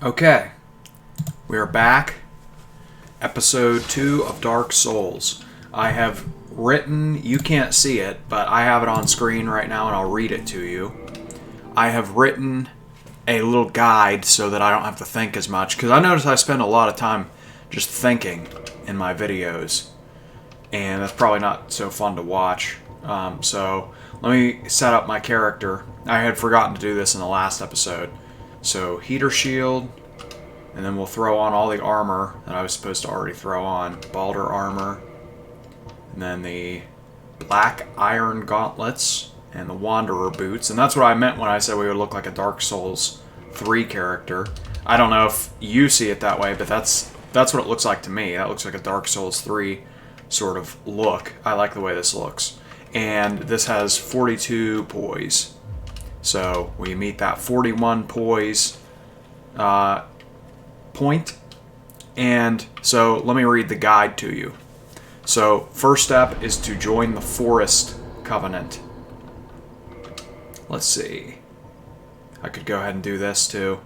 Okay, we are back. Episode 2 of Dark Souls. I have written, you can't see it, but I have it on screen right now and I'll read it to you. I have written a little guide so that I don't have to think as much, because I notice I spend a lot of time just thinking in my videos, and that's probably not so fun to watch. So let me set up my character. I had forgotten to do this in the last episode. So heater shield, and then we'll throw on all the armor that I was supposed to already throw on. Balder armor, and then the black iron gauntlets, and the Wanderer boots. And that's what I meant when I said we would look like a Dark Souls 3 character. I don't know if you see it that way, but that's what it looks like to me. That looks like a Dark Souls 3 sort of look. I like the way this looks. And this has 42 poise. So we meet that 41 poise point. And so let me read the guide to you. So first step is to join the Forest Covenant. Let's see. I could go ahead and do this too.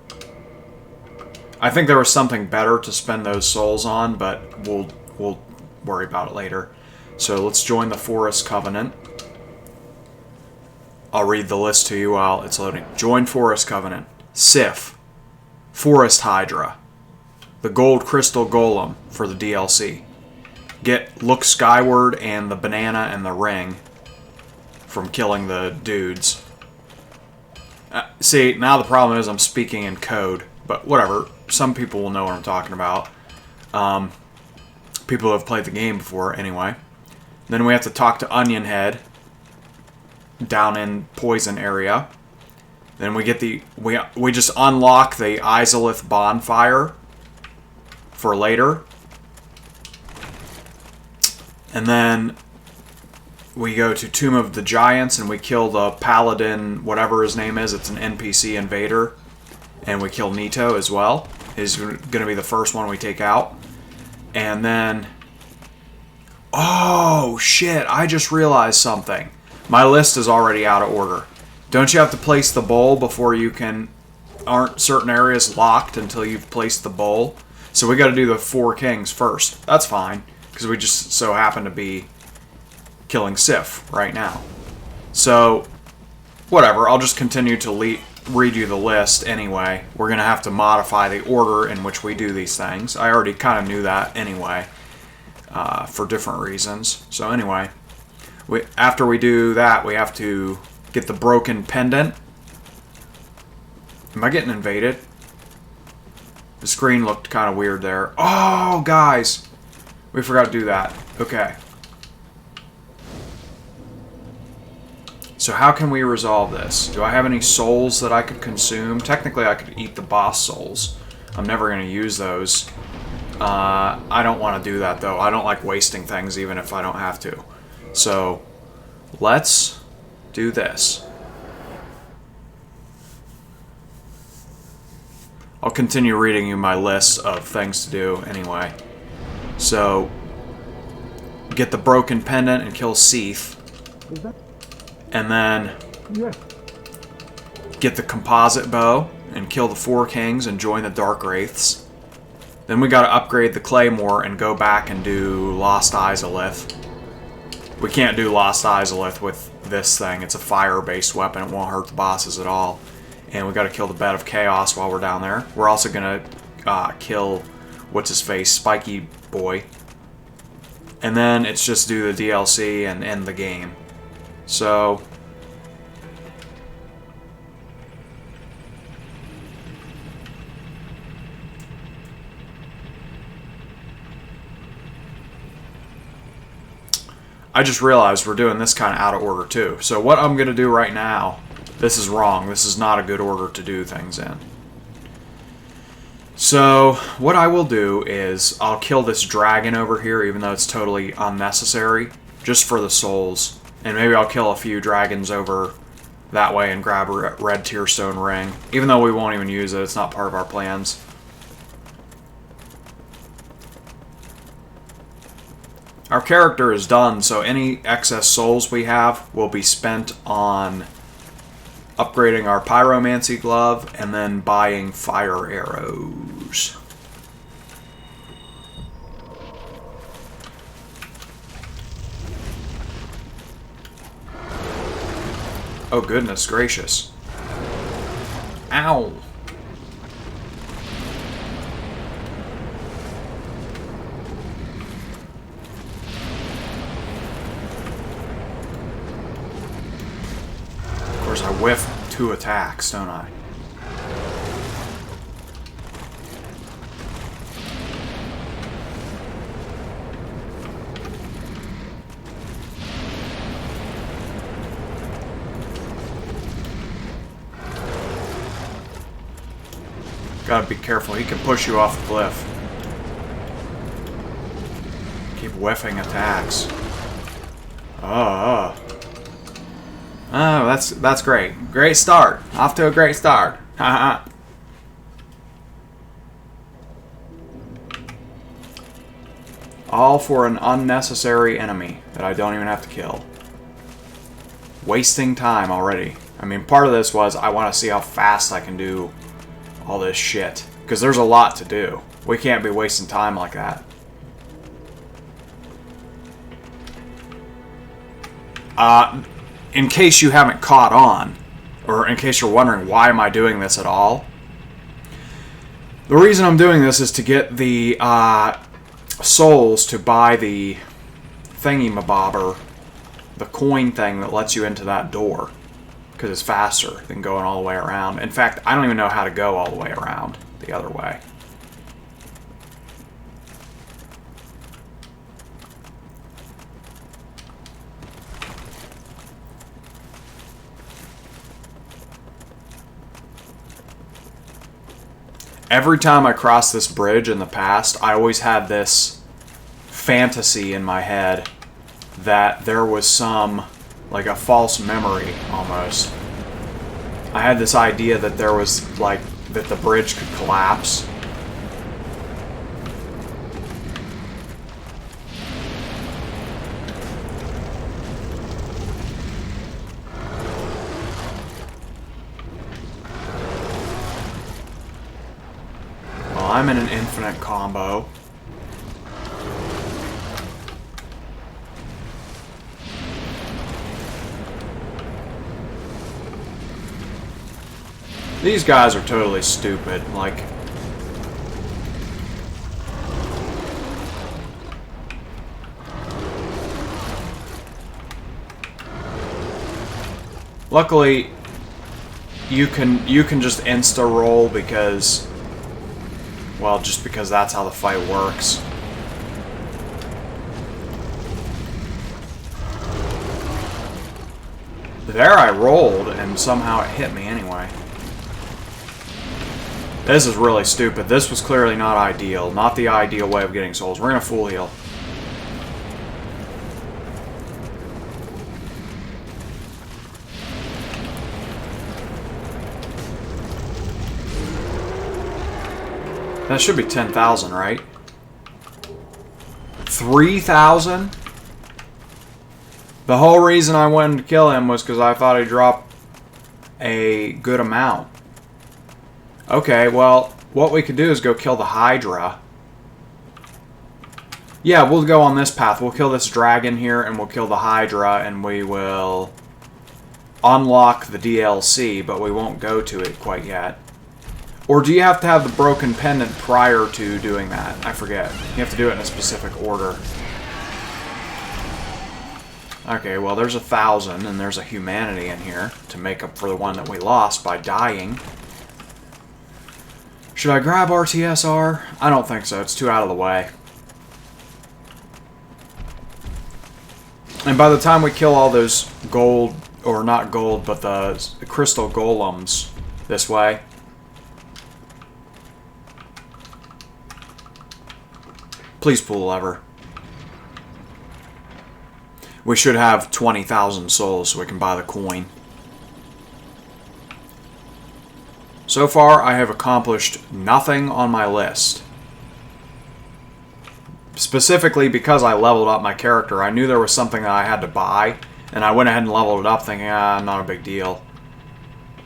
I think there was something better to spend those souls on, but we'll worry about it later. So let's join the Forest Covenant. I'll read the list to you while it's loading. Join Forest Covenant. Sif. Forest Hydra. The Gold Crystal Golem for the DLC. Get Look Skyward and the Banana and the Ring from killing the dudes. See, now the problem is I'm speaking in code, but whatever. Some people will know what I'm talking about. People who have played the game before, anyway. Then we have to talk to Onion Head down in Poison area. Then we get we just unlock the Izalith bonfire for later. And then we go to Tomb of the Giants and we kill the Paladin, whatever his name is. It's an NPC invader. And we kill Nito as well. He's going to be the first one we take out. And then... oh, shit. I just realized something. My list is already out of order. Don't you have to place the bowl before you can... aren't certain areas locked until you've placed the bowl? So we got to do the 4 kings first. That's fine. Because we just so happen to be killing Sif right now. So, whatever. I'll just continue to read you the list anyway. We're going to have to modify the order in which we do these things. I already kind of knew that anyway. For different reasons. So anyway, after we do that, we have to get the broken pendant. Am I getting invaded? The screen looked kind of weird there. Oh, guys! We forgot to do that. Okay. So how can we resolve this? Do I have any souls that I could consume? Technically, I could eat the boss souls. I'm never going to use those. I don't want to do that, though. I don't like wasting things, even if I don't have to. So, let's do this. I'll continue reading you my list of things to do anyway. So, get the broken pendant and kill Seath. And then get the composite bow and kill the 4 kings and join the Dark Wraiths. Then we gotta upgrade the Claymore and go back and do Lost Izalith. We can't do Lost Izalith with this thing. It's a fire-based weapon. It won't hurt the bosses at all. And we gotta kill the Bed of Chaos while we're down there. We're also gonna kill, what's-his-face, Spiky Boy. And then it's just do the DLC and end the game. So... I just realized we're doing this kind of out of order too. So what I'm going to do right now, this is wrong. This is not a good order to do things in. So what I will do is I'll kill this dragon over here, even though it's totally unnecessary, just for the souls. And maybe I'll kill a few dragons over that way and grab a red tearstone ring. Even though we won't even use it, it's not part of our plans. Our character is done, so any excess souls we have will be spent on upgrading our pyromancy glove, and then buying fire arrows. Oh, goodness gracious. Ow. Of course, I whiff 2 attacks, don't I? Gotta be careful, he can push you off the cliff. Keep whiffing attacks. Oh, that's great. Great start. Off to a great start. Haha. All for an unnecessary enemy that I don't even have to kill. Wasting time already. I mean, part of this was I want to see how fast I can do all this shit. Because there's a lot to do. We can't be wasting time like that. In case you haven't caught on, or in case you're wondering why am I doing this at all, the reason I'm doing this is to get the souls to buy the thingy-mabobber, the coin thing that lets you into that door, because it's faster than going all the way around. In fact, I don't even know how to go all the way around the other way. Every time I crossed this bridge in the past, I always had this fantasy in my head that there was some, like a false memory almost. I had this idea that there was, like, that the bridge could collapse. I'm in an infinite combo. These guys are totally stupid, like... Luckily, you can just insta-roll because... Well, just because that's how the fight works. There I rolled, and somehow it hit me anyway. This is really stupid. This was clearly not ideal. Not the ideal way of getting souls. We're gonna full heal. That should be 10,000, right? 3,000? The whole reason I wanted to kill him was because I thought he dropped a good amount. Okay, well, what we could do is go kill the Hydra. Yeah, we'll go on this path. We'll kill this dragon here, and we'll kill the Hydra, and we will unlock the DLC, but we won't go to it quite yet. Or do you have to have the broken pendant prior to doing that? I forget. You have to do it in a specific order. Okay, well, there's 1,000, and there's a humanity in here to make up for the one that we lost by dying. Should I grab RTSR? I don't think so. It's too out of the way. And by the time we kill all those gold, or not gold, but the crystal golems this way... Please pull the lever. We should have 20,000 souls so we can buy the coin. So far, I have accomplished nothing on my list. Specifically because I leveled up my character. I knew there was something that I had to buy, and I went ahead and leveled it up thinking, not a big deal.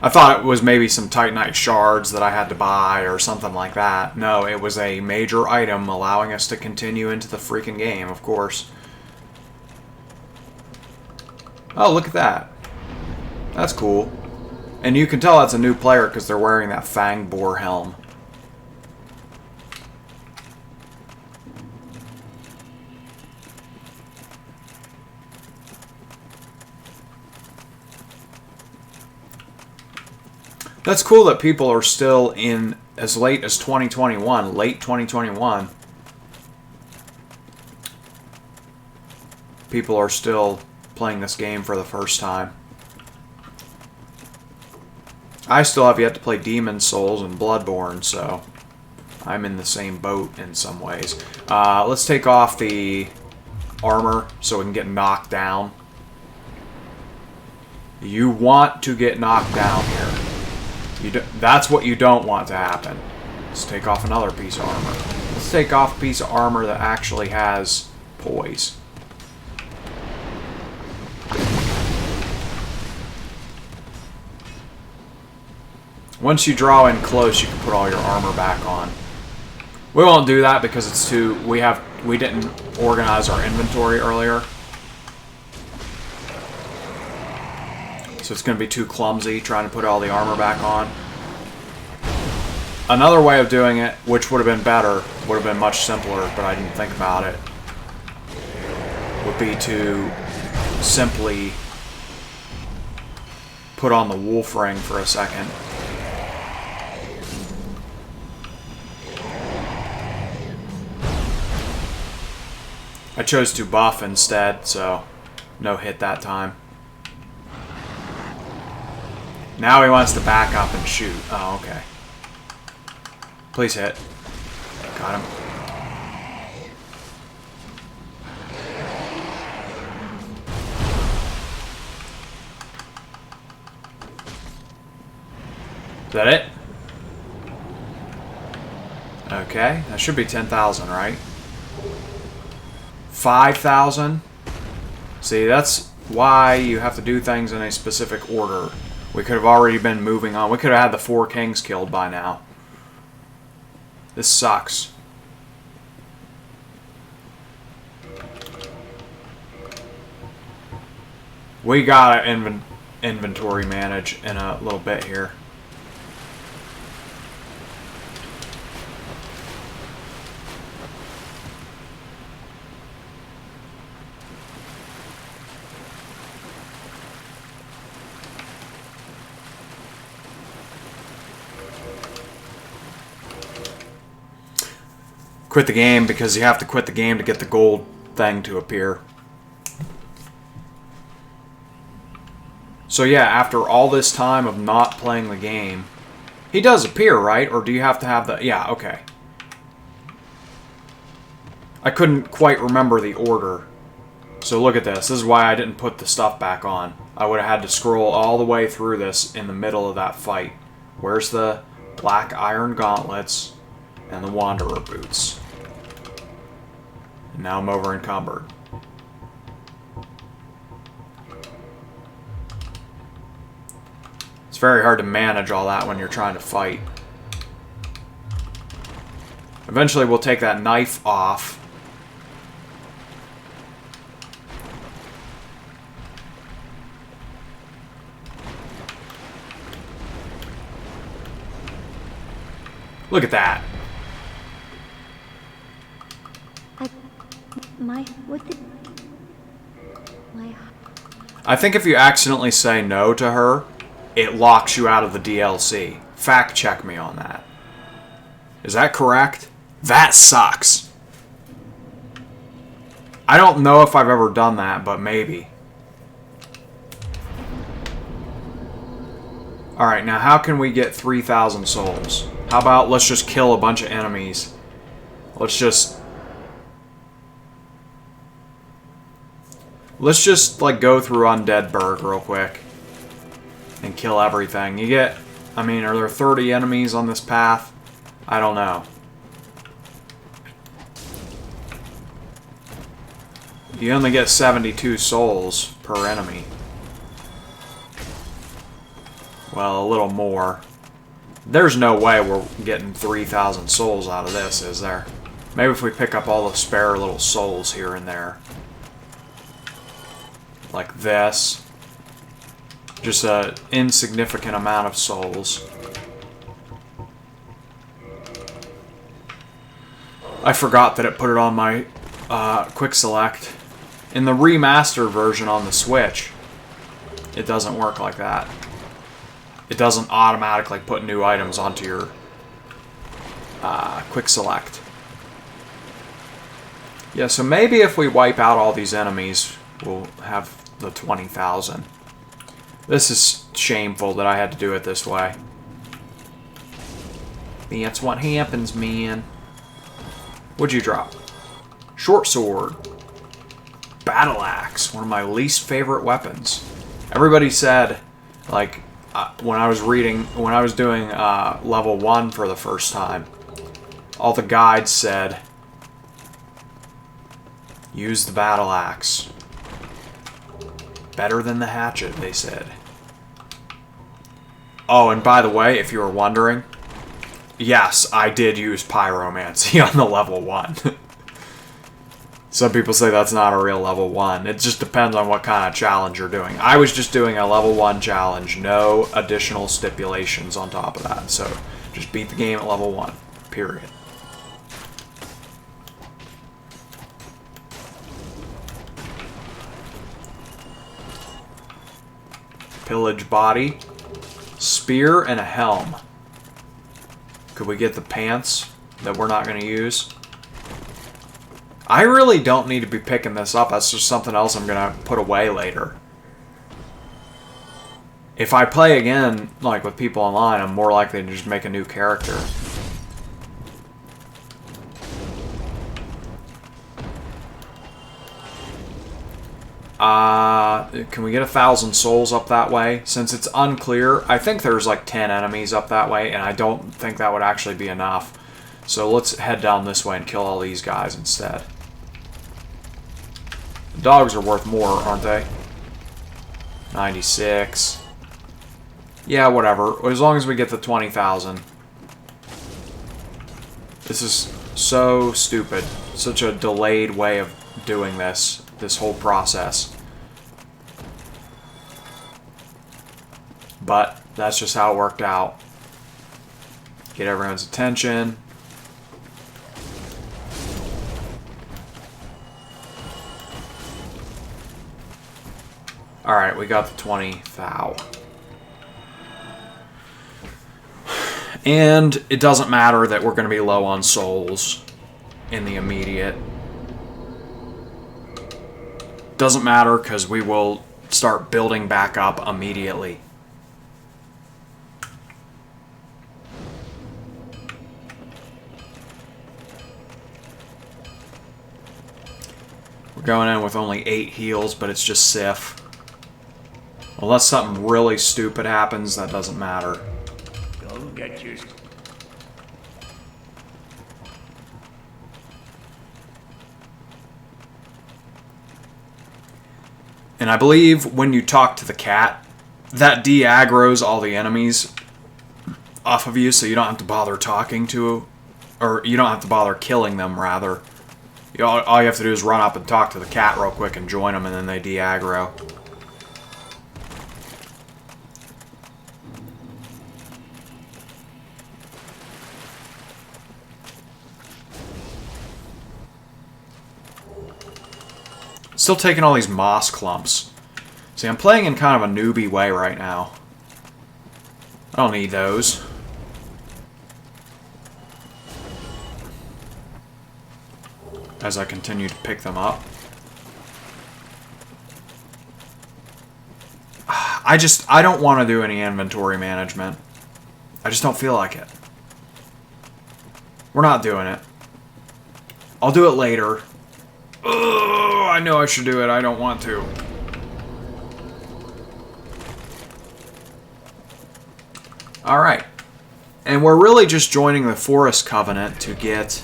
I thought it was maybe some Titanite shards that I had to buy or something like that. No, it was a major item allowing us to continue into the freaking game, of course. Oh, look at that. That's cool. And you can tell that's a new player because they're wearing that fang boar helm. That's cool that people are still in as late as 2021, late 2021. People are still playing this game for the first time. I still have yet to play Demon's Souls and Bloodborne, so I'm in the same boat in some ways. Let's take off the armor so we can get knocked down. You want to get knocked down here. That's what you don't want to happen. Let's take off another piece of armor. Let's take off a piece of armor that actually has poise. Once you draw in close, you can put all your armor back on. We won't do that because it's too... We didn't organize our inventory earlier. So it's going to be too clumsy trying to put all the armor back on. Another way of doing it, which would have been better, would have been much simpler, but I didn't think about it, would be to simply put on the wolf ring for a second. I chose to buff instead, so no hit that time. Now he wants to back up and shoot. Oh, okay. Please hit. Got him. Is that it? Okay, that should be 10,000, right? 5,000? See, that's why you have to do things in a specific order. We could have already been moving on. We could have had the 4 kings killed by now. This sucks. We gotta inventory manage in a little bit here. Quit the game because you have to quit the game to get the gold thing to appear. So yeah, after all this time of not playing the game, he does appear, right? Or do you have to have the... Yeah, okay. I couldn't quite remember the order. So look at this. This is why I didn't put the stuff back on. I would have had to scroll all the way through this in the middle of that fight. Where's the black iron gauntlets and the wanderer boots? And now I'm over encumbered. It's very hard to manage all that when you're trying to fight. Eventually we'll take that knife off. Look at that. I think if you accidentally say no to her, it locks you out of the DLC. Fact check me on that. Is that correct? That sucks. I don't know if I've ever done that, but maybe. Alright, now how can we get 3,000 souls? How about let's just kill a bunch of enemies. Let's just like go through Undeadburg real quick and kill everything. You get, I mean, are there 30 enemies on this path? I don't know. You only get 72 souls per enemy. Well, a little more. There's no way we're getting 3,000 souls out of this, is there? Maybe if we pick up all the spare little souls here and there. Like this. Just an insignificant amount of souls. I forgot that it put it on my quick select. In the remastered version on the Switch, it doesn't work like that. It doesn't automatically put new items onto your quick select. Yeah, so maybe if we wipe out all these enemies, we'll have the 20,000. This is shameful that I had to do it this way. That's what happens, man. What'd you drop? Short sword. Battle axe. One of my least favorite weapons. Everybody said, like, when I was doing level 1 for the first time, all the guides said, use the battle axe. Better than the hatchet, they said. Oh, and by the way, if you were wondering, yes, I did use pyromancy on the level 1. Some people say that's not a real level 1. It just depends on what kind of challenge you're doing. I was just doing a level 1 challenge, no additional stipulations on top of that. So, just beat the game at level 1, period. Pillage body, spear, and a helm. Could we get the pants that we're not going to use? I really don't need to be picking this up. That's just something else I'm going to put away later. If I play again, like with people online, I'm more likely to just make a new character. Can we get 1,000 souls up that way? Since it's unclear, I think there's like 10 enemies up that way, and I don't think that would actually be enough. So let's head down this way and kill all these guys instead. The dogs are worth more, aren't they? 96. Yeah, whatever. As long as we get the 20,000. This is so stupid. Such a delayed way of doing this whole process. But that's just how it worked out. Get everyone's attention. Alright, we got the 20,000. And it doesn't matter that we're going to be low on souls in the immediate. Doesn't matter because we will start building back up immediately. We're going in with only 8 heals, but it's just Sif. Unless something really stupid happens, that doesn't matter. Go get you. And I believe when you talk to the cat, that de-aggroes all the enemies off of you, so you don't have to bother talking to, or you don't have to bother killing them, rather. All you have to do is run up and talk to the cat real quick and join them, and then they de-aggro. Still taking all these moss clumps. See, I'm playing in kind of a newbie way right now. I don't need those. As I continue to pick them up. I don't want to do any inventory management. I just don't feel like it. We're not doing it. I'll do it later. Oh, I know I should do it. I don't want to. Alright. And we're really just joining the Forest Covenant to get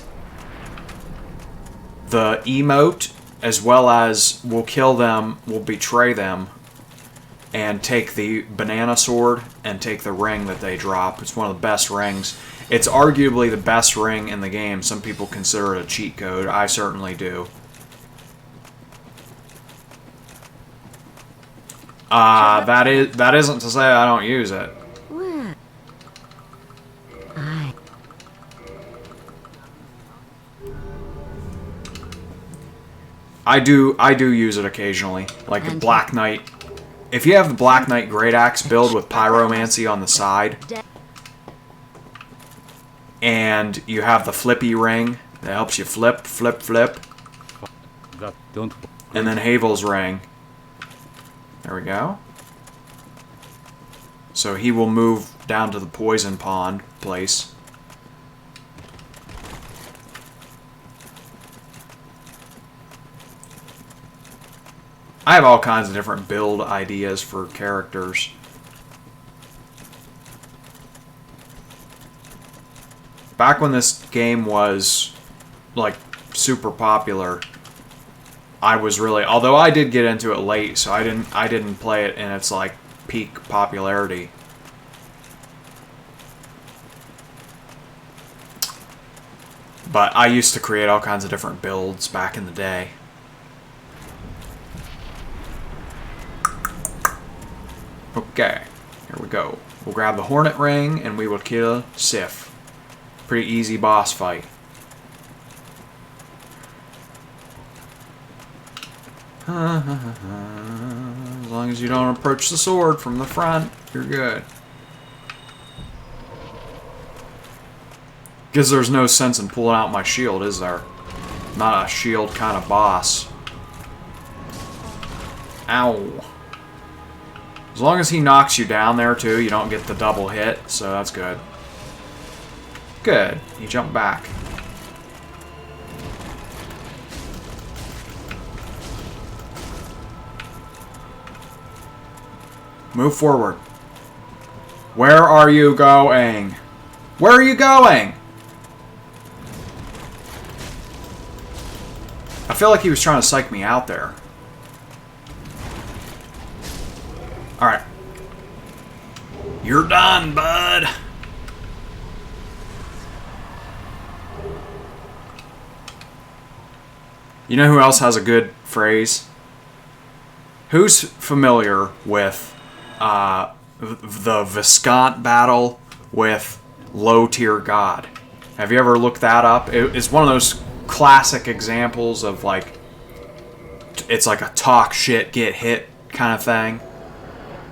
the emote, as well as we'll kill them, we'll betray them, and take the banana sword and take the ring that they drop. It's one of the best rings. It's arguably the best ring in the game. Some people consider it a cheat code. I certainly do. That isn't to say I don't use it. I do use it occasionally, like the Black Knight. If you have the Black Knight Great Axe build with Pyromancy on the side, and you have the flippy ring that helps you flip, and then Havel's ring. There we go. So he will move down to the poison pond place. I have all kinds of different build ideas for characters. Back when this game was, like, super popular, I was really... Although I did get into it late, so I didn't play it in its, like, peak popularity. But I used to create all kinds of different builds back in the day. Okay, here we go. We'll grab the Hornet Ring and we will kill Sif. Pretty easy boss fight. As long as you don't approach the sword from the front, you're good. Because there's no sense in pulling out my shield, is there? Not a shield kind of boss. Ow. As long as he knocks you down there, too, you don't get the double hit, so that's good. Good. You jump back. Move forward. Where are you going? Where are you going? I feel like he was trying to psych me out there. Alright. You're done, bud. You know who else has a good phrase? Who's familiar with the Viscount battle with Low Tier God? Have you ever looked that up? It's one of those classic examples of, like, it's like a talk shit, get hit kind of thing.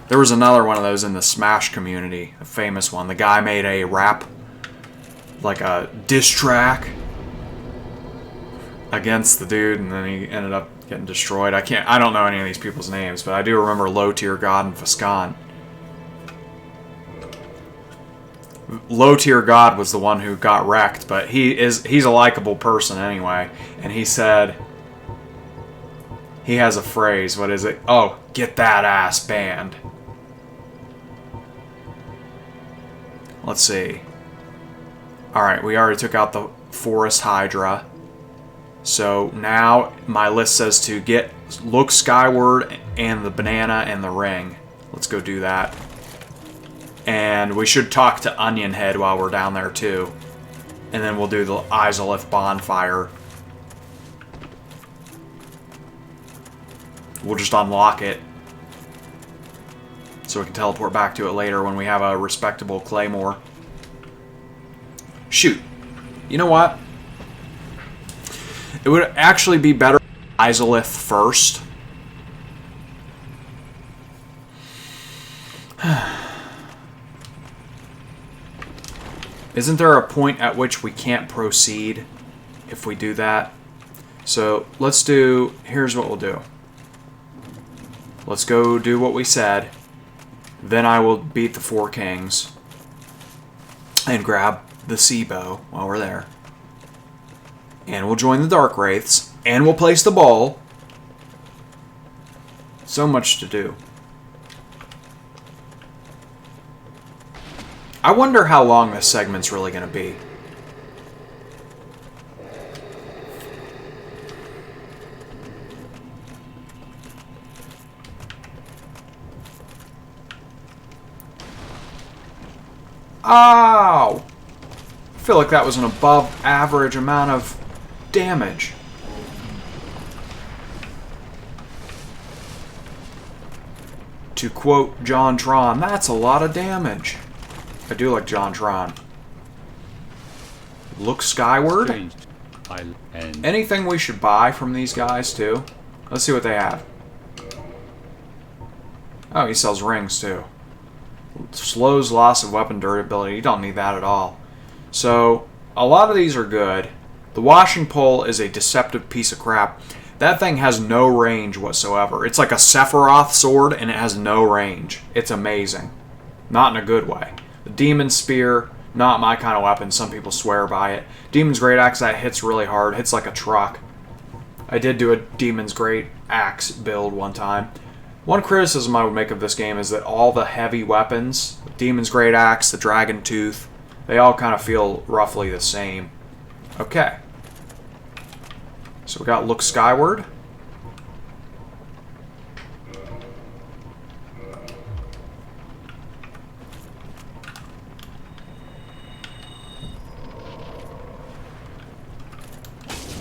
There was another one of those in the Smash community, a famous one. The guy made a rap, like a diss track against the dude, and then he ended up getting destroyed. I don't know any of these people's names, but I do remember Low Tier God and Viscount. Low Tier God was the one who got wrecked, but he's a likable person anyway, and he said, he has a phrase, what is it? Oh, get that ass banned. Let's see. Alright, we already took out the Forest Hydra. So now my list says to look skyward and the banana and the ring. Let's go do that. And we should talk to Onion Head while we're down there too. And then we'll do the Izalith bonfire. We'll just unlock it. So we can teleport back to it later when we have a respectable claymore. Shoot. You know what? It would actually be better Izalith first. Isn't there a point at which we can't proceed if we do that? So let's do... Here's what we'll do. Let's go do what we said. Then I will beat the Four Kings. And grab the Sea Bow while we're there. And we'll join the Dark Wraiths. And we'll place the bowl. So much to do. I wonder how long this segment's really going to be. Ow! I feel like that was an above average amount of damage. To quote John Tron, that's a lot of damage. I do like John Tron. Look skyward. Anything we should buy from these guys, too? Let's see what they have. Oh, he sells rings, too. Slows loss of weapon durability. You don't need that at all. So, a lot of these are good. The washing pole is a deceptive piece of crap. That thing has no range whatsoever. It's like a Sephiroth sword, and it has no range. It's amazing. Not in a good way. The Demon Spear, not my kind of weapon. Some people swear by it. Demon's Great Axe, that hits really hard. Hits like a truck. I did do a Demon's Great Axe build one time. One criticism I would make of this game is that all the heavy weapons, Demon's Great Axe, the Dragon Tooth, they all kind of feel roughly the same. Okay. So we got Look Skyward.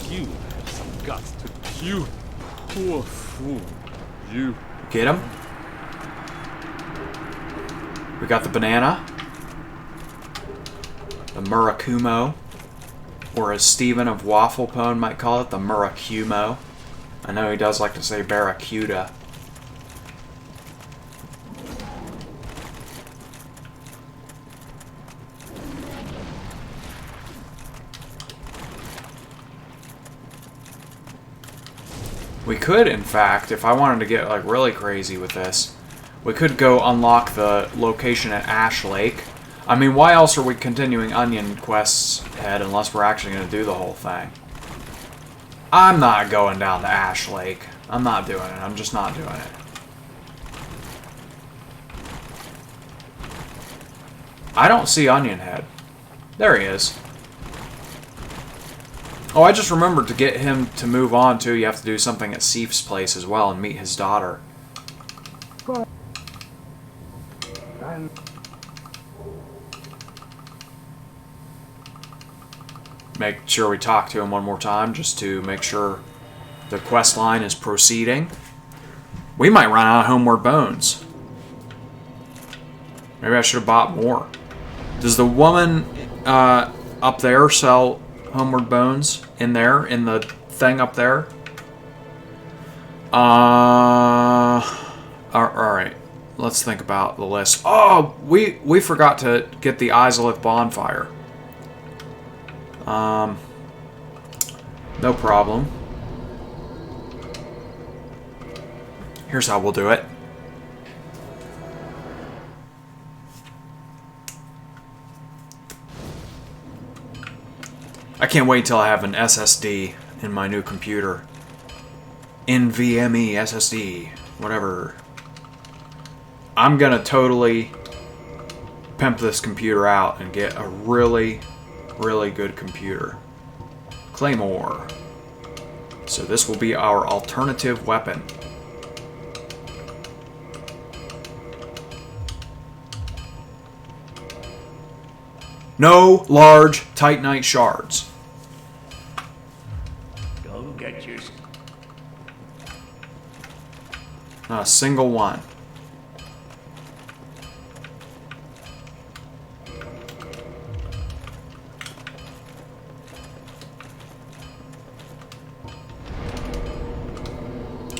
You have some guts to you poor fool. You Get him. We got the banana. The Murakumo. Or as Stephen of Waffle Pone might call it, the Murakumo. I know he does like to say Barracuda. We could, in fact, if I wanted to get like really crazy with this, we could go unlock the location at Ash Lake. I mean, why else are we continuing Onion quests ahead unless we're actually going to do the whole thing? I'm not going down to Ash Lake. I'm not doing it. I'm just not doing it. I don't see Onion Head. There he is. Oh, I just remembered to get him to move on, too. You have to do something at Seif's place as well and meet his daughter. Make sure we talk to him one more time just to make sure the quest line is proceeding. We might run out of Homeward Bones. Maybe I should have bought more. Does the woman up there sell Homeward Bones in there, in the thing up there? Alright. Let's think about the list. Oh, we forgot to get the Izalith bonfire. No problem. Here's how we'll do it. I can't wait till I have an SSD in my new computer. NVMe SSD, whatever. I'm gonna totally pimp this computer out and get a really good computer. Claymore. So this will be our alternative weapon. No large Titanite shards. Go get your... Not a single one.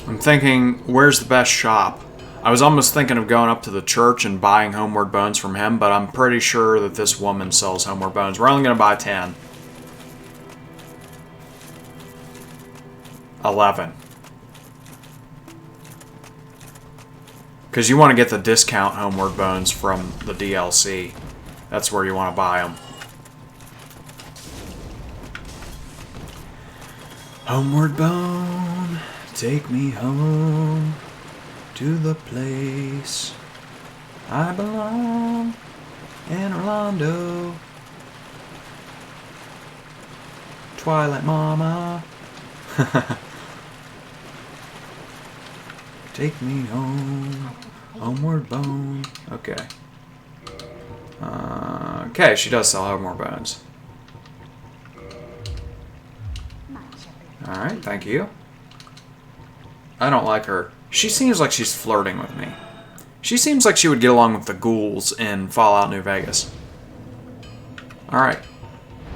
I'm thinking, where's the best shop? I was almost thinking of going up to the church and buying Homeward Bones from him, but I'm pretty sure that this woman sells Homeward Bones. We're only going to buy 10. 11. Because you want to get the discount Homeward Bones from the DLC. That's where you want to buy them. Homeward Bone, take me home to the place I belong in Orlando. Twilight Mama. Take me home, Homeward Bone. Okay. Okay, she does still have more bones. Alright, thank you. I don't like her. She seems like she's flirting with me. She seems like she would get along with the ghouls in Fallout New Vegas. Alright.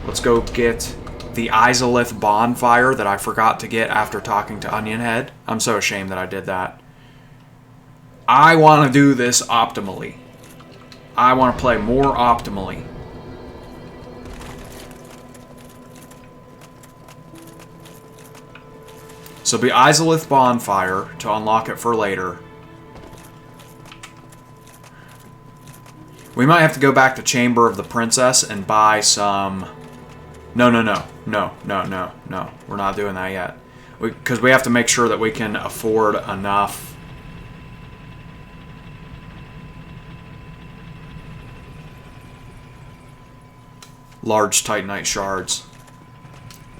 Let's go get the Izalith bonfire that I forgot to get after talking to Onion Head. I'm so ashamed that I did that. I want to do this optimally. I want to play more optimally. So be Izalith bonfire to unlock it for later. We might have to go back to Chamber of the Princess and buy some... No. We're not doing that yet. Because we have to make sure that we can afford enough... large Titanite shards.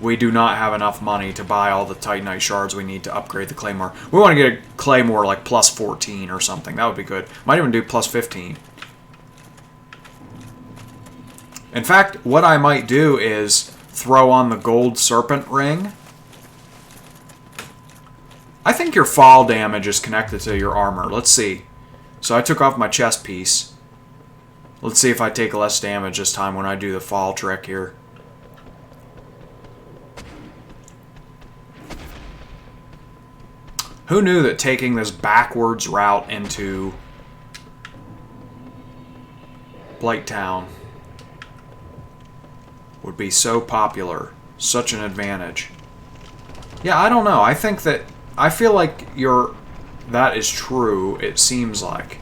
We do not have enough money to buy all the Titanite shards we need to upgrade the Claymore. We want to get a Claymore like plus 14 or something. That would be good. Might even do plus 15. In fact, what I might do is throw on the gold serpent ring. I think your fall damage is connected to your armor. Let's see. So I took off my chest piece. Let's see if I take less damage this time when I do the fall trick here. Who knew that taking this backwards route into Blighttown would be so popular, such an advantage. Yeah, I don't know. I think that... I feel like that is true, it seems like.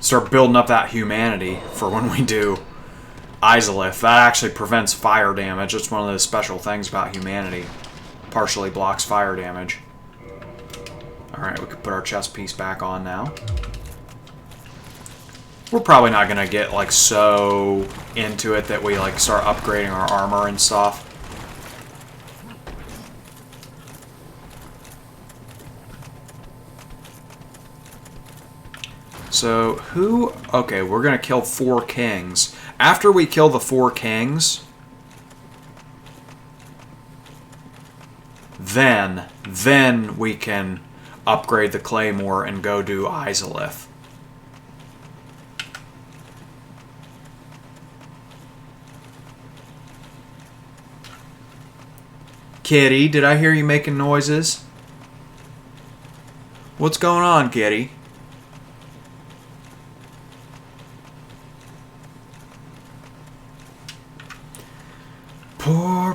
Start building up that humanity for when we do Izalith. That actually prevents fire damage. It's one of those special things about humanity. Partially blocks fire damage. Alright, we can put our chest piece back on now. We're probably not going to get like so into it that we like start upgrading our armor and stuff. So, who... Okay, we're going to kill 4 kings. After we kill the 4 kings... Then we can upgrade the Claymore and go do Izalith. Kitty, did I hear you making noises? What's going on, Kitty?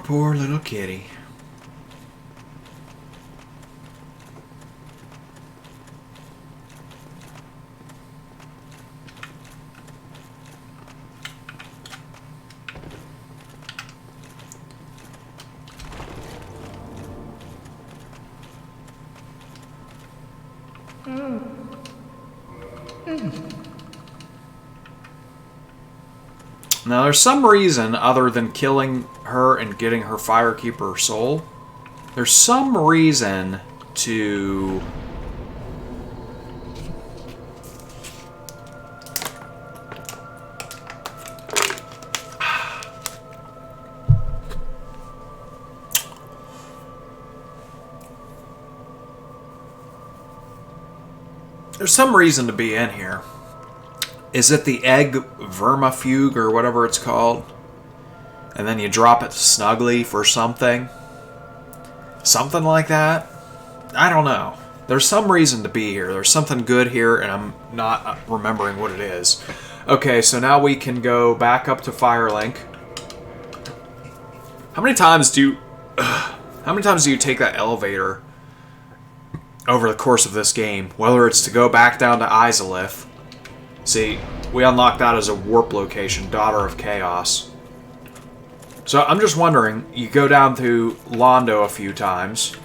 Poor little kitty. Now, there's some reason other than killing her and getting her Firekeeper soul. There's some reason to... There's some reason to be in here. Is it the egg vermifuge or whatever it's called? And then you drop it snugly for something? Something like that? I don't know. There's some reason to be here. There's something good here, and I'm not remembering what it is. Okay, so now we can go back up to Firelink. How many times do you take that elevator over the course of this game? Whether it's to go back down to Izalith. See, we unlocked that as a warp location, Daughter of Chaos. So I'm just wondering, you go down to Londo a few times.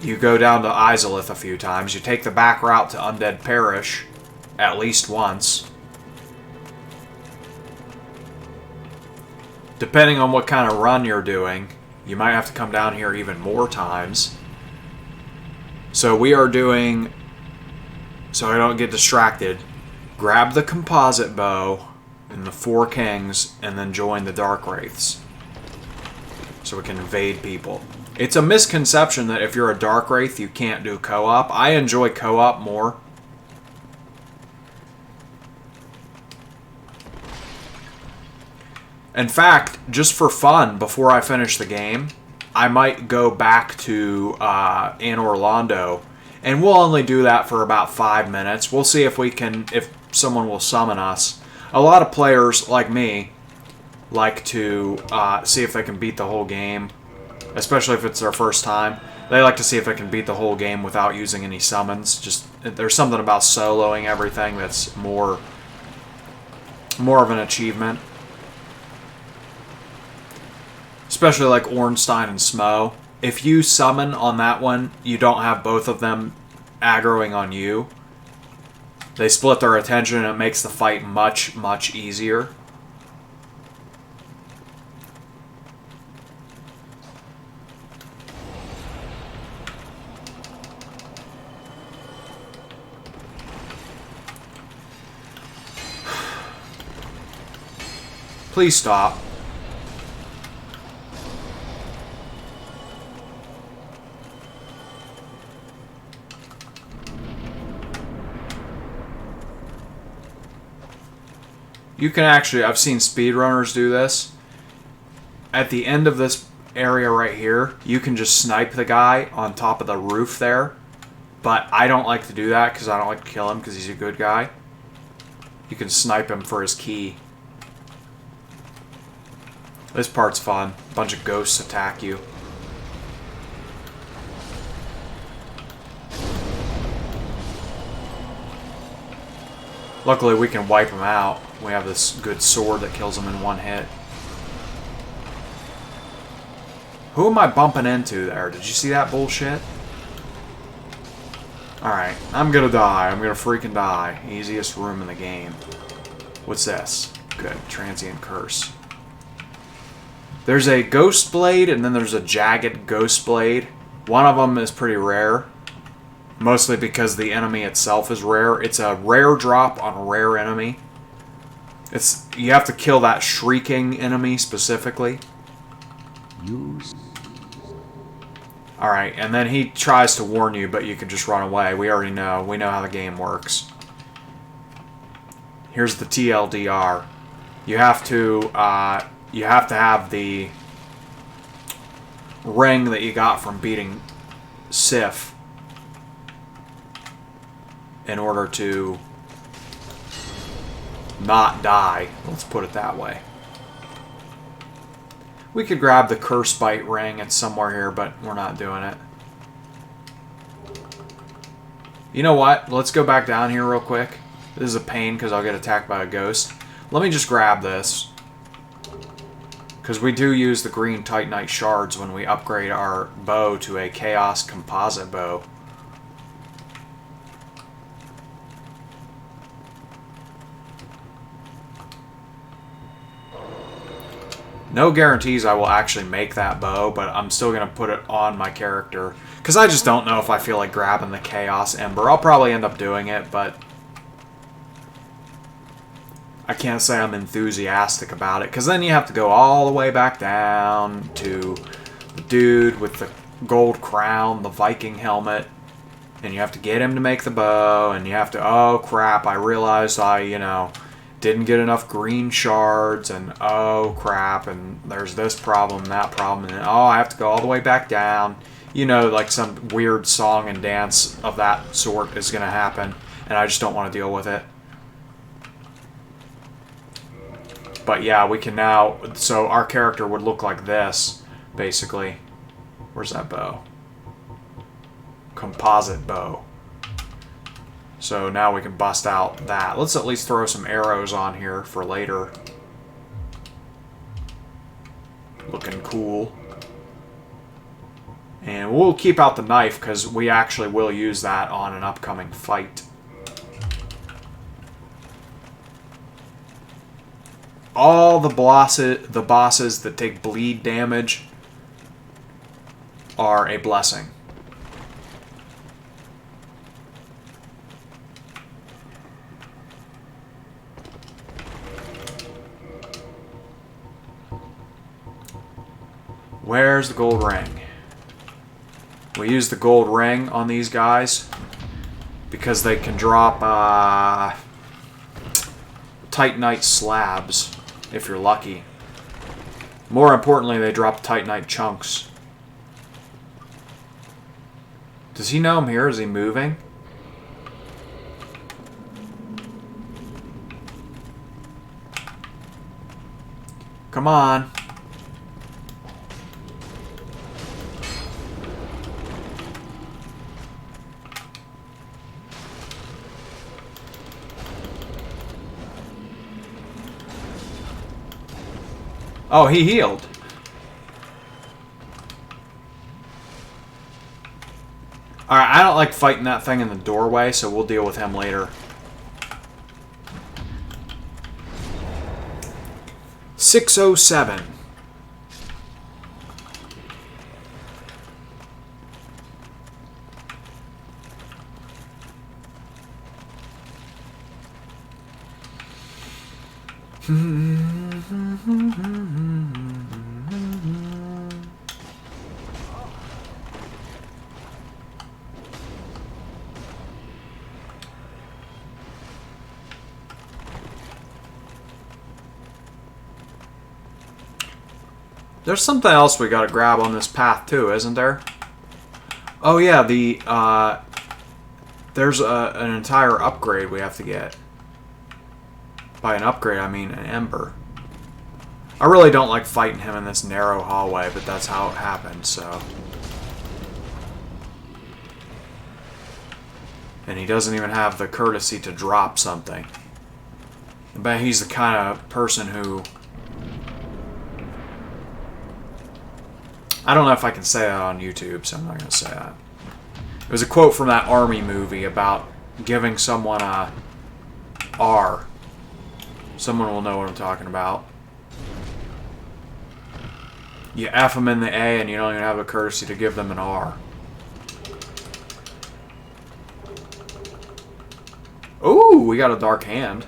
You go down to Izalith a few times. You take the back route to Undead Parish at least once. Depending on what kind of run you're doing, You might have to come down here even more times. So we are doing, so I don't get distracted, grab the composite bow and the 4 kings, and then join the Dark Wraiths. So we can invade people. It's a misconception that if you're a Dark Wraith, you can't do co-op. I enjoy co-op more. In fact, just for fun, before I finish the game, I might go back to Anne Orlando, and we'll only do that for about 5 minutes. We'll see if we can, if someone will summon us. A lot of players, like me, like to see if they can beat the whole game, especially if it's their first time. They like to see if they can beat the whole game without using any summons. Just there's something about soloing everything that's more of an achievement. Especially like Ornstein and Smo. If you summon on that one, you don't have both of them aggroing on you. They split their attention and it makes the fight much, much easier. Please stop. You can actually, I've seen speedrunners do this. At the end of this area right here, you can just snipe the guy on top of the roof there. But I don't like to do that because I don't like to kill him because he's a good guy. You can snipe him for his key. This part's fun. A bunch of ghosts attack you. Luckily, we can wipe them out. We have this good sword that kills them in one hit. Who am I bumping into there? Did you see that bullshit? Alright, I'm gonna die. I'm gonna freaking die. Easiest room in the game. What's this? Good. Transient Curse. There's a Ghost Blade, and then there's a Jagged Ghost Blade. One of them is pretty rare. Mostly because the enemy itself is rare. It's a rare drop on a rare enemy. You have to kill that shrieking enemy specifically. Alright, and then he tries to warn you, but you can just run away. We already know. We know how the game works. Here's the TLDR. You have to have the ring that you got from beating Sif in order to not die. Let's put it that way. We could grab the Curse Bite ring. It's somewhere here, but we're not doing it. You know what? Let's go back down here real quick. This is a pain because I'll get attacked by a ghost. Let me just grab this. Because we do use the green Titanite shards when we upgrade our bow to a Chaos Composite bow. No guarantees I will actually make that bow, but I'm still going to put it on my character. Because I just don't know if I feel like grabbing the Chaos Ember. I'll probably end up doing it, but I can't say I'm enthusiastic about it. Because then you have to go all the way back down to the dude with the gold crown, the Viking helmet. And you have to get him to make the bow. And you have to, oh crap, I realized I, didn't get enough green shards, and oh crap, and there's this problem, that problem, and oh, I have to go all the way back down. Like some weird song and dance of that sort is going to happen, and I just don't want to deal with it. But yeah, we can now, so our character would look like this, basically. Where's that bow? Composite bow. So now we can bust out that. Let's at least throw some arrows on here for later. Looking cool. And we'll keep out the knife because we actually will use that on an upcoming fight. All the bosses that take bleed damage are a blessing. Where's the gold ring? We use the gold ring on these guys because they can drop Titanite slabs if you're lucky. More importantly, they drop Titanite chunks. Does he know I'm here? Is he moving? Come on. Oh, he healed. Alright, I don't like fighting that thing in the doorway, so we'll deal with him later. 607. There's something else we gotta grab on this path too, isn't there? Oh yeah, there's an entire upgrade we have to get. By an upgrade, I mean an ember. I really don't like fighting him in this narrow hallway, but that's how it happened, so. And he doesn't even have the courtesy to drop something. I bet he's the kind of person who... I don't know if I can say that on YouTube, so I'm not going to say that. It was a quote from that Army movie about giving someone a R. Someone will know what I'm talking about. You F them in the A and you don't even have the courtesy to give them an R. Ooh, we got a dark hand.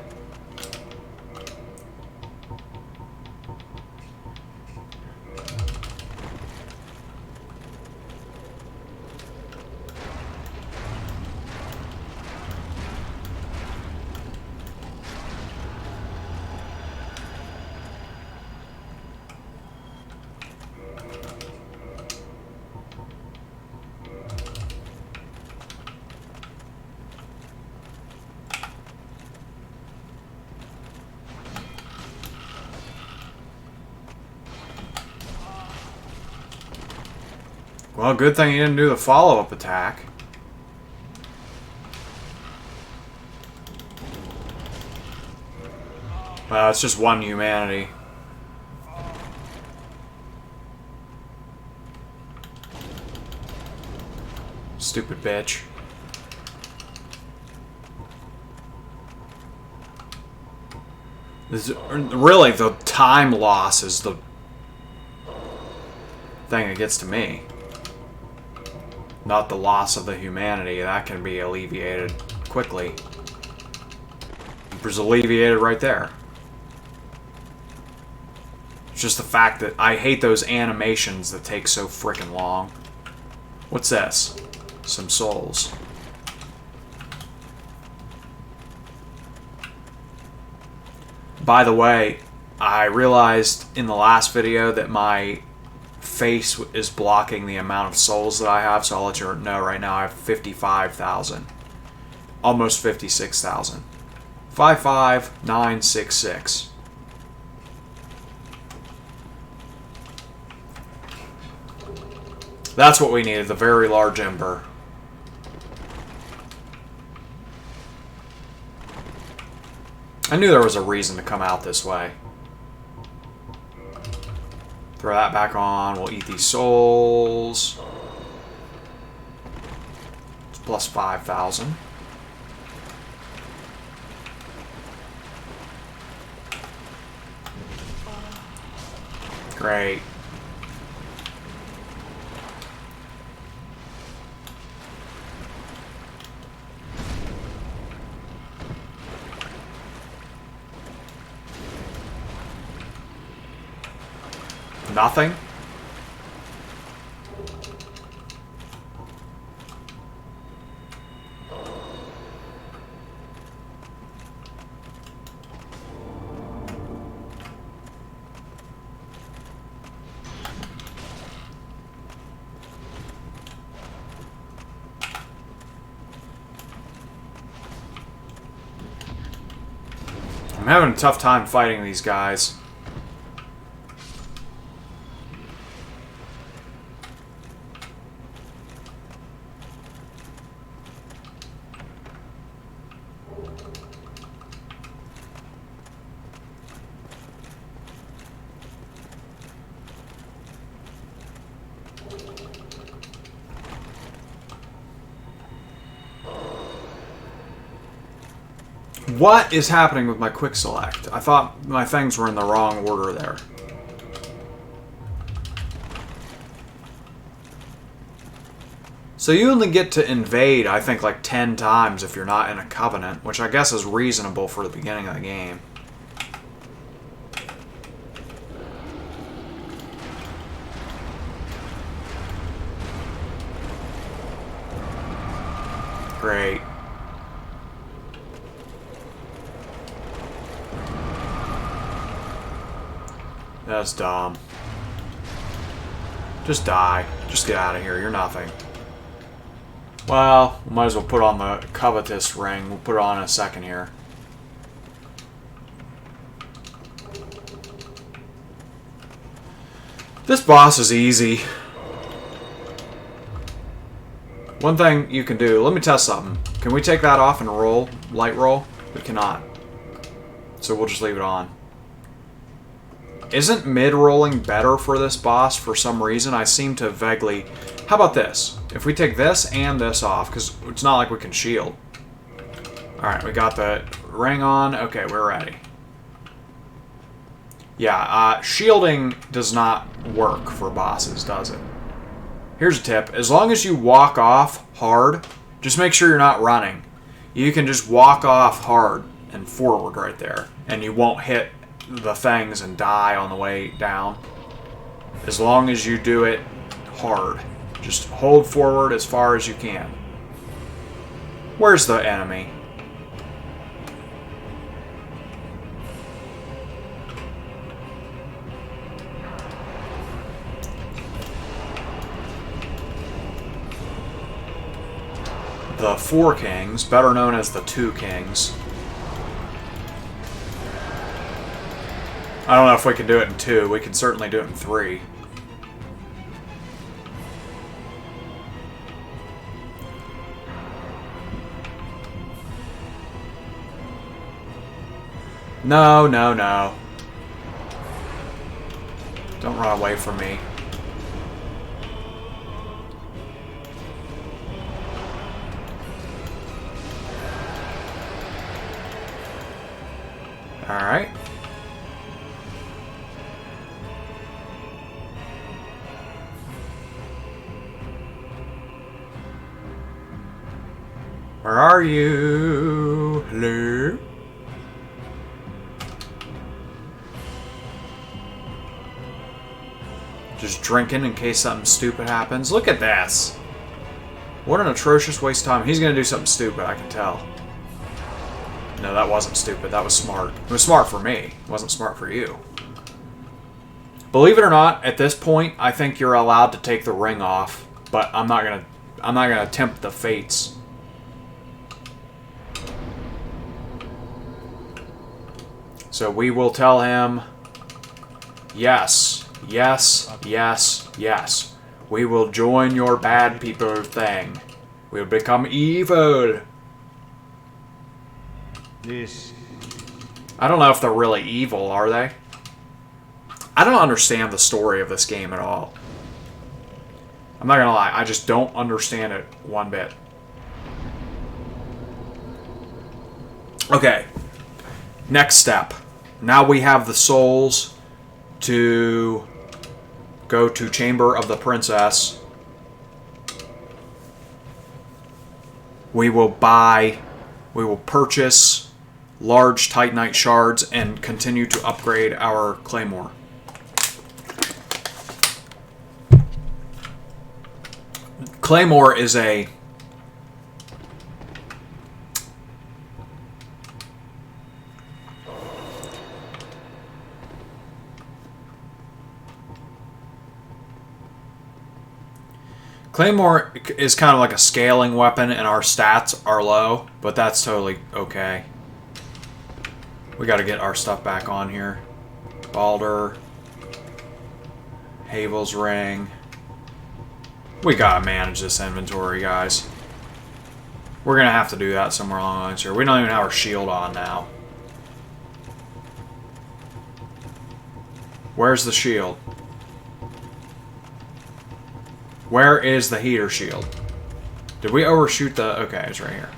Well, good thing he didn't do the follow-up attack. Well, it's just one humanity. Stupid bitch. Really, the time loss is the thing that gets to me. Not the loss of the humanity. That can be alleviated quickly. It was alleviated right there. It's just the fact that I hate those animations that take so frickin' long. What's this? Some souls. By the way, I realized in the last video that my face is blocking the amount of souls that I have, so I'll let you know right now I have 55,000. Almost 56,000. 55966. That's what we needed, the very large ember. I knew there was a reason to come out this way. Throw that back on. We'll eat these souls. It's plus 5,000. Great. Nothing? I'm having a tough time fighting these guys. What is happening with my quick select? I thought my things were in the wrong order there. So you only get to invade, I think, like 10 times if you're not in a covenant, which I guess is reasonable for the beginning of the game. Great. That's dumb. Just die. Just get out of here. You're nothing. Well, we might as well put on the covetous ring. We'll put it on in a second here. This boss is easy. One thing you can do, let me test something. Can we take that off and roll? Light roll? We cannot. So we'll just leave it on. Isn't mid-rolling better for this boss for some reason? I seem to vaguely... How about this? If we take this and this off, because it's not like we can shield. Alright, we got the ring on. Okay, we're ready. Yeah, shielding does not work for bosses, does it? Here's a tip. As long as you walk off hard, just make sure you're not running. You can just walk off hard and forward right there, and you won't hit the things and die on the way down. As long as you do it hard. Just hold forward as far as you can. Where's the enemy? The Four Kings, better known as the Two Kings. I don't know if we can do it in 2. We can certainly do it in 3. No, no, no. Don't run away from me. Alright. Where are you? Hello? Just drinking in case something stupid happens. Look at this. What an atrocious waste of time. He's going to do something stupid, I can tell. No, that wasn't stupid. That was smart. It was smart for me. It wasn't smart for you. Believe it or not, at this point, I think you're allowed to take the ring off, but I'm not gonna tempt the fates. So we will tell him, yes, yes, yes, yes. We will join your bad people thing. We'll become evil. This. I don't know if they're really evil, are they? I don't understand the story of this game at all. I'm not gonna lie, I just don't understand it one bit. Okay. Next step. Now we have the souls to go to Chamber of the Princess. We will purchase large Titanite shards and continue to upgrade our claymore. Claymore is a... Claymore is kind of like a scaling weapon, and our stats are low, but that's totally okay. We got to get our stuff back on here. Balder. Havel's Ring. We got to manage this inventory, guys. We're going to have to do that somewhere along the lines here. We don't even have our shield on now. Where's the shield? Where is the heater shield? Did we overshoot the... Okay, it's right here.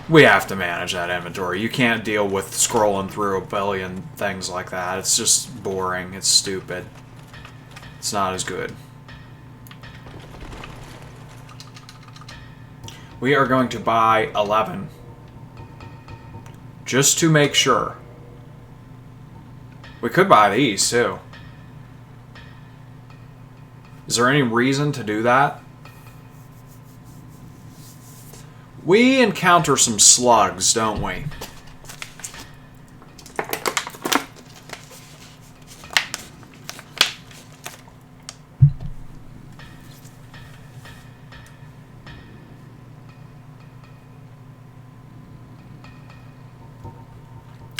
We have to manage that inventory. You can't deal with scrolling through a billion things like that. It's just boring. It's stupid. It's not as good. We are going to buy 11. Just to make sure. We could buy these, too. Is there any reason to do that? We encounter some slugs, don't we?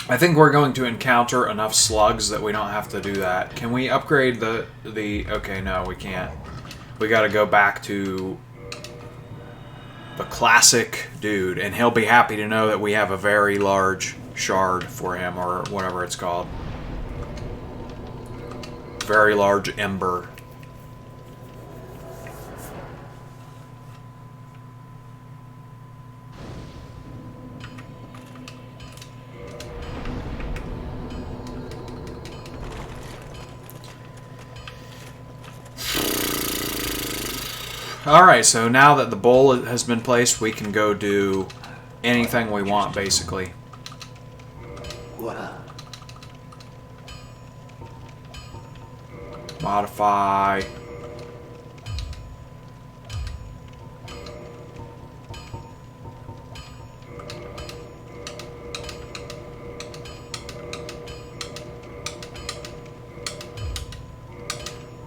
I think we're going to encounter enough slugs that we don't have to do that. Can we upgrade the... Okay, no, we can't. We gotta go back to the classic dude, and he'll be happy to know that we have a very large shard for him, or whatever it's called. Very large ember. Alright, so now that the bowl has been placed, we can go do anything we want, basically. Modify.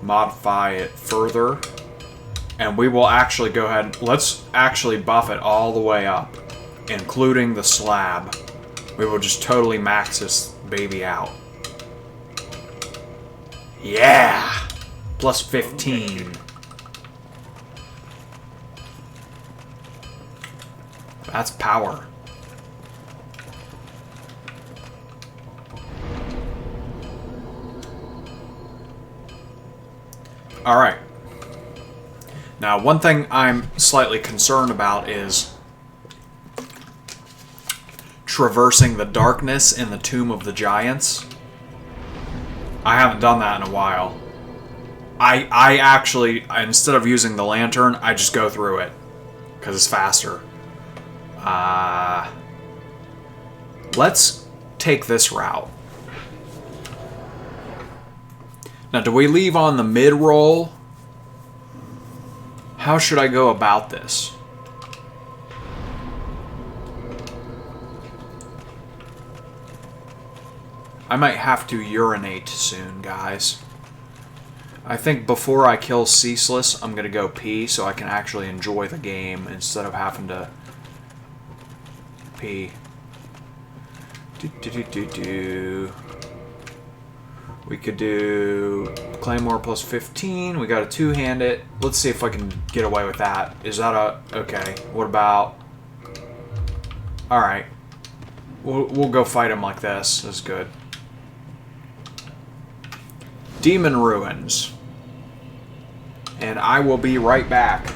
Modify it further. And we will actually go ahead, let's actually buff it all the way up, including the slab. We will just totally max this baby out. Yeah! Plus 15. That's power. Alright. Now, one thing I'm slightly concerned about is traversing the darkness in the Tomb of the Giants. I haven't done that in a while. I actually, instead of using the lantern, I just go through it, because it's faster. Let's take this route. Now, do we leave on the mid-roll? How should I go about this? I might have to urinate soon, guys. I think before I kill Ceaseless, I'm going to go pee so I can actually enjoy the game instead of having to pee. We could do Claymore plus 15. We got a two-handed. Let's see if I can get away with that. Is that a... Okay. What about... Alright. We'll go fight him like this. That's good. Demon Ruins. And I will be right back.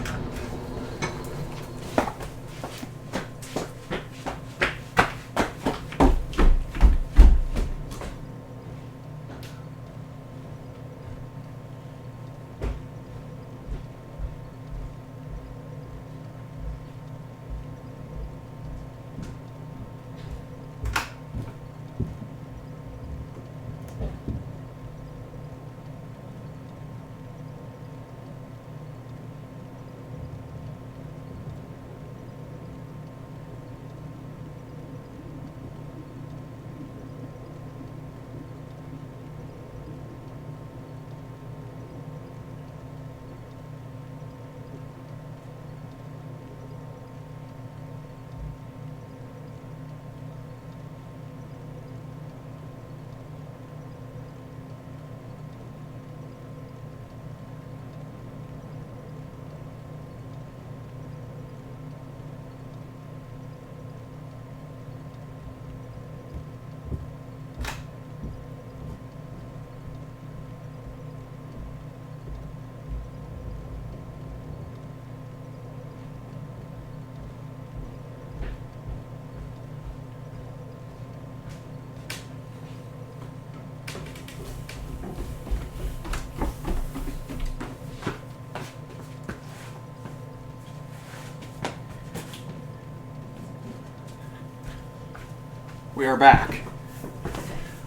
We are back.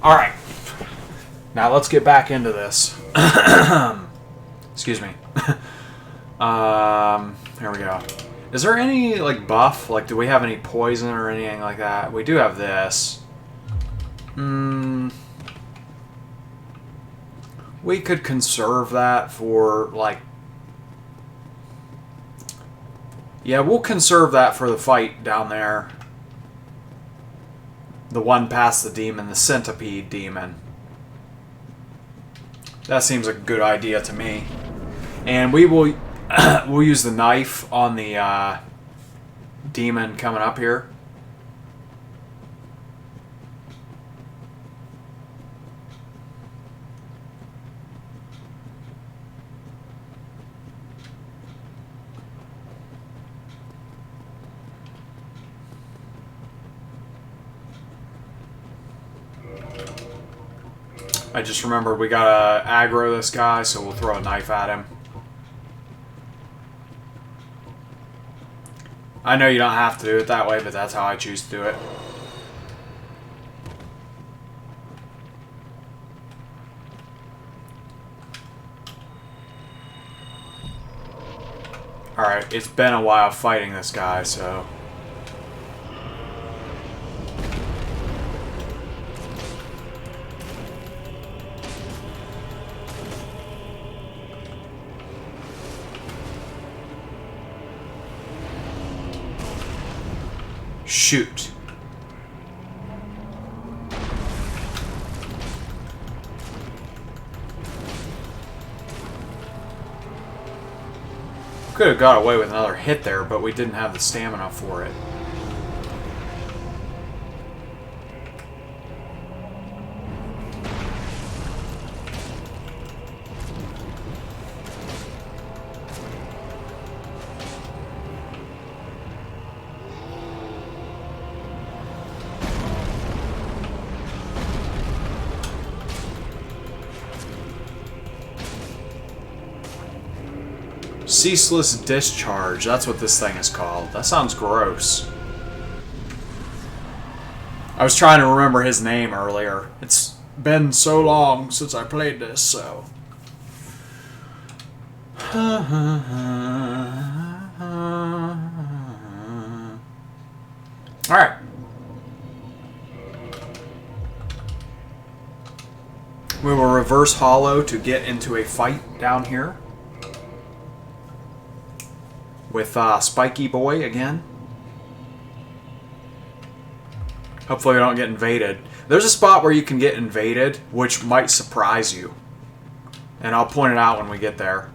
Alright. Now let's get back into this. Excuse me. Here we go. Is there any, like, buff? Like, do we have any poison or anything like that? We do have this. We could conserve that for, like... Yeah, we'll conserve that for the fight down there. The one past the demon, the centipede demon. That seems like a good idea to me. And we will we'll use the knife on the demon coming up here. I just remembered we gotta aggro this guy, so we'll throw a knife at him. I know you don't have to do it that way, but that's how I choose to do it. Alright, it's been a while fighting this guy, so... Shoot. Could have got away with another hit there, but we didn't have the stamina for it. Ceaseless discharge. That's what this thing is called. That sounds gross. I was trying to remember his name earlier. It's been so long since I played this, so... Alright. We will reverse hollow to get into a fight down here. With Spiky Boy again. Hopefully we don't get invaded. There's a spot where you can get invaded, which might surprise you. And I'll point it out when we get there.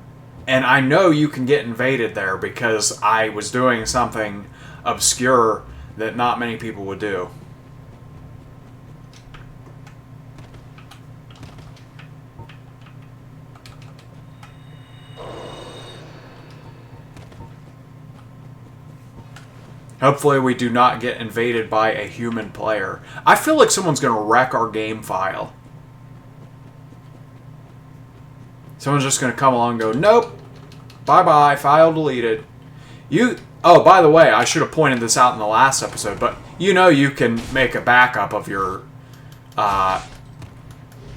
And I know you can get invaded there because I was doing something obscure that not many people would do. Hopefully we do not get invaded by a human player. I feel like someone's going to wreck our game file. Someone's just going to come along and go, nope, bye-bye, file deleted. Oh, by the way, I should have pointed this out in the last episode, but you know you can make a backup of your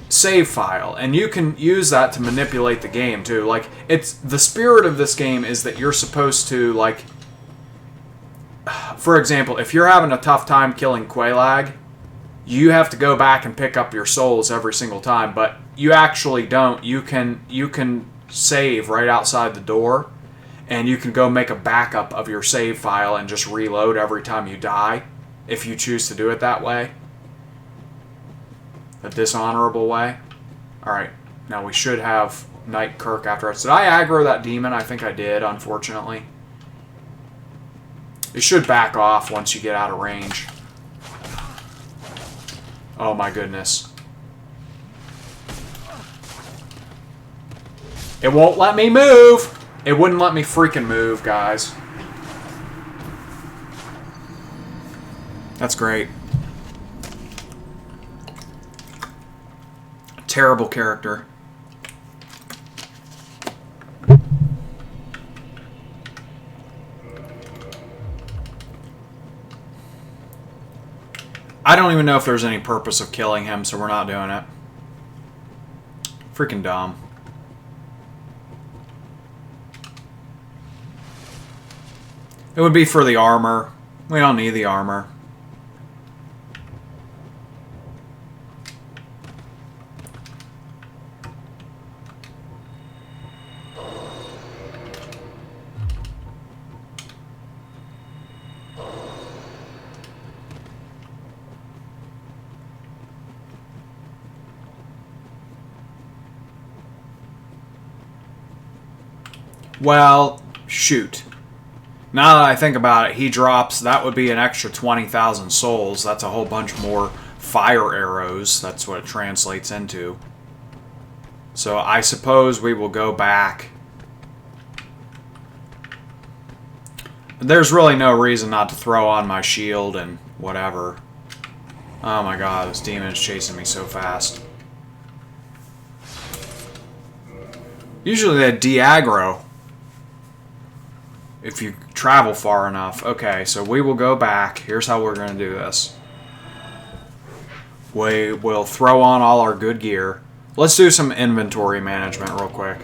save file, and you can use that to manipulate the game, too. Like, it's the spirit of this game is that you're supposed to, like... For example, if you're having a tough time killing Quelaag, you have to go back and pick up your souls every single time, but you actually don't. You can save right outside the door, and you can go make a backup of your save file and just reload every time you die, if you choose to do it that way. The dishonorable way. Alright, now we should have Knight Kirk after us. Did I aggro that demon? I think I did, unfortunately. It should back off once you get out of range. Oh my goodness. It won't let me move! It wouldn't let me freaking move, guys. That's great. Terrible character. I don't even know if there's any purpose of killing him, so we're not doing it. Freaking dumb. It would be for the armor. We don't need the armor. Well, shoot. Now that I think about it, he drops, that would be an extra 20,000 souls. That's a whole bunch more fire arrows. That's what it translates into. So I suppose we will go back. There's really no reason not to throw on my shield and whatever. Oh my god, this demon is chasing me so fast. Usually they de-aggro if you travel far enough. Okay, so we will go back. Here's how we're going to do this. We will throw on all our good gear. Let's do some inventory management real quick.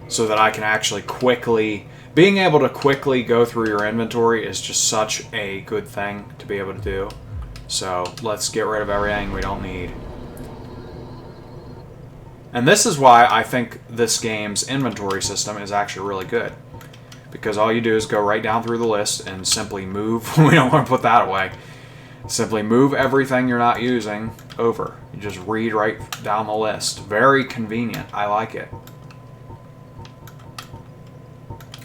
So that I can actually quickly... Being able to quickly go through your inventory is just such a good thing to be able to do. So let's get rid of everything we don't need. And this is why I think this game's inventory system is actually really good. Because all you do is go right down through the list and simply move. We don't want to put that away. Simply move everything you're not using over. You just read right down the list. Very convenient. I like it.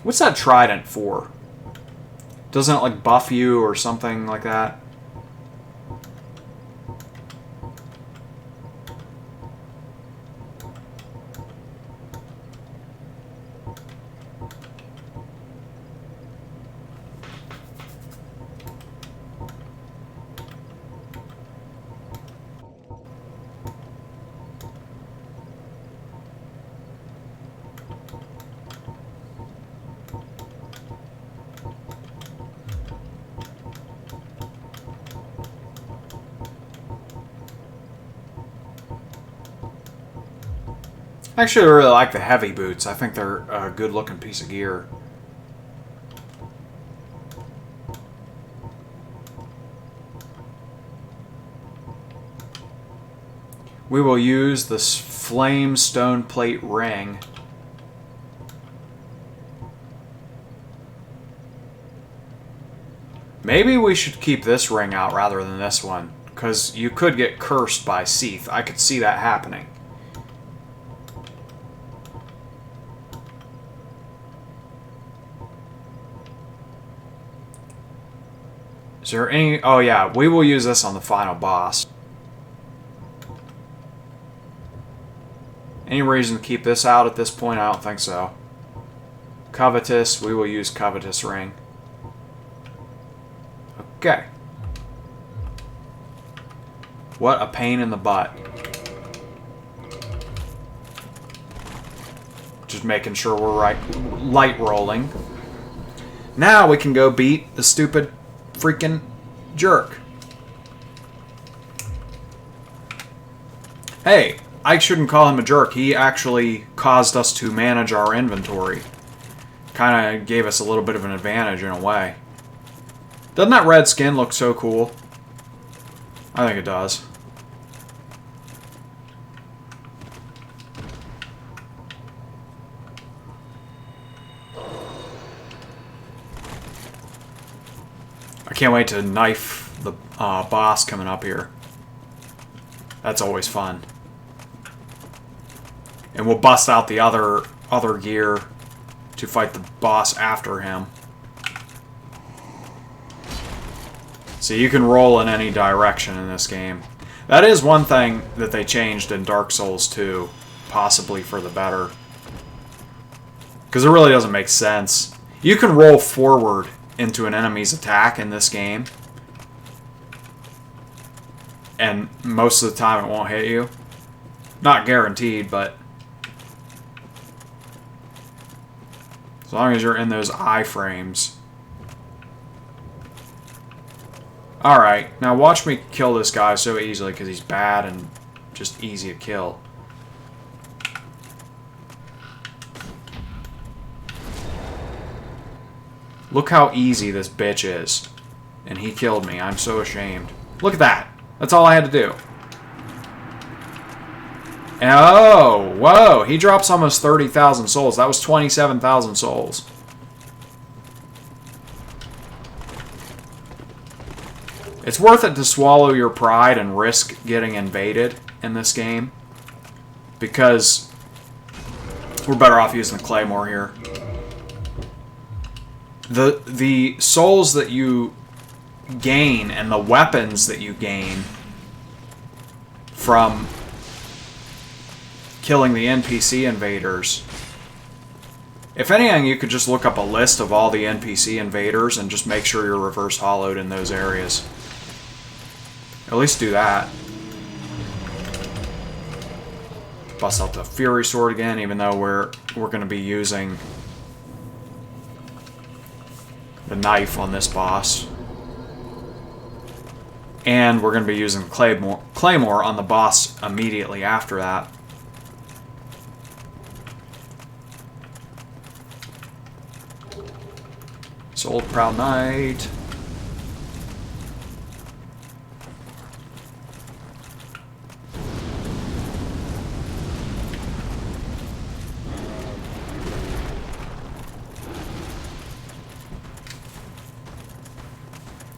What's that trident for? Doesn't it like buff you or something like that? Actually, I really like the heavy boots. I think they're a good-looking piece of gear. We will use this flame stone plate ring. Maybe we should keep this ring out rather than this one, because you could get cursed by Seath. I could see that happening. Is there any... Oh yeah, we will use this on the final boss. Any reason to keep this out at this point? I don't think so. Covetous, we will use Covetous Ring. Okay. What a pain in the butt. Just making sure we're right, light rolling. Now we can go beat the stupid freaking jerk. Hey, I shouldn't call him a jerk. He actually caused us to manage our inventory. Kind of gave us a little bit of an advantage in a way. Doesn't that red skin look so cool? I think it does. I can't wait to knife the boss coming up here. That's always fun. And we'll bust out the other gear to fight the boss after him. So you can roll in any direction in this game. That is one thing that they changed in Dark Souls 2, possibly for the better. Because it really doesn't make sense. You can roll forward into an enemy's attack in this game, and most of the time it won't hit you. Not guaranteed, but as long as you're in those iframes. Alright, now watch me kill this guy so easily because he's bad and just easy to kill. Look how easy this bitch is. And he killed me. I'm so ashamed. Look at that. That's all I had to do. Oh, whoa. He drops almost 30,000 souls. That was 27,000 souls. It's worth it to swallow your pride and risk getting invaded in this game. Because we're better off using the Claymore here. The souls that you gain and the weapons that you gain from killing the NPC invaders. If anything, you could just look up a list of all the NPC invaders and just make sure you're reverse hollowed in those areas. At least do that. Bust out the Fury Sword again, even though we're going to be using the knife on this boss. And we're going to be using Claymore on the boss immediately after that. Old Proud Knight.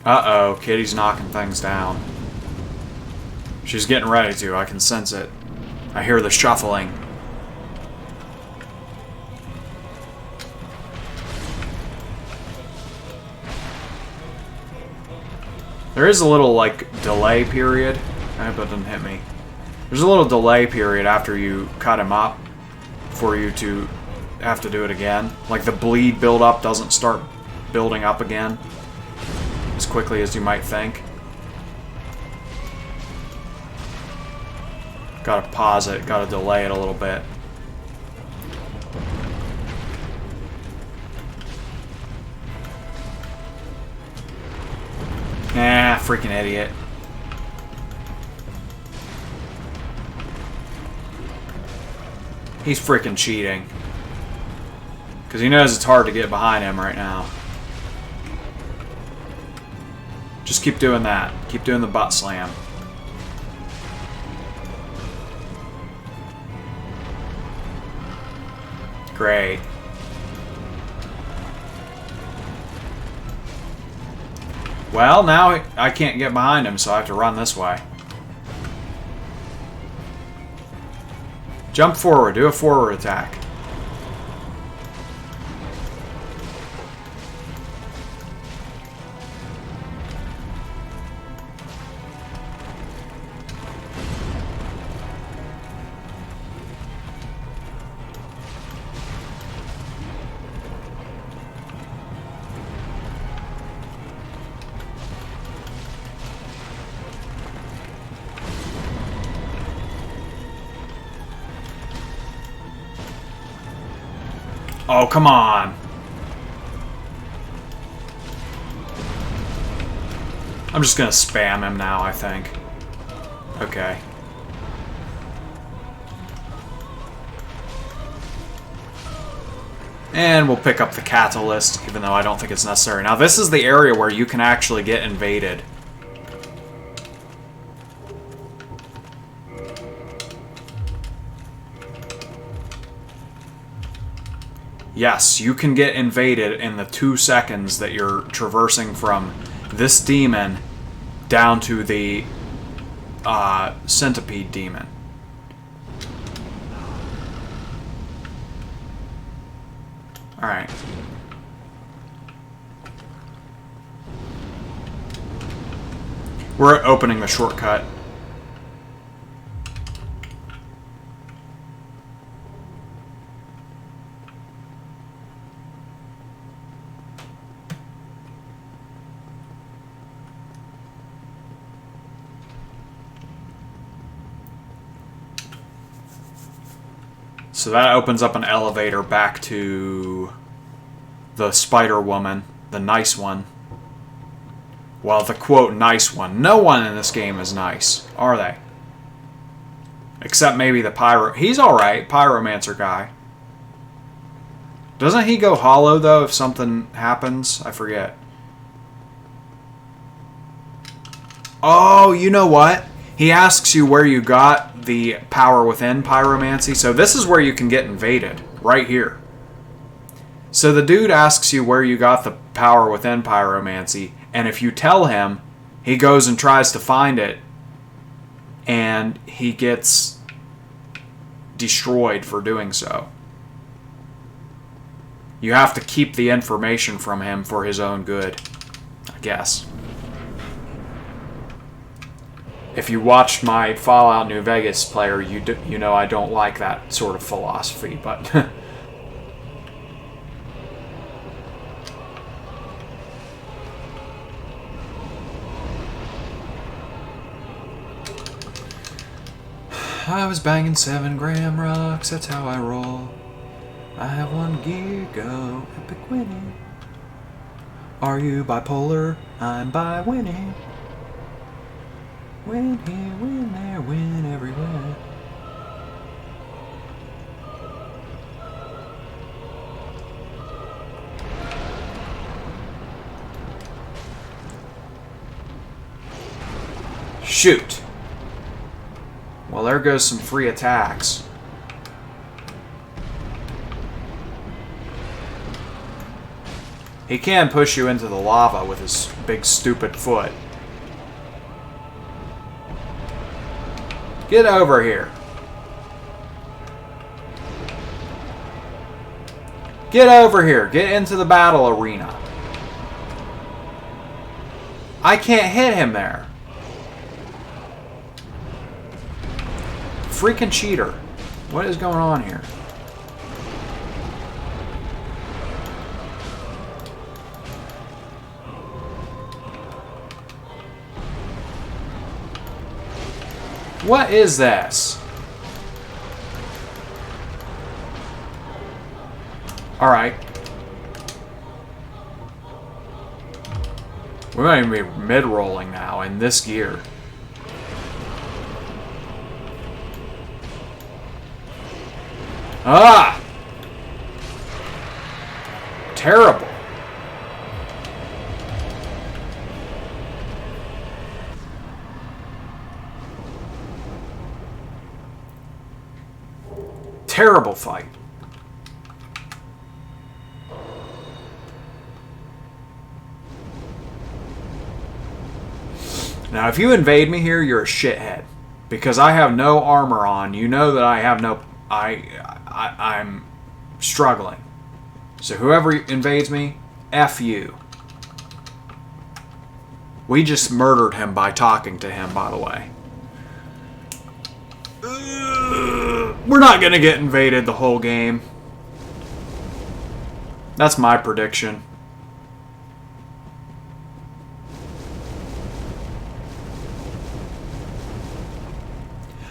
Uh-oh, Kitty's knocking things down. She's getting ready to, I can sense it. I hear the shuffling. There is a little, like, delay period. I hope that didn't hit me. There's a little delay period after you cut him up for you to have to do it again. Like, the bleed buildup doesn't start building up again as quickly as you might think. Gotta pause it, gotta delay it a little bit. Nah, freaking idiot. He's freaking cheating. Because he knows it's hard to get behind him right now. Just keep doing that. Keep doing the butt slam. Great. Well, now I can't get behind him, so I have to run this way. Jump forward. Do a forward attack. Oh, come on. I'm just gonna spam him now, I think. Okay. And we'll pick up the catalyst, even though I don't think it's necessary. Now, this is the area where you can actually get invaded. Yes, you can get invaded in the 2 seconds that you're traversing from this demon down to the centipede demon. Alright. We're opening the shortcut. So that opens up an elevator back to the Spider Woman, the nice one. Well, the quote nice one. No one in this game is nice, are they? Except maybe the pyro. He's alright, pyromancer guy. Doesn't he go hollow, though, if something happens? I forget. Oh, you know what? He asks you where you got the power within pyromancy. So this is where you can get invaded. Right here. So the dude asks you where you got the power within pyromancy. And if you tell him, he goes and tries to find it. And he gets destroyed for doing so. You have to keep the information from him for his own good, I guess. If you watched my Fallout New Vegas player, you know I don't like that sort of philosophy, but... I was banging 7-gram rocks, that's how I roll. I have 1 gear, go, epic winning. Are you bipolar? I'm by winning. Win here, win there, win everywhere. Shoot. Well, there goes some free attacks. He can push you into the lava with his big stupid foot. Get over here. Get over here. Get into the battle arena. I can't hit him there. Freaking cheater. What is going on here? What is this? Alright. We might even be mid-rolling now in this gear. Ah! Terrible. Terrible fight. Now, if you invade me here, you're a shithead. Because I have no armor on. You know that I have no... I'm struggling. So whoever invades me, F you. We just murdered him by talking to him, by the way. We're not going to get invaded the whole game. That's my prediction.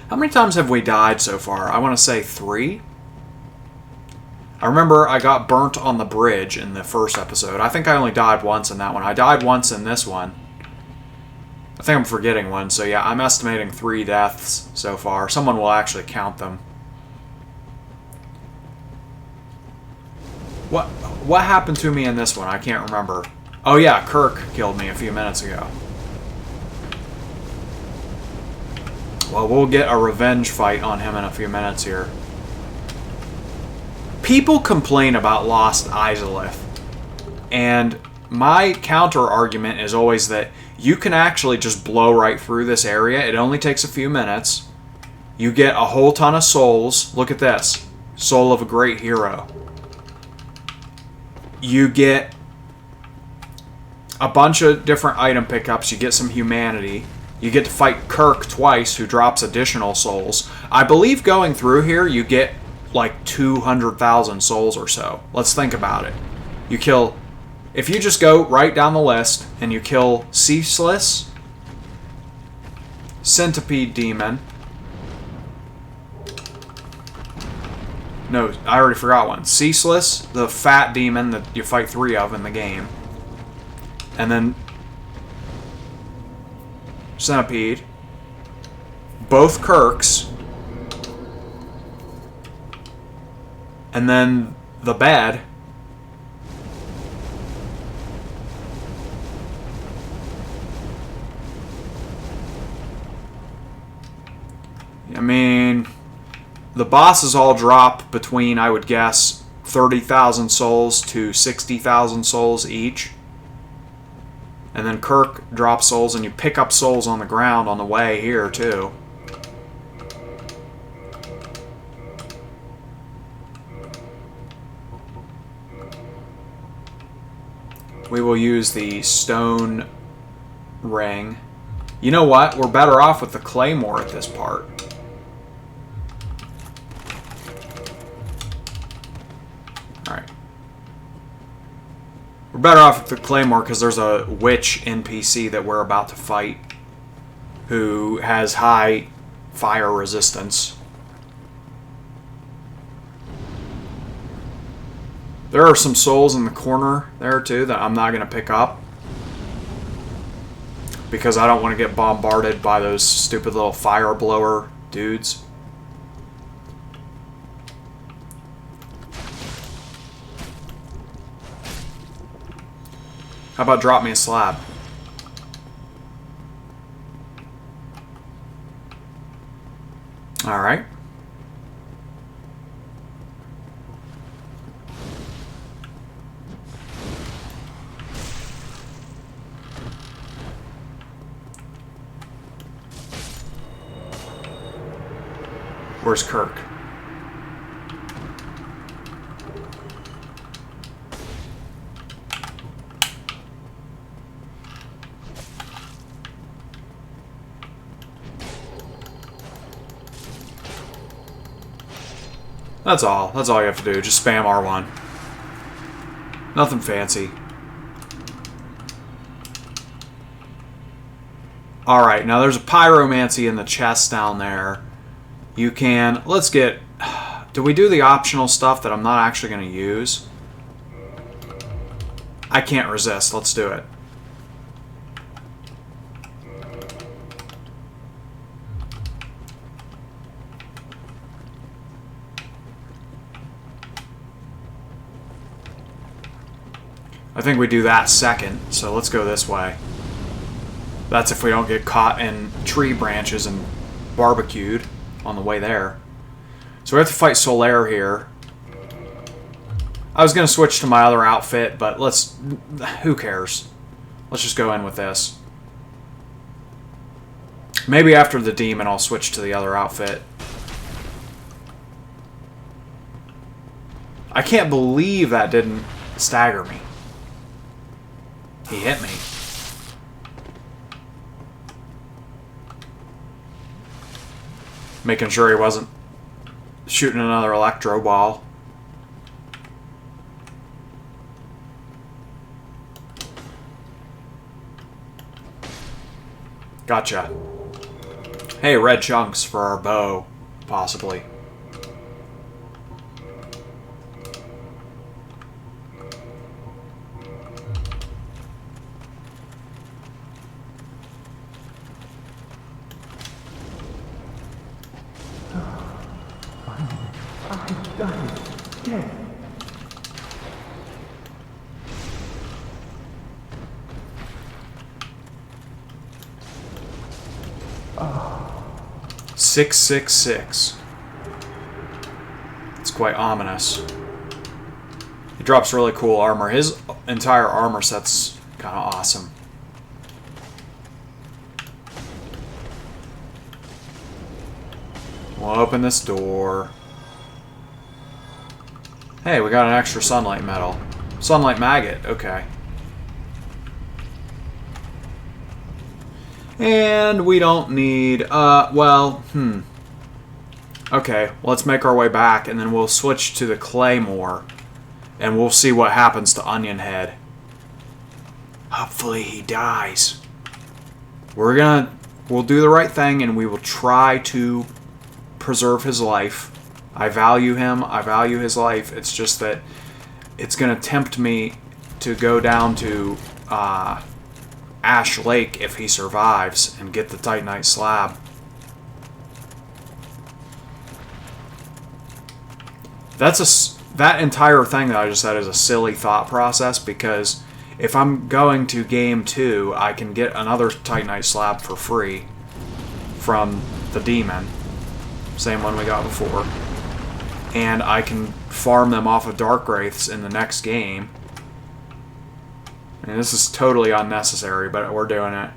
How many times have we died so far? I want to say 3. I remember I got burnt on the bridge in the first episode. I think I only died once in that one. I died once in this one. I think I'm forgetting one. So yeah, I'm estimating 3 deaths so far. Someone will actually count them. What happened to me in this one? I can't remember. Oh yeah, Kirk killed me a few minutes ago. Well, we'll get a revenge fight on him in a few minutes here. People complain about Lost Izalith. And my counter-argument is always that you can actually just blow right through this area. It only takes a few minutes. You get a whole ton of souls. Look at this. Soul of a great hero. You get a bunch of different item pickups. You get some humanity. You get to fight Kirk twice, who drops additional souls. I believe going through here, you get like 200,000 souls or so. Let's think about it. You kill... If you just go right down the list, and you kill Ceaseless, Centipede Demon... No, I already forgot one. Ceaseless, the fat demon that you fight 3 of in the game. And then centipede. Both Kirks. And then the bed. I mean, the bosses all drop between, I would guess, 30,000 souls to 60,000 souls each. And then Kirk drops souls, and you pick up souls on the ground on the way here, too. We will use the stone ring. You know what? We're better off with the claymore at this part. Alright. We're better off with the claymore because there's a witch NPC that we're about to fight who has high fire resistance. There are some souls in the corner there too that I'm not going to pick up because I don't want to get bombarded by those stupid little fire blower dudes. How about drop me a slab? Alright. Where's Kirk? That's all. That's all you have to do. Just spam R1. Nothing fancy. Alright, now there's a pyromancy in the chest down there. You can... Let's get... Do we do the optional stuff that I'm not actually going to use? I can't resist. Let's do it. I think we do that second, so let's go this way. That's if we don't get caught in tree branches and barbecued on the way there. So we have to fight Solaire here. I was going to switch to my other outfit, but let's... Who cares? Let's just go in with this. Maybe after the demon I'll switch to the other outfit. I can't believe that didn't stagger me. He hit me. Making sure he wasn't shooting another electro ball. Gotcha. Hey, red chunks for our bow, possibly. Oh. 666. It's quite ominous. He drops really cool armor. His entire armor set's kind of awesome. We'll open this door. Hey, we got an extra sunlight medal. Sunlight maggot, okay. And we don't need, Okay, let's make our way back, and then we'll switch to the claymore, and we'll see what happens to Onion Head. Hopefully he dies. We'll do the right thing, and we will try to preserve his life. I value him, I value his life. It's just that it's going to tempt me to go down to Ash Lake if he survives and get the Titanite slab. That entire thing that I just said is a silly thought process, because if I'm going to game 2, I can get another Titanite slab for free from the demon. Same one we got before. And I can farm them off of Dark Wraiths in the next game. And this is totally unnecessary, but we're doing it.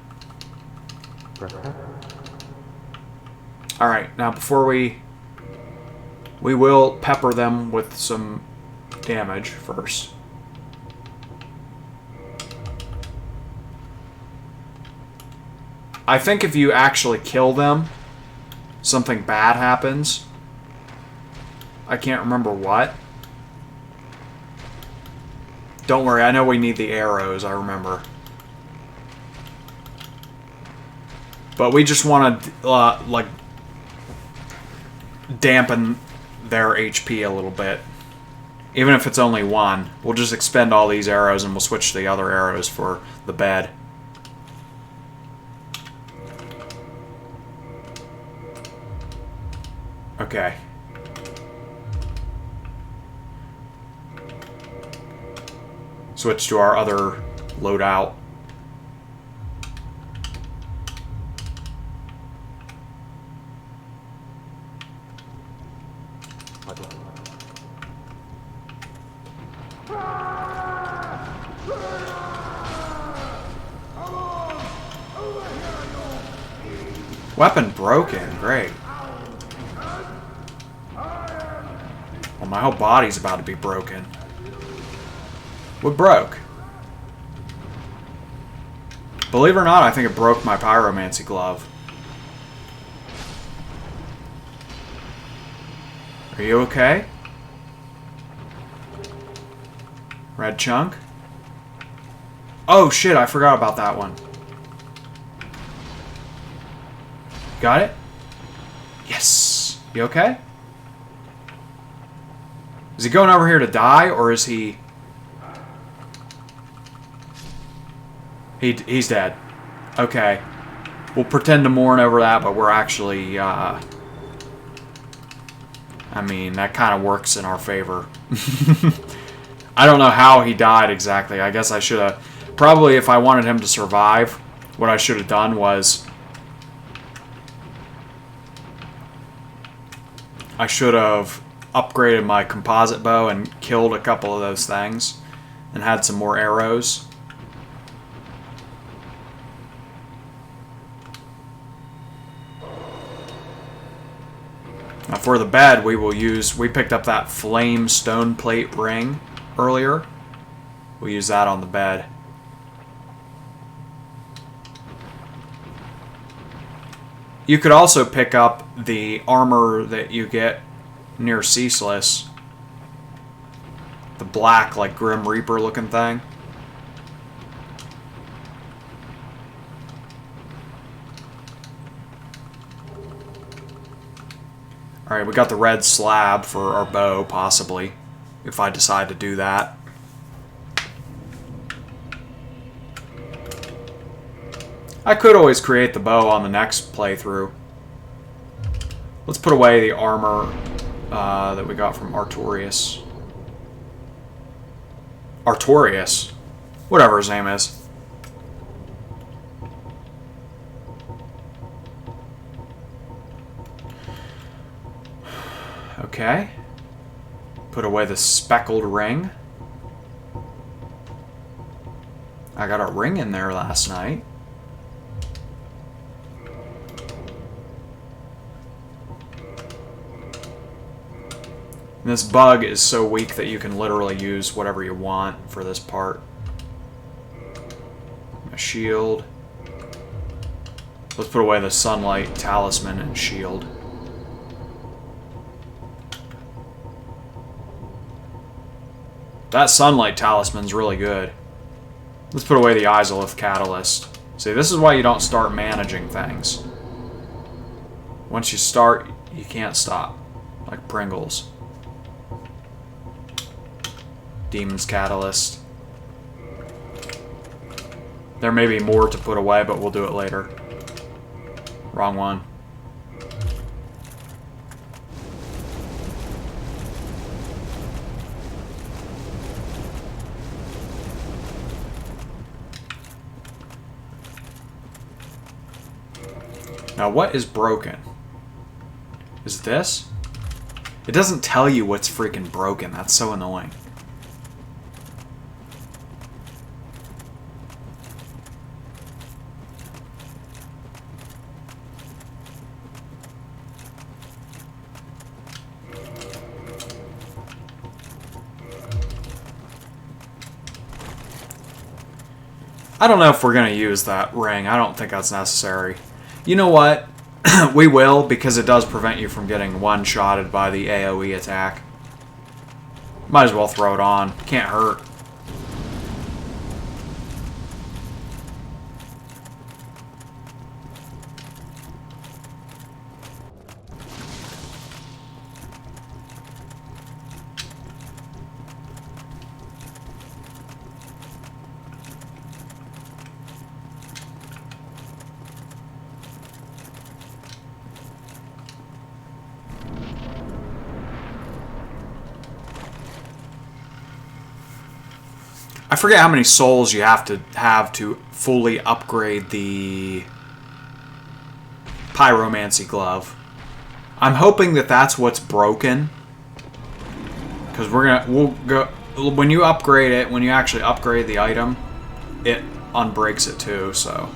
Alright, now before we will pepper them with some damage first. I think if you actually kill them, something bad happens. I can't remember what. Don't worry, I know we need the arrows, I remember. But we just want to, like, dampen their HP a little bit. Even if it's only one. We'll just expend all these arrows and we'll switch to the other arrows for the bed. Okay. Switch to our other loadout. Weapon broken, great. Well, my whole body's about to be broken. What broke? Believe it or not, I think it broke my pyromancy glove. Are you okay? Red chunk? Oh shit, I forgot about that one. Got it? Yes. You okay? Is he going over here to die, or is he... He's dead. Okay. We'll pretend to mourn over that, but we're actually, I mean, that kind of works in our favor. I don't know how he died exactly. I guess I should have... Probably if I wanted him to survive, what I should have done was... I should have upgraded my composite bow and killed a couple of those things. And had some more arrows. Now for the bed, we picked up that flame stone plate ring earlier. We'll use that on the bed. You could also pick up the armor that you get near Ceaseless. The black, like, Grim Reaper looking thing. Alright, we got the red slab for our bow, possibly. If I decide to do that. I could always create the bow on the next playthrough. Let's put away the armor that we got from Artorias. Artorias? Whatever his name is. Okay. Put away the speckled ring. I got a ring in there last night. And this bug is so weak that you can literally use whatever you want for this part. A shield. Let's put away the sunlight talisman and shield. That sunlight talisman's really good. Let's put away the Izalith catalyst. See, this is why you don't start managing things. Once you start, you can't stop. Like Pringles. Demon's catalyst. There may be more to put away, but we'll do it later. Wrong one. Now, what is broken? Is this? It doesn't tell you what's freaking broken. That's so annoying. I don't know if we're going to use that ring. I don't think that's necessary. You know what? We will, because it does prevent you from getting one-shotted by the AoE attack. Might as well throw it on. Can't hurt. I forget how many souls you have to fully upgrade the pyromancy glove. I'm hoping that that's what's broken, because we'll go when you upgrade it. When you actually upgrade the item, it unbreaks it too. So.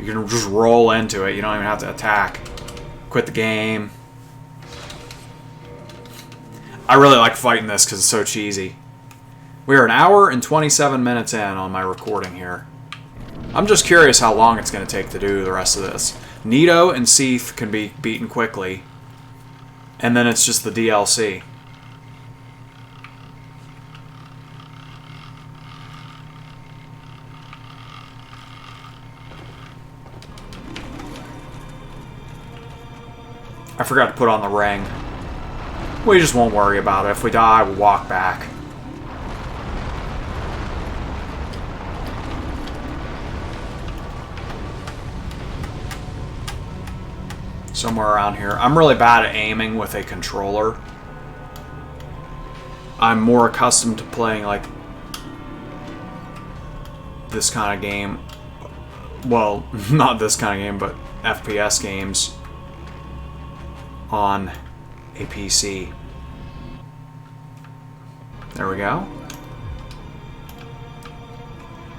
You can just roll into it. You don't even have to attack. Quit the game. I really like fighting this because it's so cheesy. We are 1 hour and 27 minutes in on my recording here. I'm just curious how long it's going to take to do the rest of this. Nito and Seath can be beaten quickly. And then it's just the DLC. I forgot to put on the ring. We just won't worry about it. If we die, we'll walk back. Somewhere around here. I'm really bad at aiming with a controller. I'm more accustomed to playing like this kind of game. Well, not this kind of game, but FPS games on a PC. There we go.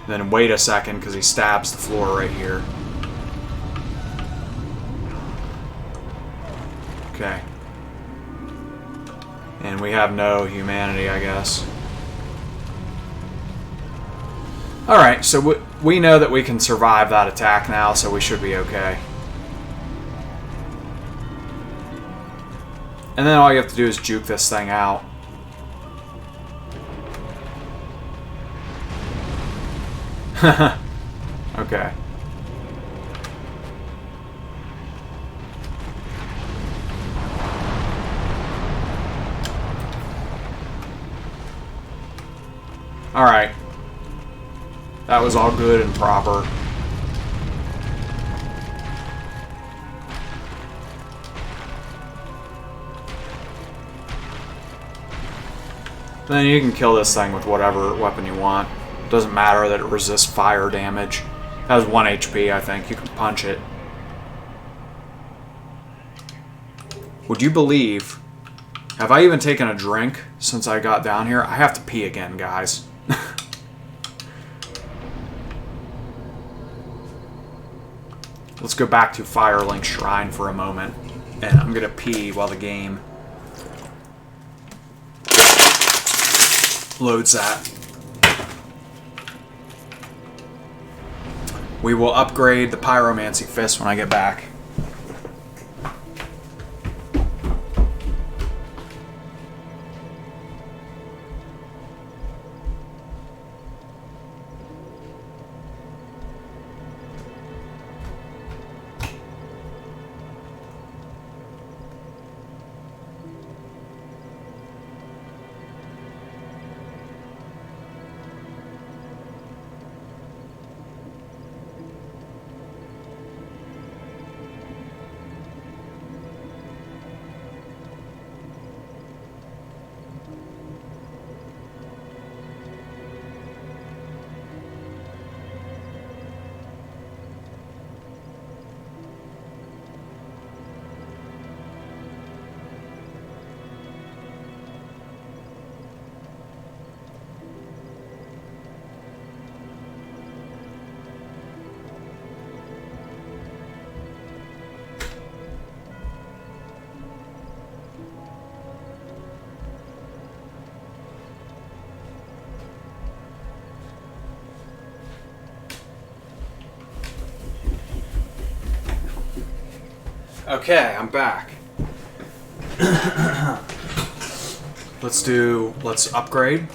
Then wait a second because he stabs the floor right here. Okay. And we have no humanity, I guess. Alright, so we know that we can survive that attack now, so we should be okay. And then all you have to do is juke this thing out. Okay. Alright. That was all good and proper. Then you can kill this thing with whatever weapon you want. Doesn't matter that it resists fire damage. It has 1 HP, I think. You can punch it. Would you believe... Have I even taken a drink since I got down here? I have to pee again, guys. Let's go back to Firelink Shrine for a moment. And I'm gonna pee while the game loads that. We will upgrade the Pyromancy Fist when I get back. Okay, I'm back. Let's upgrade.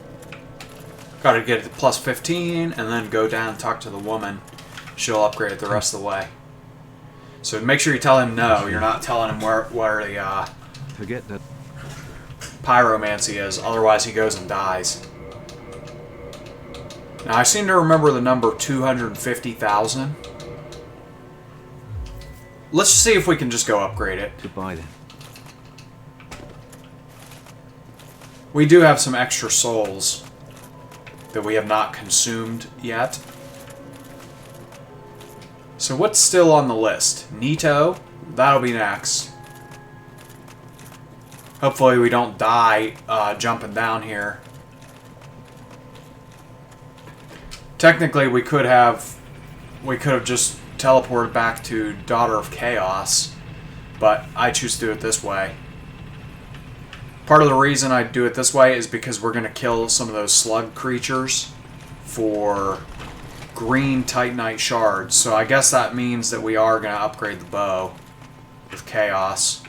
Gotta get it to plus 15 and then go down and talk to the woman. She'll upgrade it the rest of the way. So make sure you tell him no. You're not telling him where the Forget that. pyromancy is, otherwise he goes and dies. Now I seem to remember the number 250,000. Let's see if we can just go upgrade it. Goodbye then. We do have some extra souls that we have not consumed yet. So what's still on the list? Nito? That'll be next. Hopefully we don't die jumping down here. Technically we could have just teleported back to Daughter of Chaos, but I choose to do it this way. Part of the reason I do it this way is because we're going to kill some of those slug creatures for green Titanite shards. So I guess that means that we are going to upgrade the bow with Chaos.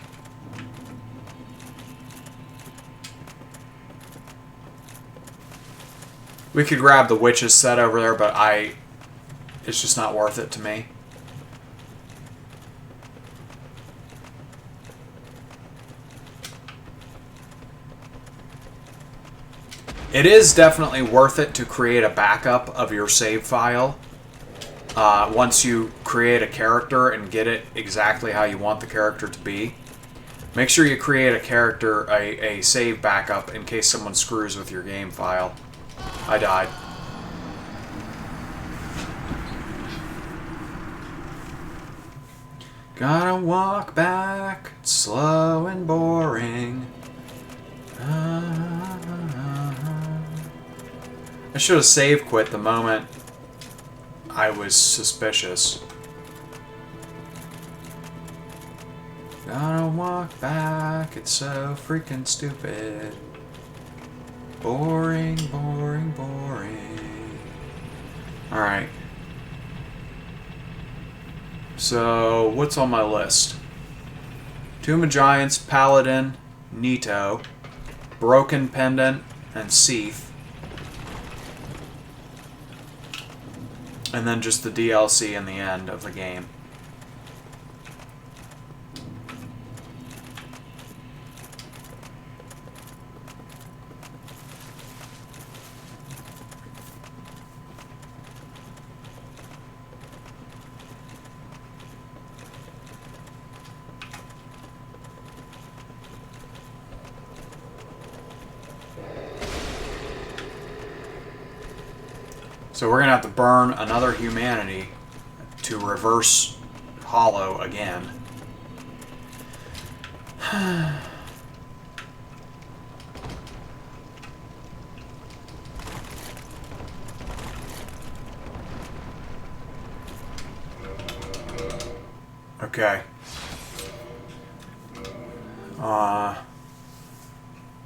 We could grab the witch's set over there, but it's just not worth it to me. It is definitely worth it to create a backup of your save file. Once you create a character and get it exactly how you want the character to be. Make sure you create a character, a save backup, in case someone screws with your game file. I died. Gotta walk back, slow and boring. I should have save quit the moment I was suspicious. Gotta walk back, it's so freaking stupid. Boring, boring, boring. Alright. So, what's on my list? Tomb of Giants, Paladin, Nito, Broken Pendant, and Seath. And then just the DLC in the end of the game. So we're going to have to burn another humanity to reverse Hollow again. Okay.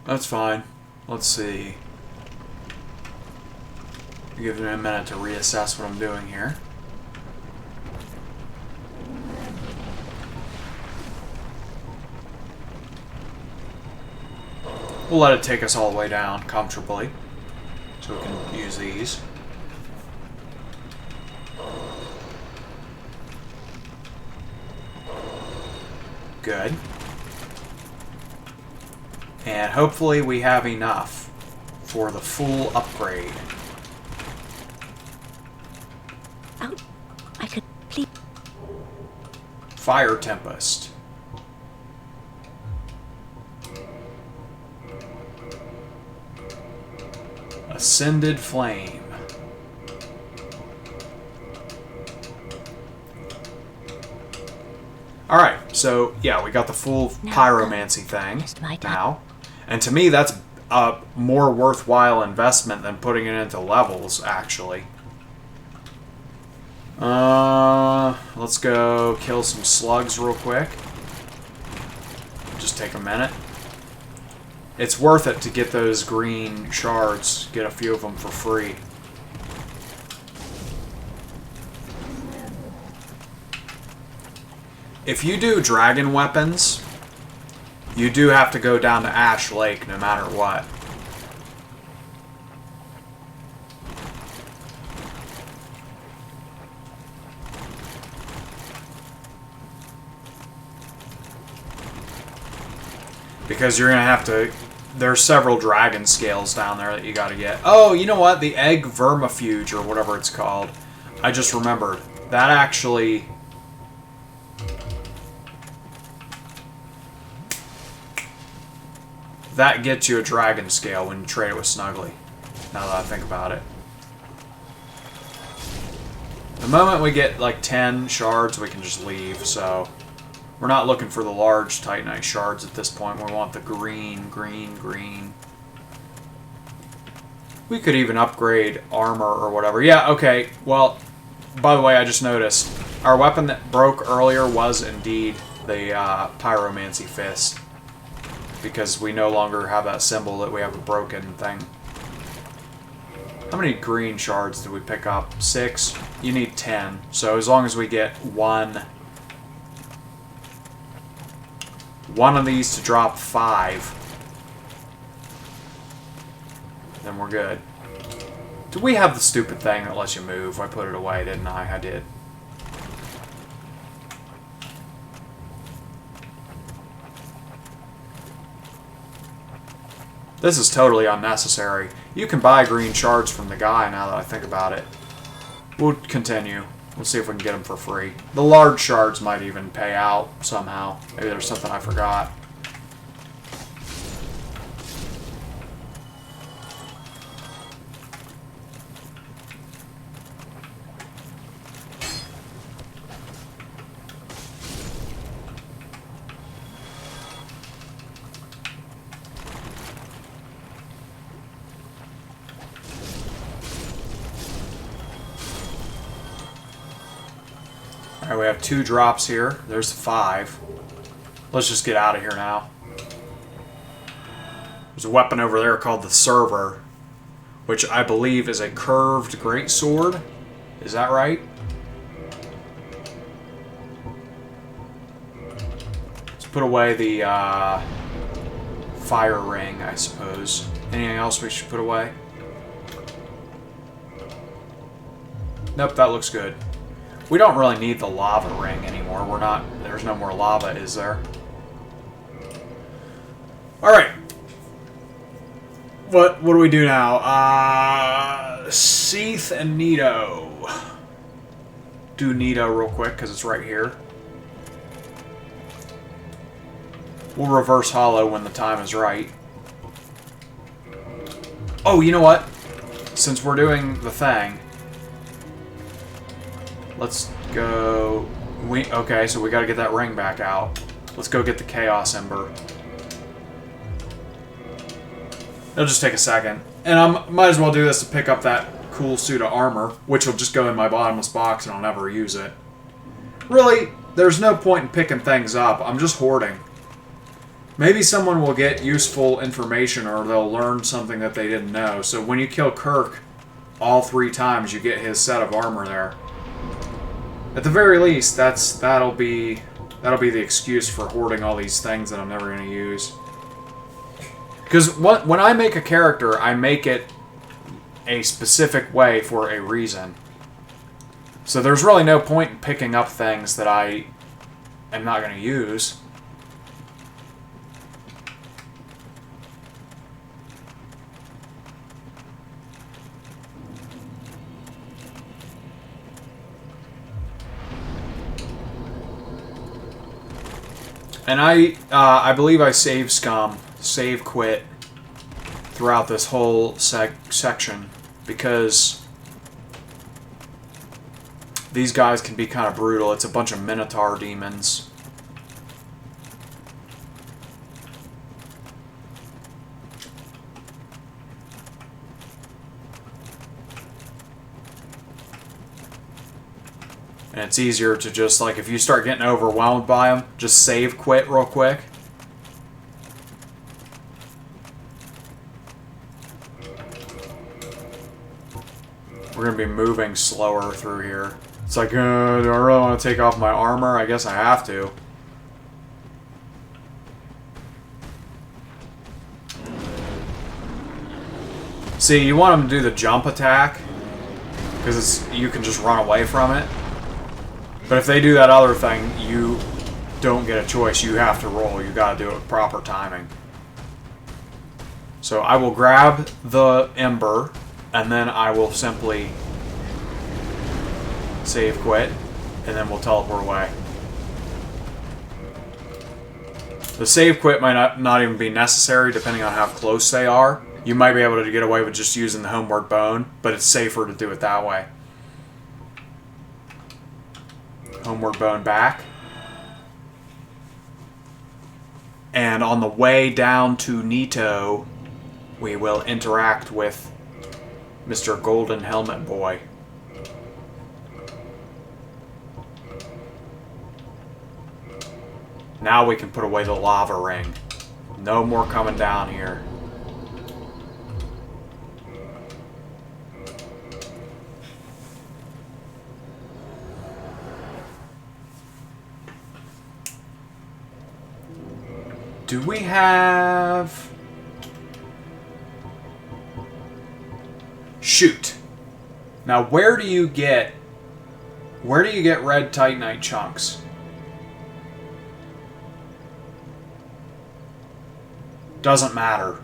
That's fine. Let's see. Give me a minute to reassess what I'm doing here. We'll let it take us all the way down comfortably, so we can use these. Good. And hopefully we have enough for the full upgrade. I could please. Fire Tempest. Ascended Flame. Alright, so yeah, we got the full pyromancy thing now. And to me, that's a more worthwhile investment than putting it into levels, actually. Let's go kill some slugs real quick. Just take a minute. It's worth it to get those green shards, get a few of them for free. if you do dragon weapons, you do have to go down to Ash Lake no matter what. Because you're going to have to... There's several dragon scales down there that you got to get. Oh, you know what? The egg vermifuge, or whatever it's called. I just remembered. That actually... That gets you a dragon scale when you trade it with Snuggly. Now that I think about it. The moment we get like 10 shards, we can just leave, so... We're not looking for the large Titanite shards at this point. We want the green, green, green. We could even upgrade armor or whatever. Yeah, okay. Well, by the way, I just noticed. Our weapon that broke earlier was indeed the Pyromancy Fist. Because we no longer have that symbol that we have a broken thing. How many green shards did we pick up? 6? You need 10. So as long as we get one of these to drop 5, then we're good. Do we have the stupid thing that lets you move? I put it away, didn't I? I did. This is totally unnecessary. You can buy green shards from the guy now that I think about it. We'll continue. We'll see if we can get them for free. The large shards might even pay out somehow. Maybe there's something I forgot. Alright, we have 2 drops here. There's 5. Let's just get out of here now. There's a weapon over there called the Server, which I believe is a curved greatsword. Is that right? Let's put away the fire ring, I suppose. Anything else we should put away? Nope, that looks good. We don't really need the lava ring anymore. We're not... There's no more lava, is there? Alright. What do we do now? Seath and Nito. Do Nito real quick, because it's right here. We'll reverse hollow when the time is right. Oh, you know what? Since we're doing the thing... Let's go... Okay, so we gotta get that ring back out. Let's go get the Chaos Ember. It'll just take a second. And I might as well do this to pick up that cool suit of armor, which will just go in my bottomless box and I'll never use it. Really, there's no point in picking things up. I'm just hoarding. Maybe someone will get useful information or they'll learn something that they didn't know. So when you kill Kirk all 3 times, you get his set of armor there. At the very least, that'll be the excuse for hoarding all these things that I'm never going to use. Because when I make a character, I make it a specific way for a reason. So there's really no point in picking up things that I am not going to use. And I believe I save quit throughout this whole section because these guys can be kind of brutal. It's a bunch of Minotaur demons. And it's easier to just, like, if you start getting overwhelmed by them, just save quit real quick. We're going to be moving slower through here. It's like, do I really want to take off my armor? I guess I have to. See, you want him to do the jump attack, because you can just run away from it. But if they do that other thing, you don't get a choice. You have to roll. You got to do it with proper timing. So I will grab the ember, and then I will simply save quit, and then we'll teleport away. The save quit might not even be necessary depending on how close they are. You might be able to get away with just using the homeward bone, but it's safer to do it that way. Homeward bone back. And on the way down to Nito, we will interact with Mr. Golden Helmet Boy. Now we can put away the lava ring. No more coming down here. Do we have... Shoot. Now where do you get red titanite chunks? Doesn't matter.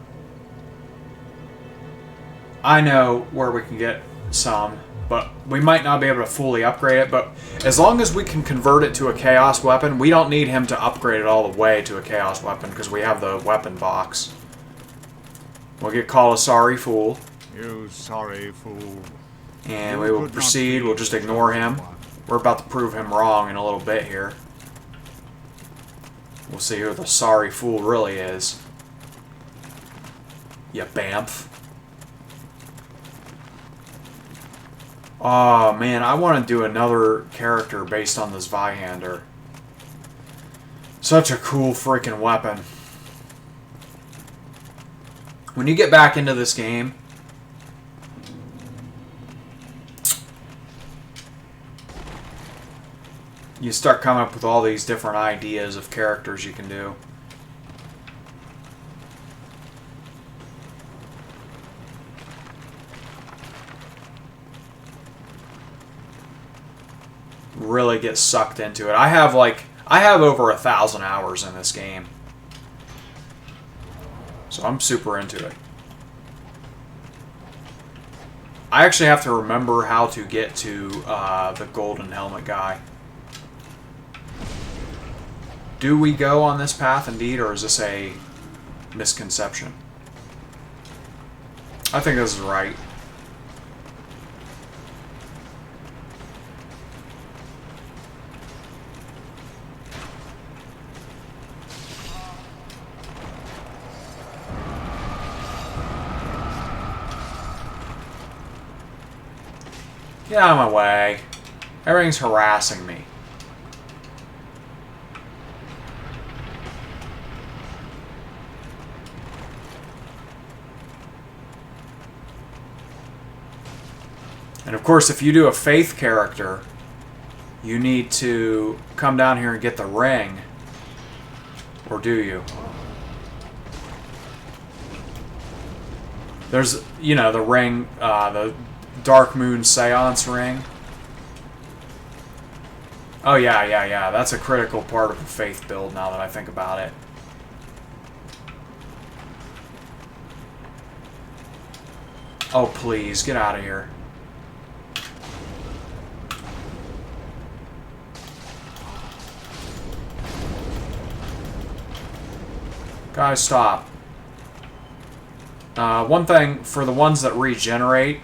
I know where we can get some, but we might not be able to fully upgrade it, but as long as we can convert it to a chaos weapon, we don't need him to upgrade it all the way to a chaos weapon because we have the weapon box. We'll get called a sorry fool. You sorry fool. And we will proceed. We'll just ignore him. We're about to prove him wrong in a little bit here. We'll see who the sorry fool really is. You bamf. Oh man, I want to do another character based on this Vihander. Such a cool freaking weapon. When you get back into this game, you start coming up with all these different ideas of characters you can do. Really get sucked into it. I have over 1,000 hours in this game. So I'm super into it. I actually have to remember how to get to the golden helmet guy. Do we go on this path indeed, or is this a misconception? I think this is right. Get out of my way. Everything's harassing me. And of course, if you do a faith character, you need to come down here and get the ring. Or do you? There's, you know, the ring, the Dark Moon Seance ring. Oh yeah. That's a critical part of the faith build now that I think about it. Oh please, get out of here. Guys, stop. One thing, for the ones that regenerate,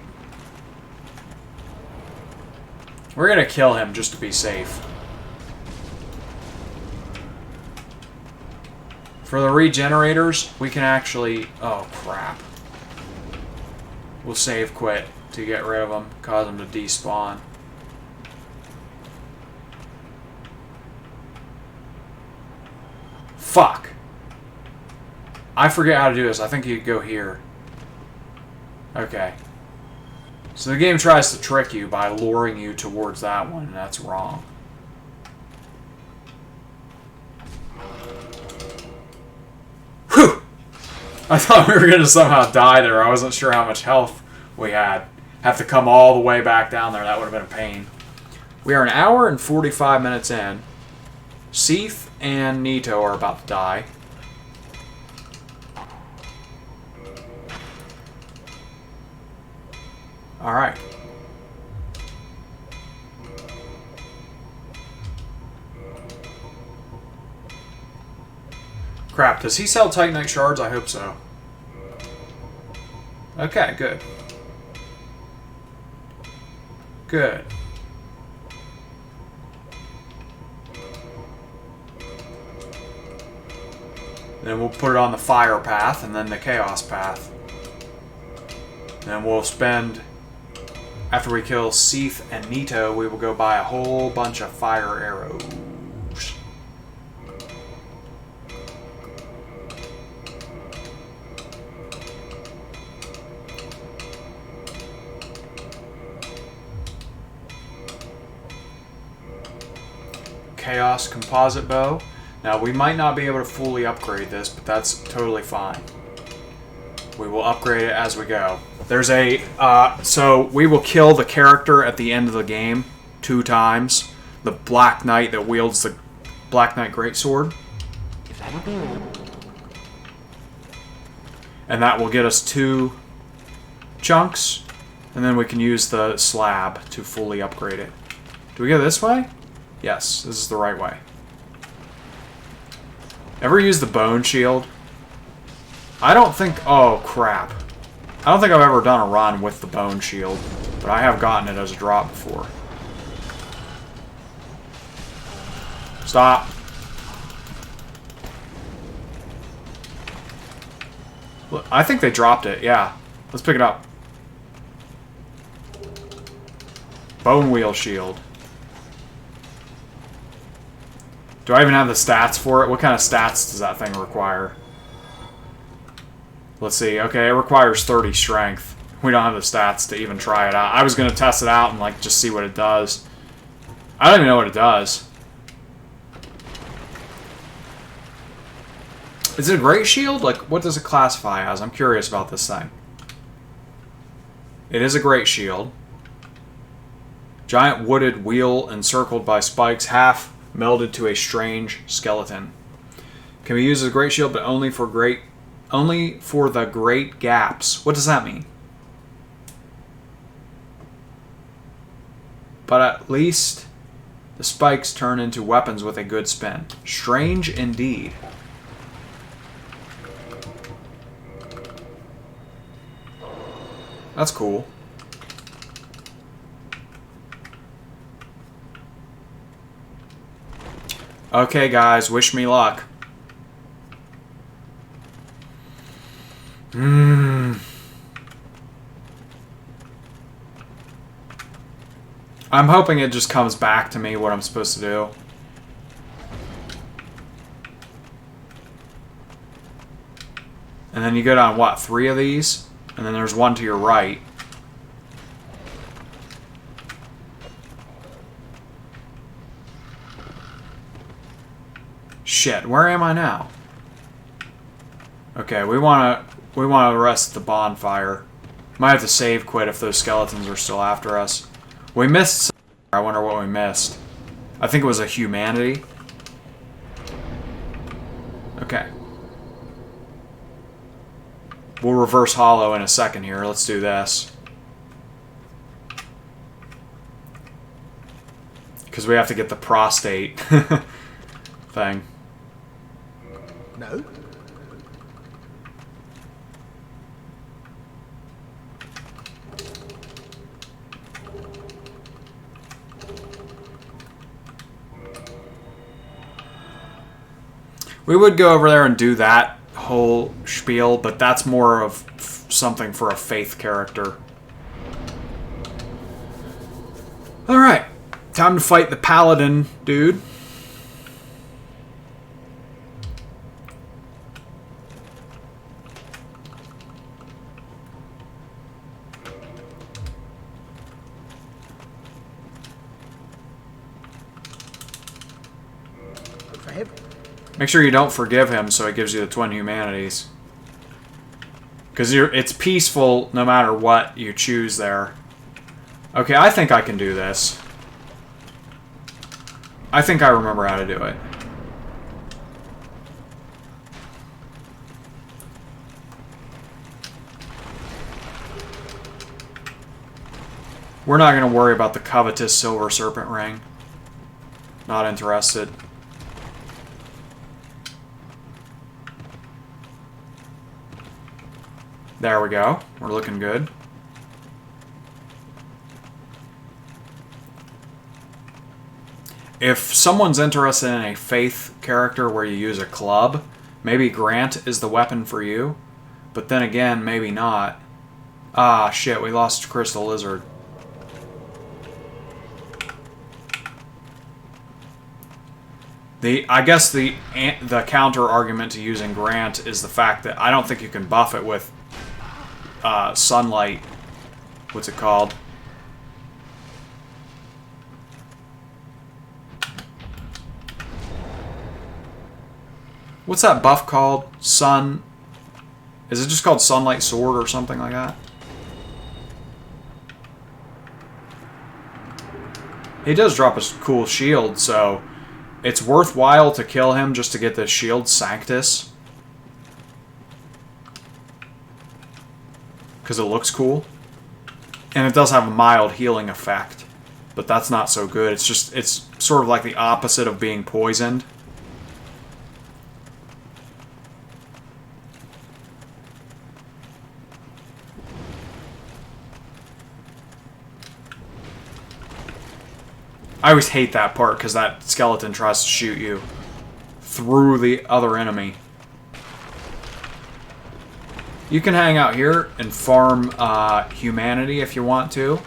we're gonna kill him just to be safe. For the regenerators, we can actually... Oh, crap. We'll save quit to get rid of them, cause them to despawn. Fuck. I forget how to do this. I think you go here. Okay. So the game tries to trick you by luring you towards that one, and that's wrong. Whew! I thought we were going to somehow die there. I wasn't sure how much health we had. Have to come all the way back down there. That would have been a pain. We are an hour and 45 minutes in. Seath and Nito are about to die. Alright. Crap, does he sell Titanite shards? I hope so. Okay, good. Good. Then we'll put it on the fire path and then the chaos path. Then we'll spend... After we kill Seath and Nito, we will go buy a whole bunch of fire arrows. Chaos composite bow. Now, we might not be able to fully upgrade this, but that's totally fine. We will upgrade it as we go. There's a... so, we will kill the character at the end of the game 2 times. The Black Knight that wields the Black Knight Greatsword. And that will get us 2 chunks. And then we can use the slab to fully upgrade it. Do we go this way? Yes, this is the right way. Ever use the bone shield? I don't think... Oh, crap. I don't think I've ever done a run with the bone shield, but I have gotten it as a drop before. Stop. Look, I think they dropped it, yeah. Let's pick it up. Bone wheel shield. Do I even have the stats for it? What kind of stats does that thing require? Let's see. Okay, it requires 30 strength. We don't have the stats to even try it out. I was going to test it out and like just see what it does. I don't even know what it does. Is it a great shield? Like, what does it classify as? I'm curious about this thing. It is a great shield. Giant wooded wheel encircled by spikes, half melded to a strange skeleton. Can be used as a great shield, but only for the great gaps. What does that mean? But at least the spikes turn into weapons with a good spin. Strange indeed. That's cool. Okay, guys, wish me luck. I'm hoping it just comes back to me what I'm supposed to do. And then you go down, what, 3 of these? And then there's one to your right. Shit, where am I now? Okay, we wanna rest at the bonfire. Might have to save quit if those skeletons are still after us. We missed something. I wonder what we missed. I think it was a humanity. Okay. We'll reverse hollow in a second here. Let's do this. Because we have to get the prostate thing. No. We would go over there and do that whole spiel, but that's more of something for a faith character. Alright, time to fight the paladin dude. Make sure you don't forgive him so he gives you the twin humanities. Because it's peaceful no matter what you choose there. Okay, I think I can do this. I think I remember how to do it. We're not going to worry about the covetous silver serpent ring. Not interested. There we go. We're looking good. If someone's interested in a faith character where you use a club, maybe Grant is the weapon for you. But then again, maybe not. Ah, shit, we lost Crystal Lizard. I guess the counter argument to using Grant is the fact that I don't think you can buff it with sunlight. What's it called? What's that buff called? Sun... Is it just called Sunlight Sword or something like that? He does drop a cool shield, so... It's worthwhile to kill him just to get the shield Sanctus. Because it looks cool. And it does have a mild healing effect. But that's not so good. It's sort of like the opposite of being poisoned. I always hate that part because that skeleton tries to shoot you through the other enemy. You can hang out here and farm humanity if you want to,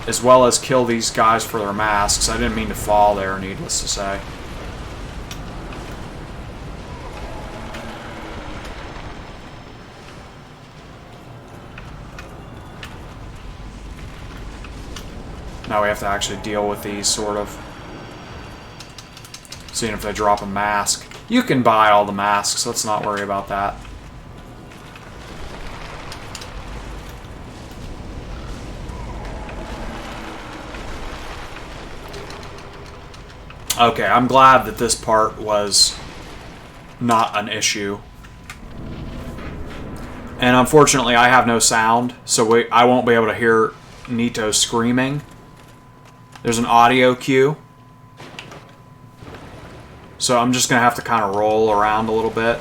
as well as kill these guys for their masks. I didn't mean to fall there, needless to say. Now we have to actually deal with these, sort of. Seeing if they drop a mask. You can buy all the masks, let's not worry about that. Okay, I'm glad that this part was not an issue. And unfortunately, I have no sound, so I won't be able to hear Nito screaming. There's an audio cue. So I'm just going to have to kind of roll around a little bit.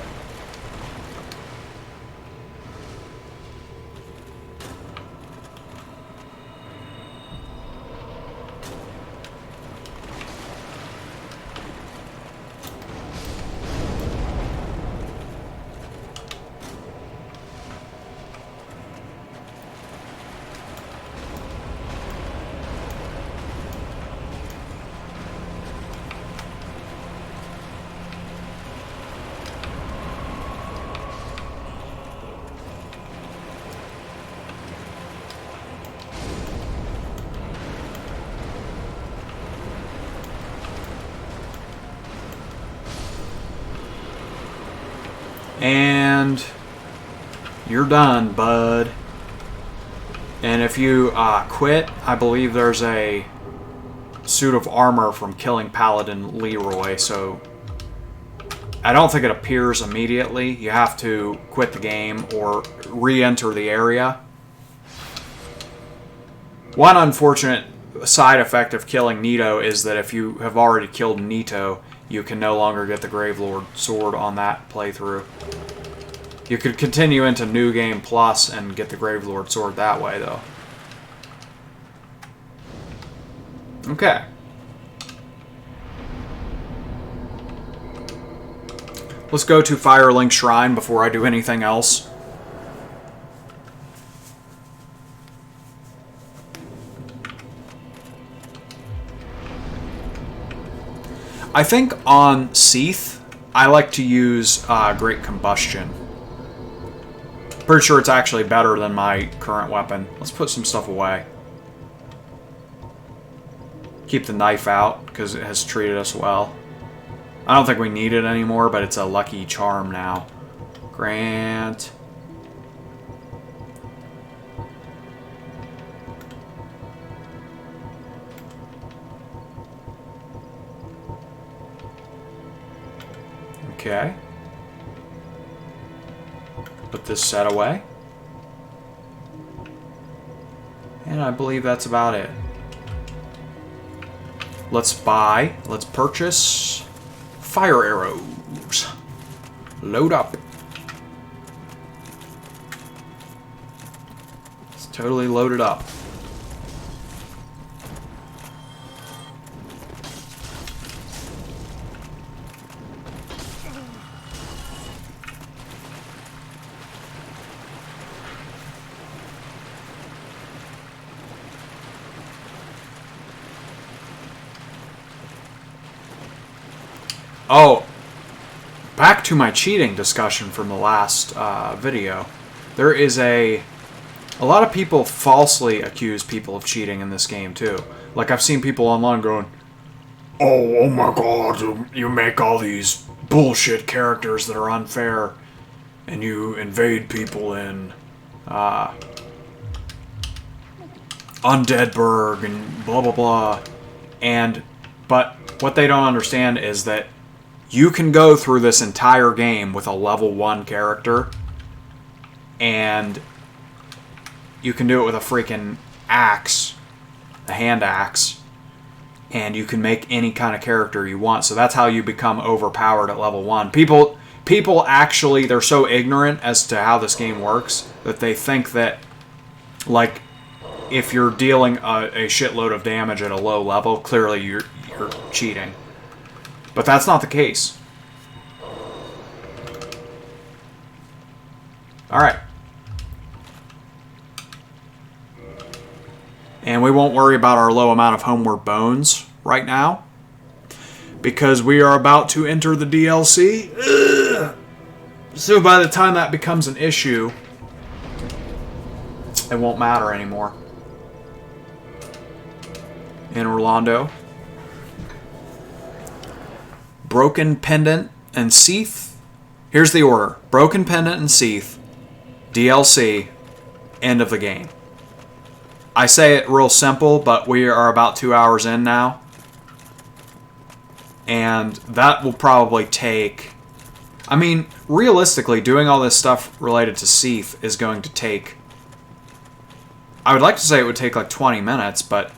And you're done, bud. And if you quit, I believe there's a suit of armor from killing Paladin Leroy, so I don't think it appears immediately. You have to quit the game or re-enter the area. One unfortunate side effect of killing Nito is that if you have already killed Nito, you can no longer get the Gravelord sword on that playthrough. You could continue into New Game Plus and get the Gravelord sword that way, though. Okay. Let's go to Firelink Shrine before I do anything else. I think on Seath, I like to use Great Combustion. Pretty sure it's actually better than my current weapon. Let's put some stuff away. Keep the knife out, because it has treated us well. I don't think we need it anymore, but it's a lucky charm now. Grant. Okay. Put this set away. And I believe that's about it. Let's purchase fire arrows. Load up. It's totally loaded up. Oh, back to my cheating discussion from the last video. There is a lot of people falsely accuse people of cheating in this game too. Like I've seen people online going, oh my god, you make all these bullshit characters that are unfair and you invade people in Undeadburg and blah blah blah. But what they don't understand is that you can go through this entire game with a level 1 character, and you can do it with a freaking axe, a hand axe, and you can make any kind of character you want. So that's how you become overpowered at level 1. People actually, they're so ignorant as to how this game works that they think that, like, if you're dealing a shitload of damage at a low level, clearly you're cheating. But that's not the case. Alright. And we won't worry about our low amount of homeward bones right now, because we are about to enter the DLC. Ugh. So by the time that becomes an issue, it won't matter anymore. In Orlando. Broken Pendant and Seath. Here's the order. Broken Pendant and Seath. DLC. End of the game. I say it real simple, but we are about 2 hours in now. And that will probably take... I mean, realistically, doing all this stuff related to Seath is going to take... I would like to say it would take like 20 minutes, but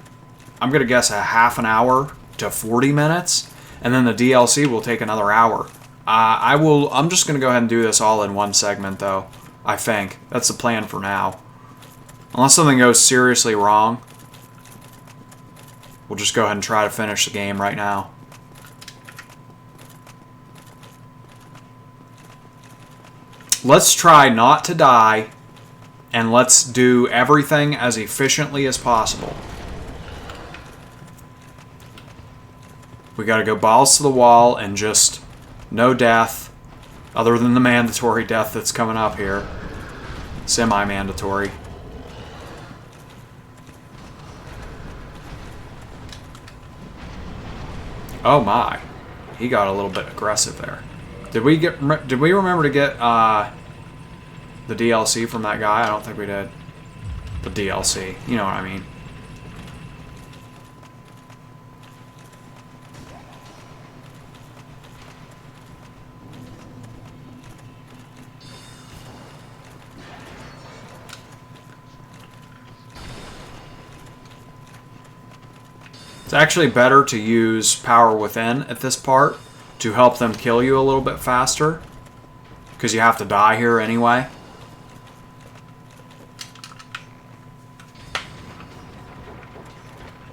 I'm going to guess a half an hour to 40 minutes. And then the DLC will take another hour. I'm just going to go ahead and do this all in one segment, though. I think. That's the plan for now. Unless something goes seriously wrong, we'll just go ahead and try to finish the game right now. Let's try not to die, and let's do everything as efficiently as possible. We gotta go balls to the wall and just no death, other than the mandatory death that's coming up here. Semi-mandatory. Oh my, he got a little bit aggressive there. Did we remember to get the DLC from that guy? I don't think we did. The DLC, you know what I mean. It's actually better to use Power Within at this part to help them kill you a little bit faster, because you have to die here anyway.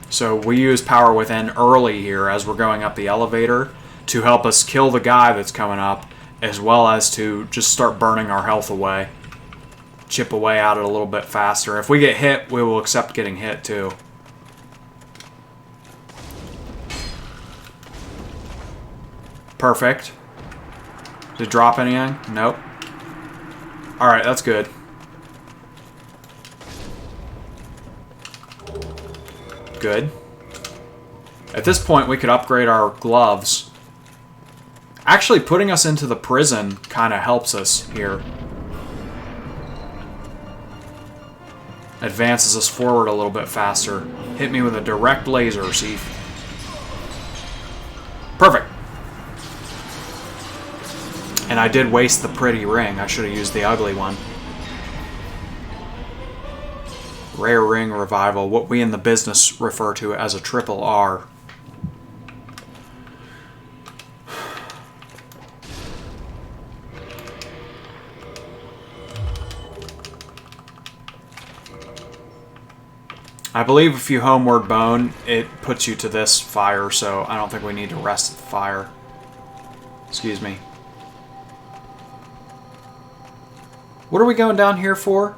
So we use Power Within early here as we're going up the elevator to help us kill the guy that's coming up, as well as to just start burning our health away. Chip away at it a little bit faster. If we get hit, we will accept getting hit too. Perfect. Did it drop anything? Nope. Alright, that's good. Good. At this point, we could upgrade our gloves Actually, putting us into the prison kind of helps us here. Advances us forward a little bit faster. Hit me with a direct laser, Seif. Perfect. And I did waste the pretty ring. I should have used the ugly one. Rare ring revival. What we in the business refer to as a triple R. I believe if you homeward bone, it puts you to this fire, so I don't think we need to rest at the fire. Excuse me. What are we going down here for?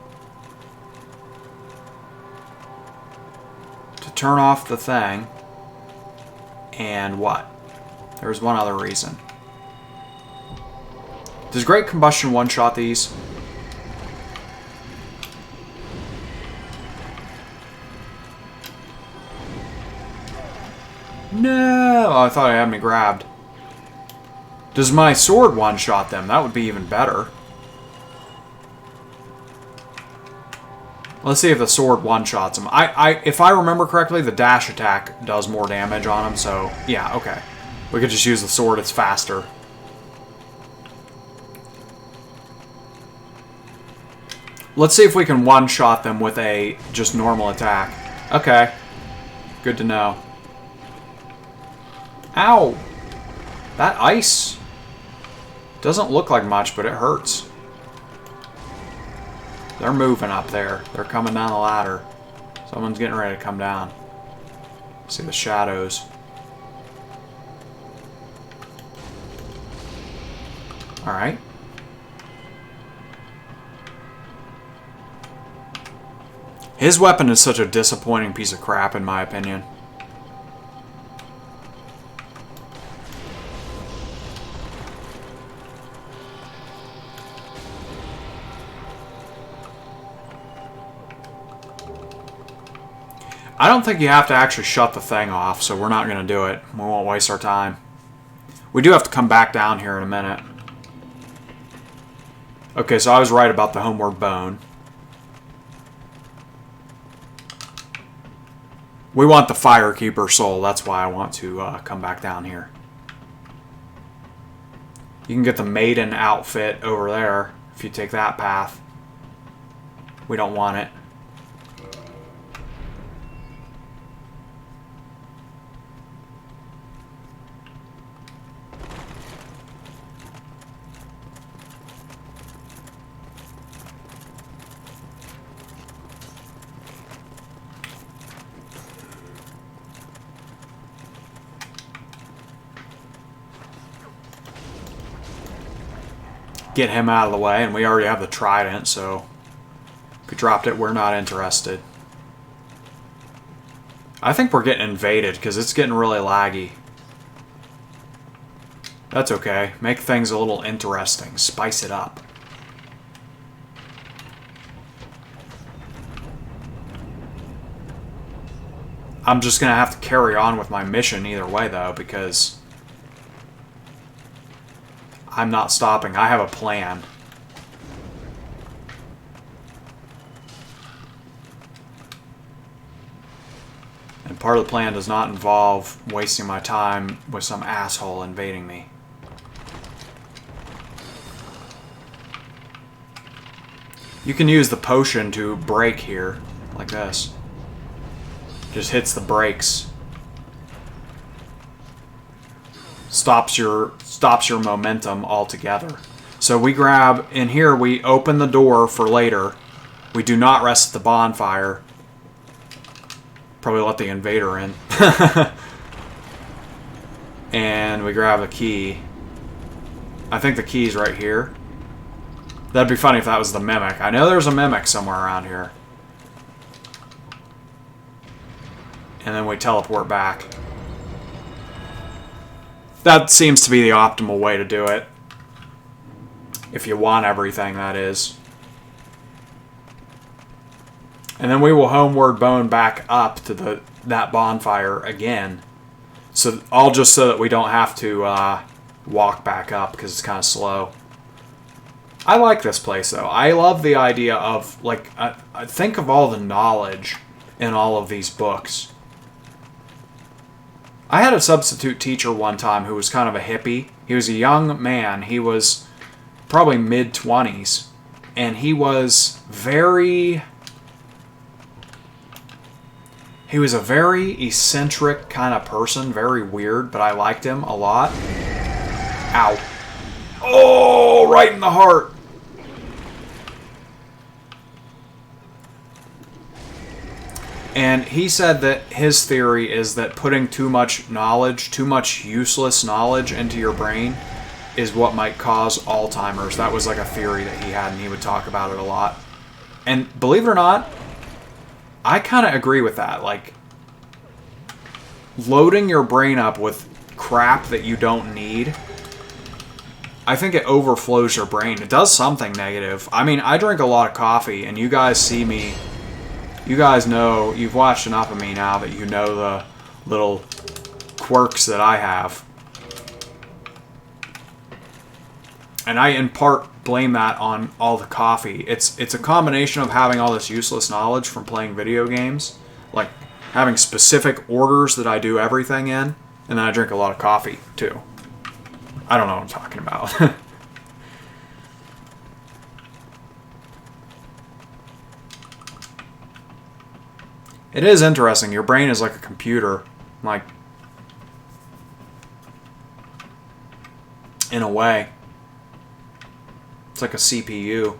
To turn off the thing. And what? There's one other reason. Does Great Combustion one-shot these? No! Oh, I thought I had me grabbed. Does my sword one-shot them? That would be even better. Let's see if the sword one-shots them. If I remember correctly, the dash attack does more damage on them, so yeah, okay. We could just use the sword, it's faster. Let's see if we can one-shot them with a just normal attack. Okay. Good to know. Ow! That ice doesn't look like much, but it hurts. They're moving up there. They're coming down the ladder. Someone's getting ready to come down. See the shadows. Alright. His weapon is such a disappointing piece of crap, in my opinion. I don't think you have to actually shut the thing off, so we're not going to do it. We won't waste our time. We do have to come back down here in a minute. Okay, so I was right about the homeward bone. We want the Firekeeper soul. That's why I want to come back down here. You can get the maiden outfit over there if you take that path. We don't want it. Get him out of the way, and we already have the trident, so if we dropped it, we're not interested. I think we're getting invaded because it's getting really laggy. That's okay. Make things a little interesting. Spice it up. I'm just going to have to carry on with my mission either way, though, because I'm not stopping. I have a plan. And part of the plan does not involve wasting my time with some asshole invading me. You can use the potion to brake here, like this. Just hits the brakes. Stops your momentum altogether. So we grab, in here we open the door for later. We do not rest at the bonfire. Probably let the invader in. And we grab a key. I think the key's right here. That'd be funny if that was the mimic. I know there's a mimic somewhere around here. And then we teleport back. That seems to be the optimal way to do it. If you want everything, that is. And then we will homeward bone back up to that bonfire again. So all just so that we don't have to walk back up because it's kind of slow. I like this place, though. I love the idea of, like, I think of all the knowledge in all of these books. I had a substitute teacher one time who was kind of a hippie. He was a young man. He was probably mid-20s. And he was very... He was a very eccentric kind of person. Very weird, but I liked him a lot. Ow. Oh, right in the heart. And he said that his theory is that putting too much knowledge, too much useless knowledge into your brain is what might cause Alzheimer's. That was like a theory that he had, and he would talk about it a lot. And believe it or not, I kind of agree with that. Like, loading your brain up with crap that you don't need, I think it overflows your brain. It does something negative. I mean, I drink a lot of coffee, and you guys see me. You guys know, you've watched enough of me now that you know the little quirks that I have. And I, in part, blame that on all the coffee. It's a combination of having all this useless knowledge from playing video games, like having specific orders that I do everything in, and then I drink a lot of coffee, too. I don't know what I'm talking about. It is interesting. Your brain is like a computer. Like, in a way. It's like a CPU.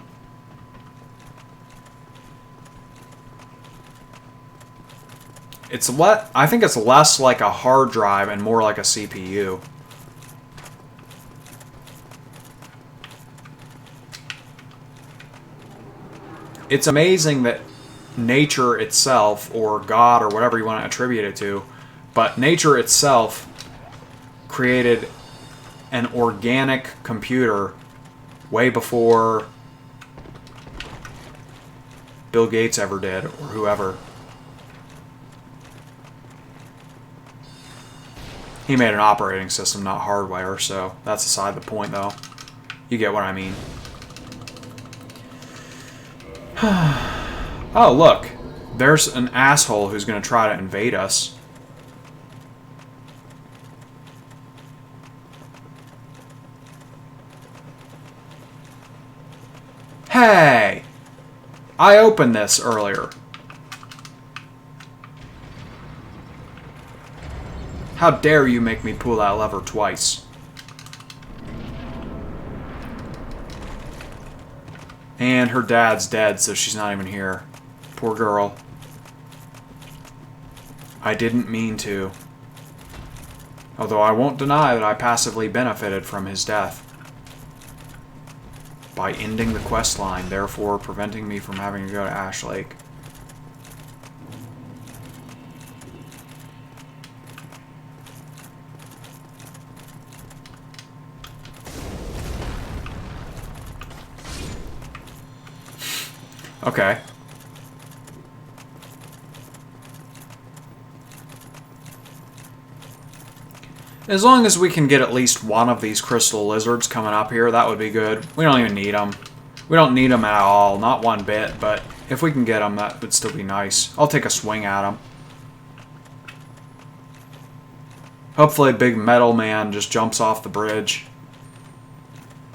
I think it's less like a hard drive and more like a CPU. It's amazing that nature itself, or God, or whatever you want to attribute it to, but nature itself created an organic computer way before Bill Gates ever did, or whoever. He made an operating system, not hardware, so that's aside the point, though. You get what I mean. Oh, look. There's an asshole who's going to try to invade us. Hey! I opened this earlier. How dare you make me pull that lever twice? And her dad's dead, so she's not even here. Poor girl. I didn't mean to. Although I won't deny that I passively benefited from his death. By ending the quest line, therefore preventing me from having to go to Ash Lake. Okay. As long as we can get at least one of these crystal lizards coming up here, that would be good. We don't even need them. We don't need them at all, not one bit, but if we can get them, that would still be nice. I'll take a swing at them. Hopefully Big Metal Man just jumps off the bridge.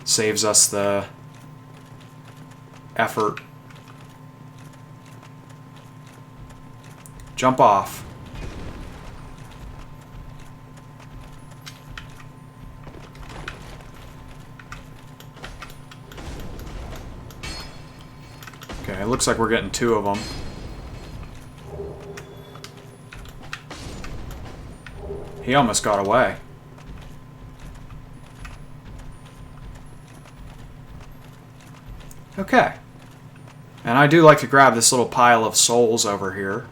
Saves us the effort. Jump off. Okay, it looks like we're getting two of them. He almost got away. Okay. And I do like to grab this little pile of souls over here.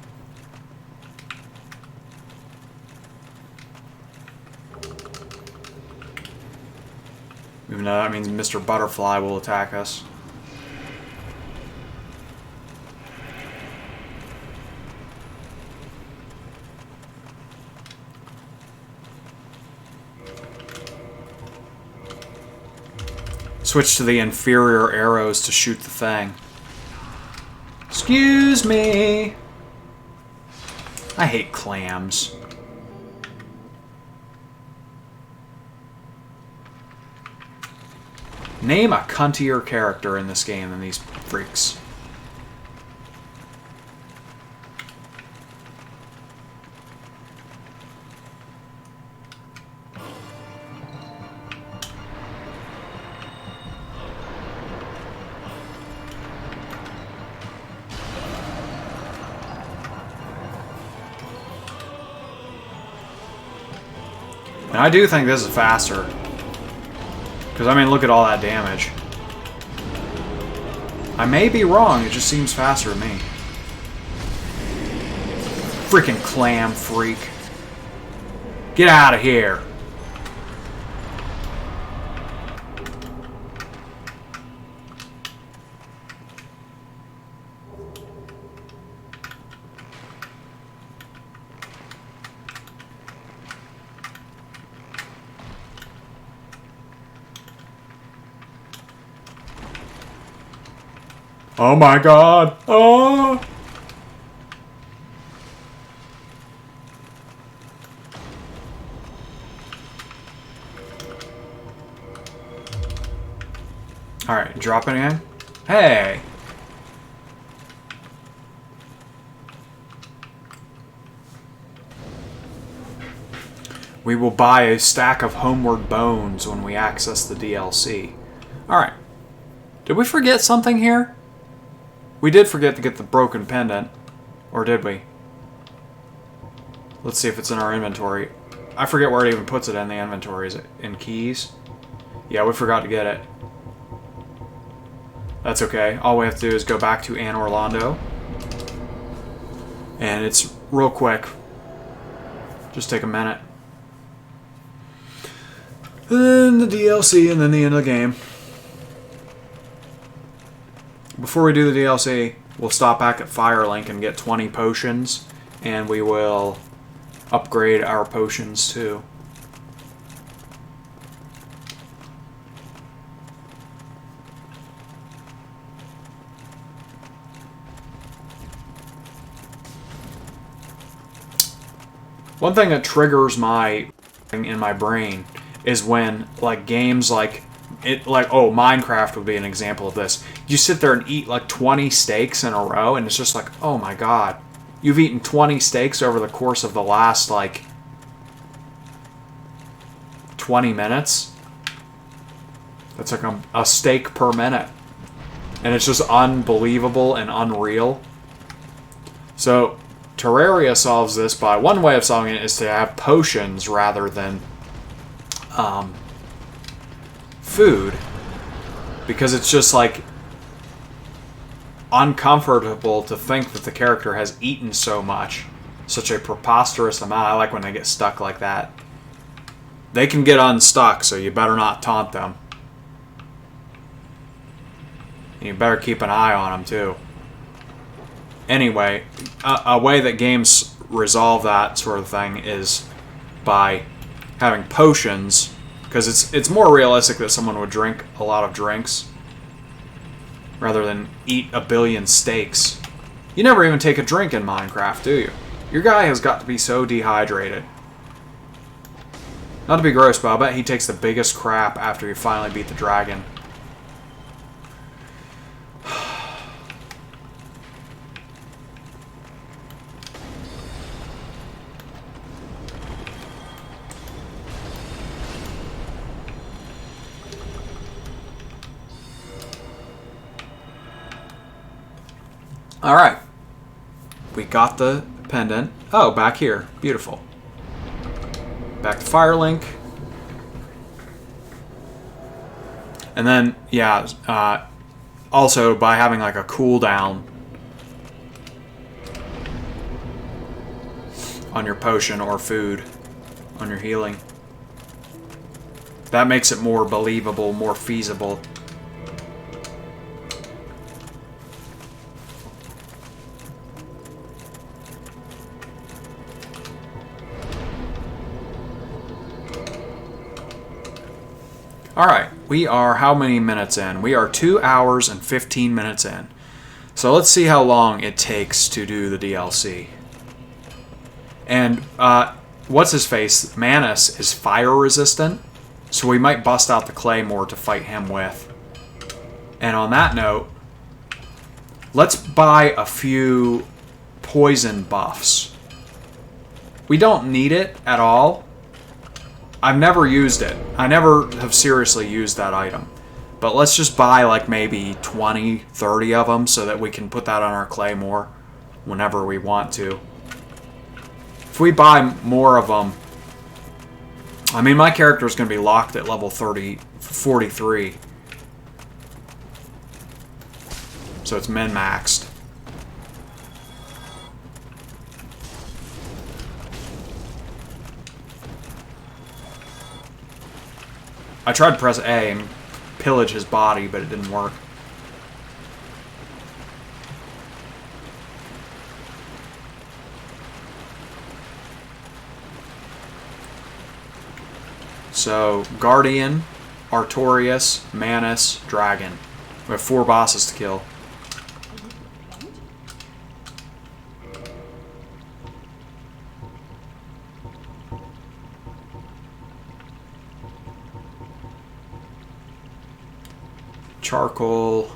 Even though that means Mr. Butterfly will attack us. Switch to the inferior arrows to shoot the thing. Excuse me. I hate clams. Name a cuntier character in this game than these freaks. And I do think this is faster. Because, I mean, look at all that damage. I may be wrong, it just seems faster to me. Freaking clam freak. Get out of here. Oh my god! Oh! Alright, drop it in. Hey! We will buy a stack of homeward bones when we access the DLC. Alright. Did we forget something here? We did forget to get the broken pendant. Or did we? Let's see if it's in our inventory. I forget where it even puts it in the inventory. Is it in keys? Yeah, we forgot to get it. That's okay. All we have to do is go back to Anne Orlando. And it's real quick. Just take a minute. Then the DLC and then the end of the game. Before we do the DLC, we'll stop back at Firelink and get 20 potions, and we will upgrade our potions too. One thing that triggers my in my brain is when like games like Minecraft would be an example of this. You sit there and eat like 20 steaks in a row, and it's just like, oh my god. You've eaten 20 steaks over the course of the last, like, 20 minutes? That's like a steak per minute. And it's just unbelievable and unreal. So, Terraria solves this by, one way of solving it is to have potions rather than food, because it's just like uncomfortable to think that the character has eaten so much, such a preposterous amount. I like when they get stuck like that. They can get unstuck, so you better not taunt them. And you better keep an eye on them too. Anyway, a way that games resolve that sort of thing is by having potions. Because it's more realistic that someone would drink a lot of drinks rather than eat a billion steaks. You never even take a drink in Minecraft, do you? Your guy has got to be so dehydrated. Not to be gross, but I bet he takes the biggest crap after you finally beat the dragon. Alright. We got the pendant. Oh, back here. Beautiful. Back to Firelink. And then, yeah, also by having like a cooldown on your potion or food, on your healing. That makes it more believable, more feasible. Alright, We are how many minutes in? We are 2 hours and 15 minutes in. So let's see how long it takes to do the DLC. And what's his face? Manus is fire resistant, so we might bust out the claymore to fight him with. And on that note, let's buy a few poison buffs. We don't need it at all. I've never used it. I never have seriously used that item. But let's just buy like maybe 20, 30 of them so that we can put that on our claymore whenever we want to. If we buy more of them... I mean, my character is going to be locked at level 43. So it's min-maxed. I tried to press A and pillage his body, but it didn't work. So, Guardian, Artorias, Manus, Dragon. We have 4 bosses to kill. Charcoal.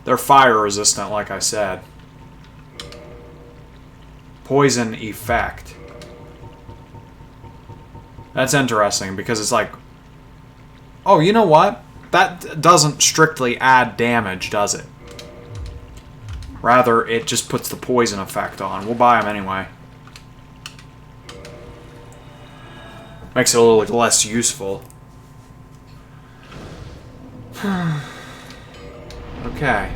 They're fire resistant, like I said. Poison effect. That's interesting because it's like, oh, you know what? That doesn't strictly add damage, does it? Rather, it just puts the poison effect on. We'll buy them anyway. Makes it a little less useful. Okay,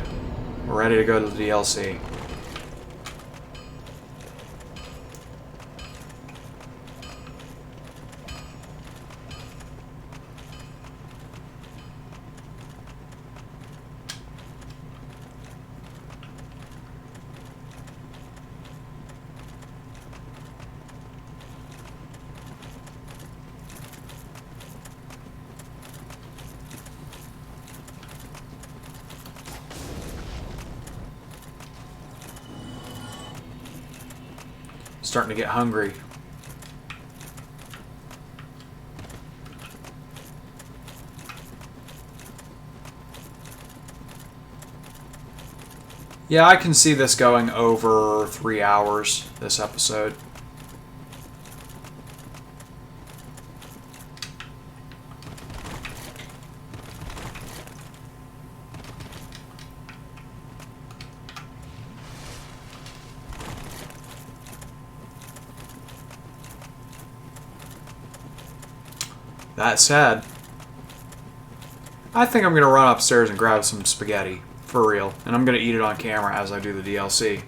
we're ready to go to the DLC. Starting to get hungry. Yeah, I can see this going over 3 hours, this episode. That said, I think I'm going to run upstairs and grab some spaghetti, for real. And I'm going to eat it on camera as I do the DLC.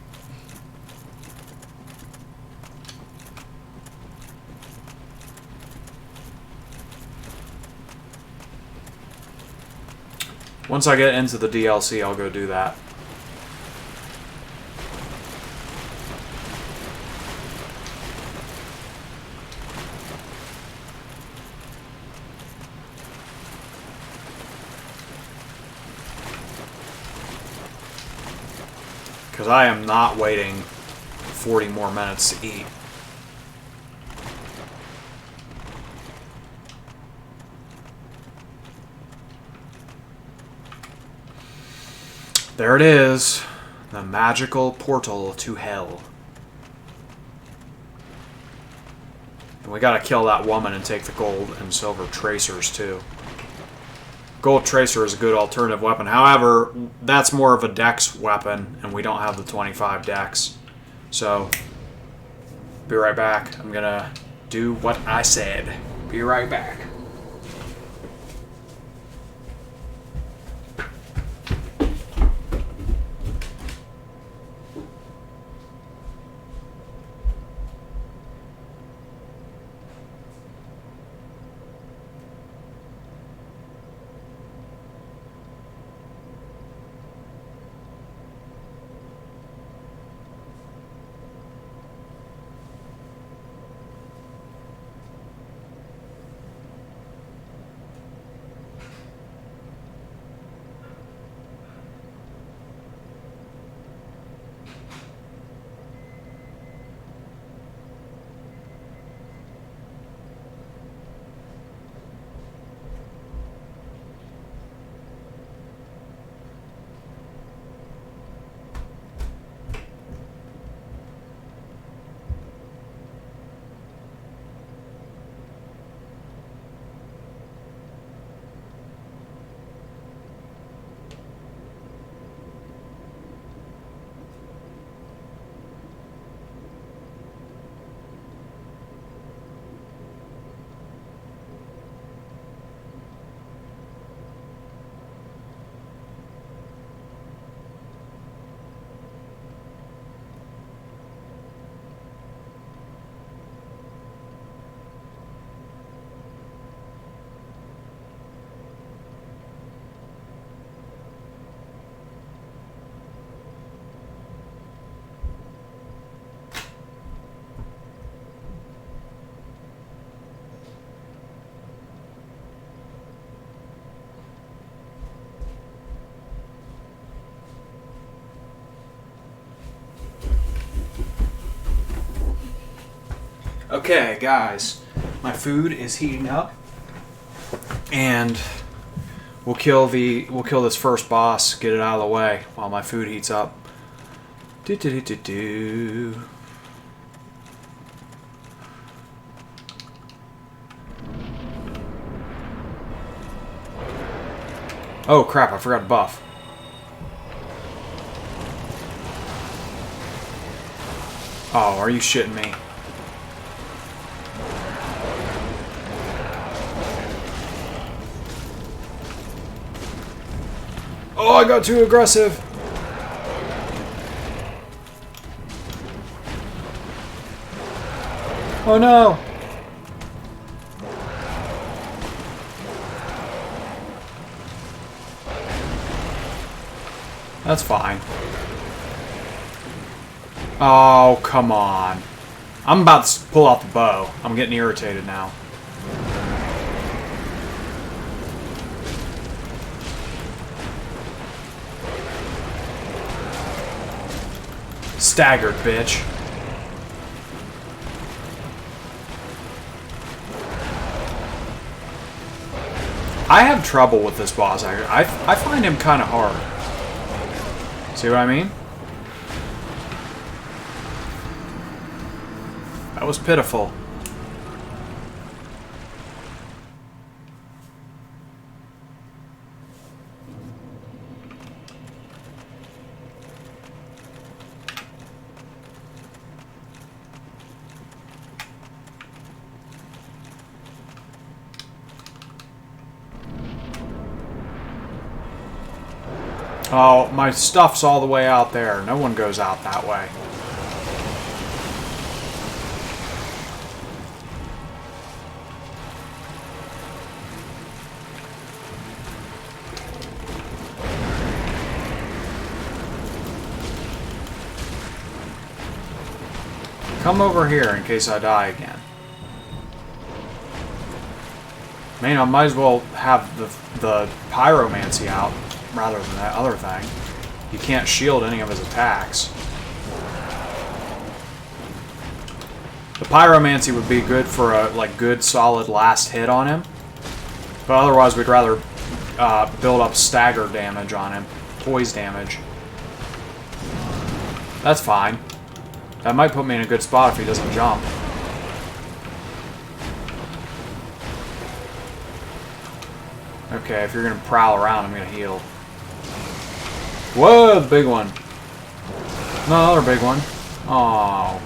Once I get into the DLC, I'll go do that. Because I am not waiting 40 more minutes to eat. There it is. The magical portal to hell. And we gotta kill that woman and take the gold and silver tracers too. Gold tracer is a good alternative weapon. However, that's more of a dex weapon, and we don't have the 25 dex. So, be right back. I'm gonna do what I said. Be right back. Okay, guys, my food is heating up, and we'll kill this first boss. Get it out of the way while my food heats up. Do. Oh crap! I forgot to buff. Oh, are you shitting me? Oh, I got too aggressive. Oh no. That's fine. Oh, come on. I'm about to pull out the bow. I'm getting irritated now. Staggered, bitch. I have trouble with this boss. I find him kind of hard. See what I mean? That was pitiful. Oh, my stuff's all the way out there. No one goes out that way. Come over here in case I die again. Man, I might as well have the pyromancy out rather than that other thing. You can't shield any of his attacks. The pyromancy would be good for a good solid last hit on him, but otherwise we'd rather build up stagger damage on him, poise damage. That's fine. That might put me in a good spot if he doesn't jump. Okay, if you're gonna prowl around, I'm gonna heal. Whoa, the big one. No, another big one. Oh.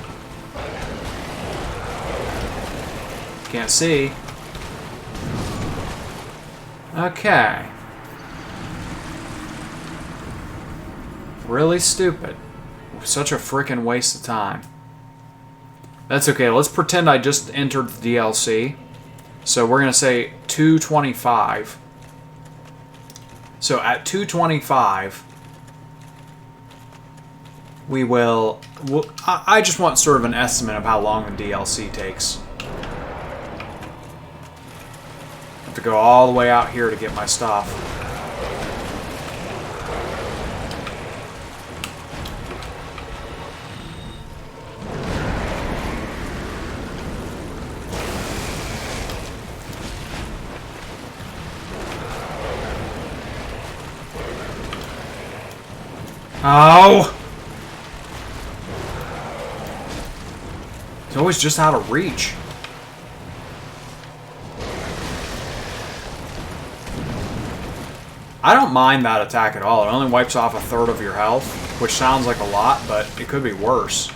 Can't see. Okay. Really stupid. Such a freaking waste of time. That's okay. Let's pretend I just entered the DLC. So we're going to say 225. So at 225, we will... I just want sort of an estimate of how long the DLC takes. I have to go all the way out here to get my stuff. Oh! It's always just out of reach. I don't mind that attack at all. It only wipes off 1/3 of your health, which sounds like a lot, but it could be worse.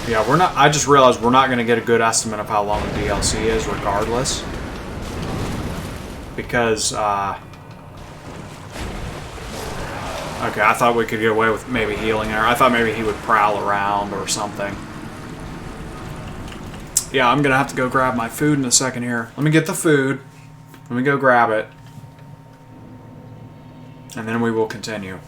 Yeah, we're not. I just realized we're not going to get a good estimate of how long the DLC is, regardless. Because, okay, I thought we could get away with maybe healing there. I thought maybe he would prowl around or something. Yeah, I'm going to have to go grab my food in a second here. Let me get the food. Let me go grab it. And then we will continue.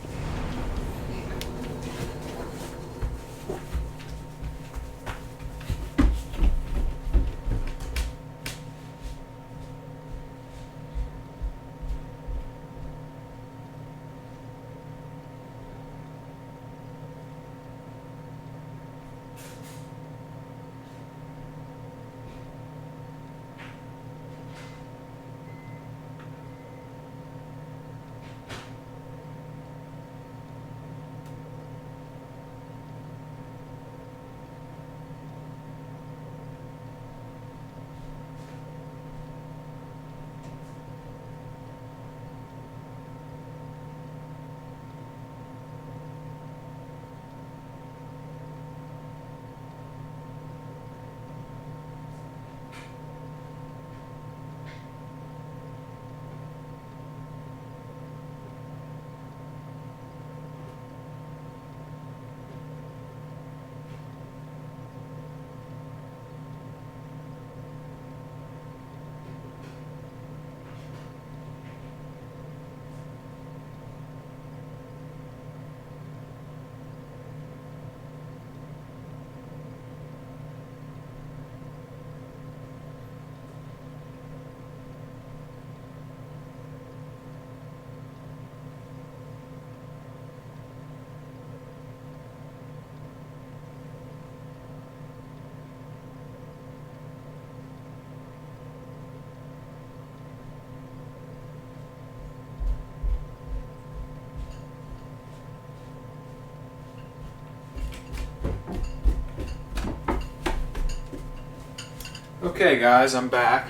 Okay, guys, I'm back.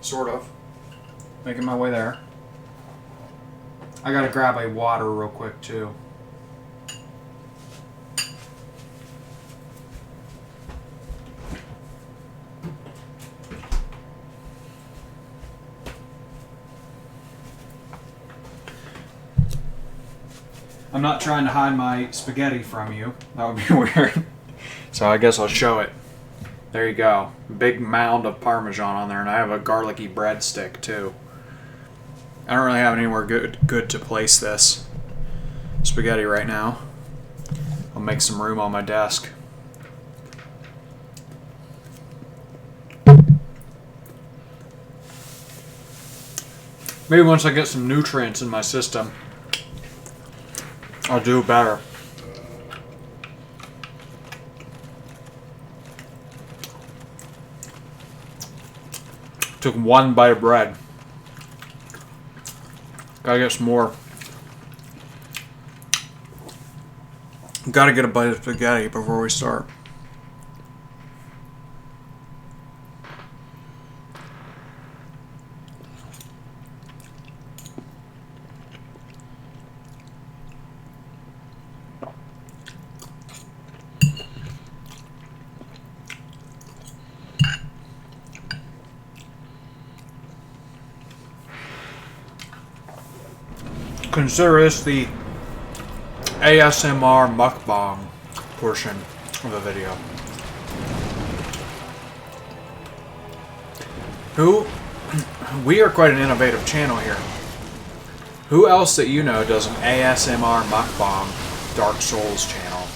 Sort of. Making my way there. I gotta grab a water real quick, too. I'm not trying to hide my spaghetti from you. That would be weird. So I guess I'll show it. There you go. Big mound of Parmesan on there, and I have a garlicky breadstick too. I don't really have anywhere good to place this spaghetti right now. I'll make some room on my desk. Maybe once I get some nutrients in my system, I'll do better. Took one bite of bread. Gotta get some more. Gotta get a bite of spaghetti before we start. Consider this the ASMR mukbang portion of the video. We are quite an innovative channel here. Who else that you know does an ASMR mukbang Dark Souls channel?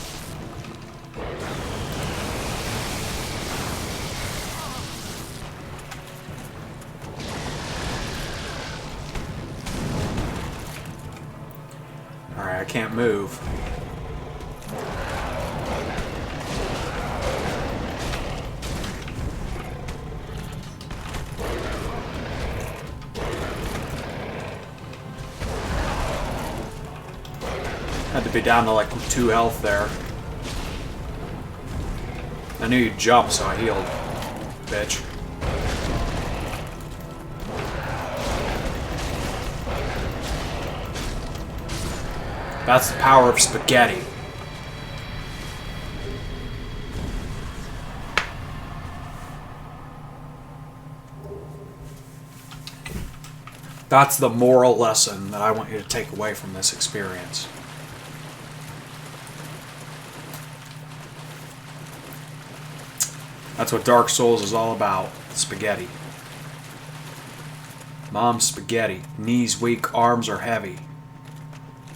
Alright, I can't move. Had to be down to like 2 health there. I knew you'd jump, so I healed. Bitch. That's the power of spaghetti. That's the moral lesson that I want you to take away from this experience. That's what Dark Souls is all about. Spaghetti. Mom's spaghetti. Knees weak, arms are heavy.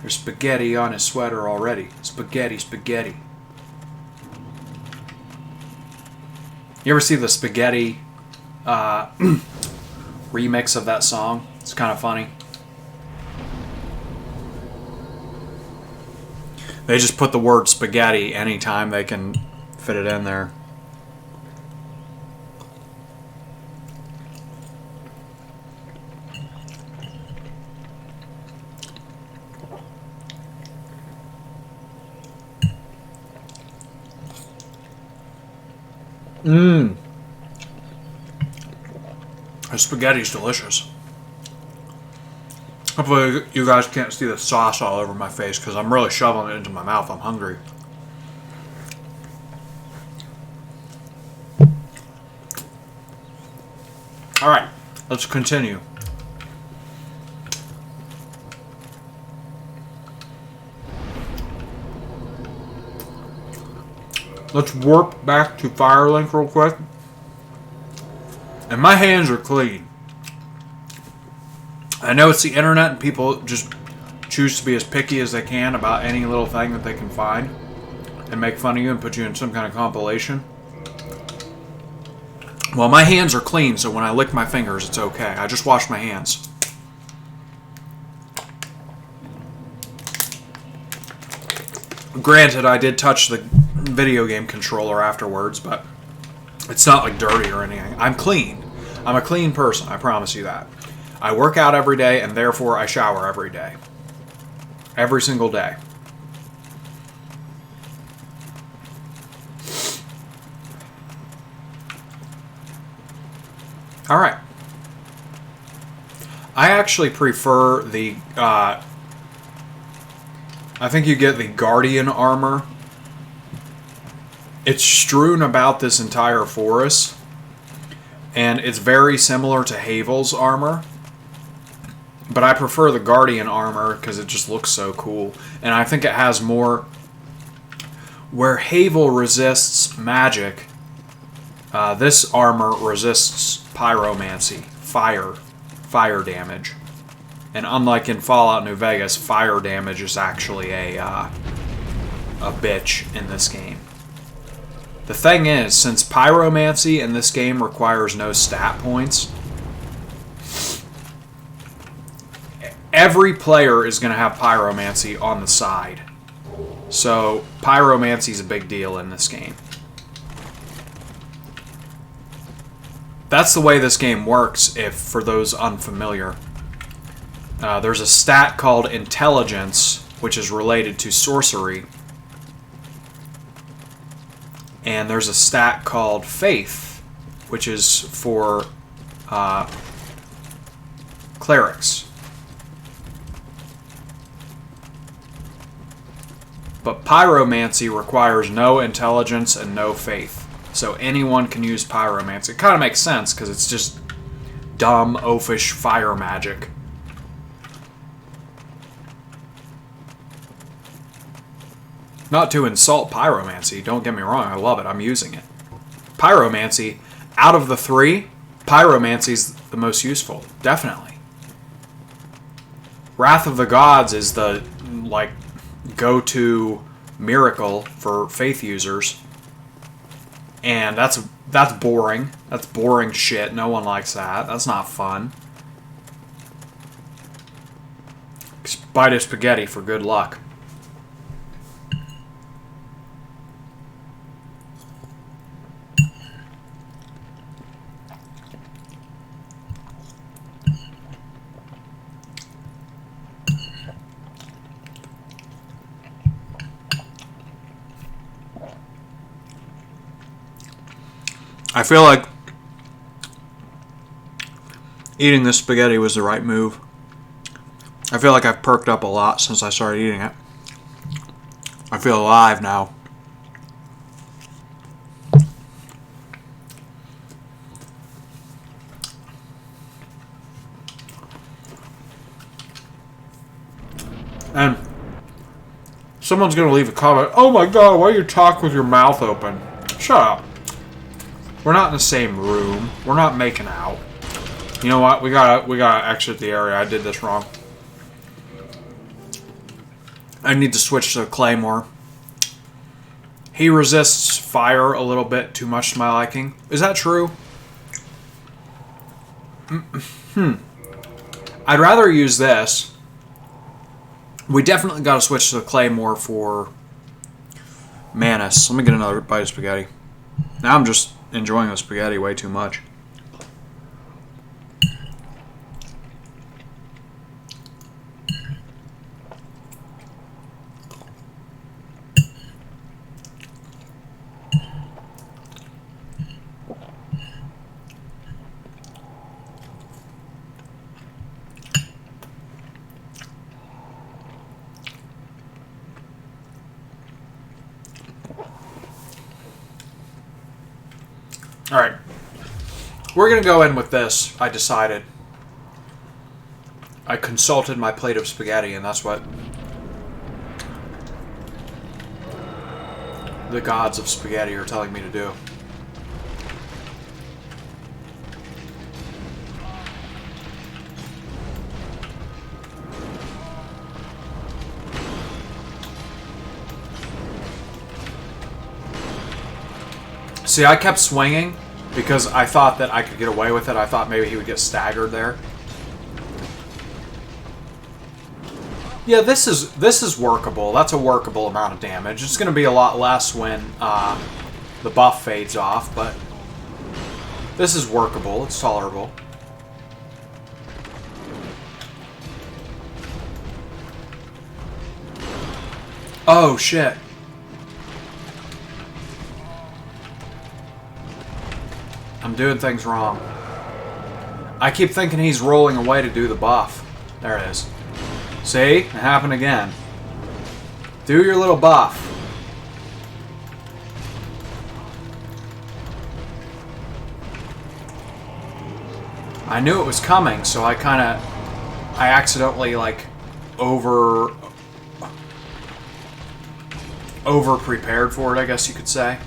There's spaghetti on his sweater already. Spaghetti, spaghetti. You ever see the spaghetti remix of that song? It's kind of funny. They just put the word spaghetti anytime they can fit it in there. Mmm. The spaghetti's delicious. Hopefully you guys can't see the sauce all over my face because I'm really shoveling it into my mouth. I'm hungry. Alright, let's continue. Let's warp back to Firelink real quick. And my hands are clean. I know it's the internet and people just choose to be as picky as they can about any little thing that they can find and make fun of you and put you in some kind of compilation. Well, my hands are clean, so when I lick my fingers, it's okay. I just wash my hands. Granted, I did touch the video game controller afterwards, but it's not like dirty or anything. I'm clean. I'm a clean person, I promise you that. I work out every day, and therefore I shower every day. Every single day. I actually prefer the... I think you get the Guardian armor. It's strewn about this entire forest. And it's very similar to Havel's armor. But I prefer the Guardian armor because it just looks so cool. And I think it has more... Where Havel resists magic, this armor resists pyromancy, fire damage. And unlike in Fallout New Vegas, fire damage is actually a bitch in this game. The thing is, since pyromancy in this game requires no stat points, every player is going to have pyromancy on the side. So, pyromancy is a big deal in this game. That's the way this game works, if for those unfamiliar. There's a stat called Intelligence, which is related to sorcery. And there's a stat called Faith, which is for clerics. But pyromancy requires no intelligence and no faith. So anyone can use pyromancy. It kind of makes sense, because it's just dumb, oafish fire magic. Not to insult pyromancy, don't get me wrong, I love it, I'm using it. Pyromancy, out of the three, pyromancy's the most useful, definitely. Wrath of the Gods is the, like, go-to miracle for faith users. And that's boring. That's boring shit. No one likes that. That's not fun. Bite of spaghetti for good luck. I feel like eating this spaghetti was the right move. I feel like I've perked up a lot since I started eating it. I feel alive now. And someone's going to leave a comment, "Oh my god, why you talk with your mouth open?" Shut up. We're not in the same room. We're not making out. You know what? We gotta exit the area. I did this wrong. I need to switch to Claymore. He resists fire a little bit too much to my liking. Is that true? I'd rather use this. We definitely gotta switch to the Claymore for Manus. Let me get another bite of spaghetti. Now I'm just enjoying the spaghetti way too much. Alright. We're going to go in with this, I decided. I consulted my plate of spaghetti, and that's what the gods of spaghetti are telling me to do. See, I kept swinging because I thought that I could get away with it. I thought maybe he would get staggered there. Yeah, this is workable. That's a workable amount of damage. It's going to be a lot less when the buff fades off, but this is workable. It's tolerable. Oh, shit. I'm doing things wrong. I keep thinking he's rolling away to do the buff. There it is. See? It happened again. Do your little buff. I knew it was coming, so I accidentally, like, over prepared for it, I guess you could say.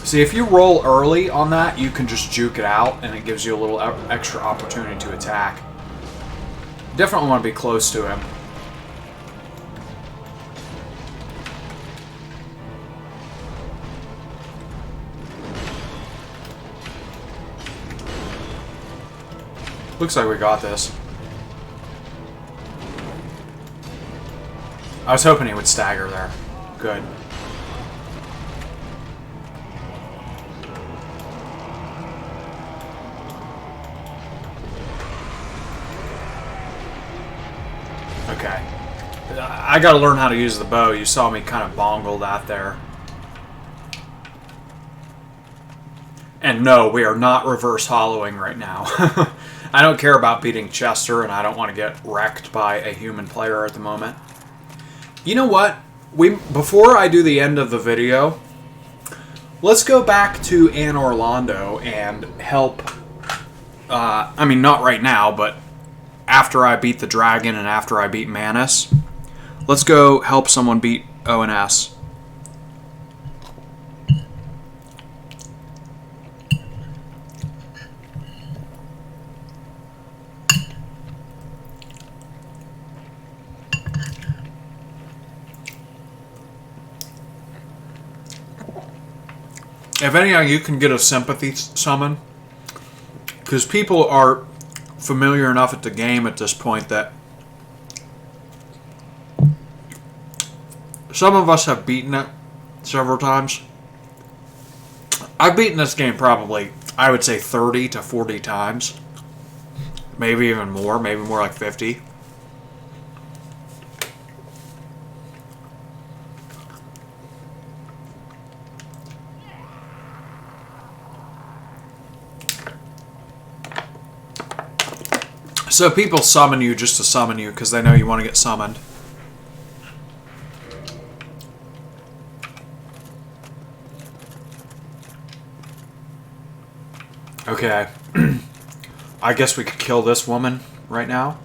See, if you roll early on that, you can just juke it out, and it gives you a little extra opportunity to attack. Definitely want to be close to him. Looks like we got this. I was hoping he would stagger there. Good. Okay. I gotta learn how to use the bow. You saw me kind of bongle that there. And no, we are not reverse hollowing right now. I don't care about beating Chester, and I don't want to get wrecked by a human player at the moment. You know what? Before I do the end of the video, let's go back to Anne Orlando and help... I mean, not right now, but after I beat the dragon and after I beat Manus. Let's go help someone beat ONS. If any of you can get a sympathy summon, because people are familiar enough at the game at this point that some of us have beaten it several times. I've beaten this game probably, I would say 30 to 40 times. Maybe even more, maybe more like 50. So people summon you just to summon you because they know you want to get summoned. Okay. I guess we could kill this woman right now.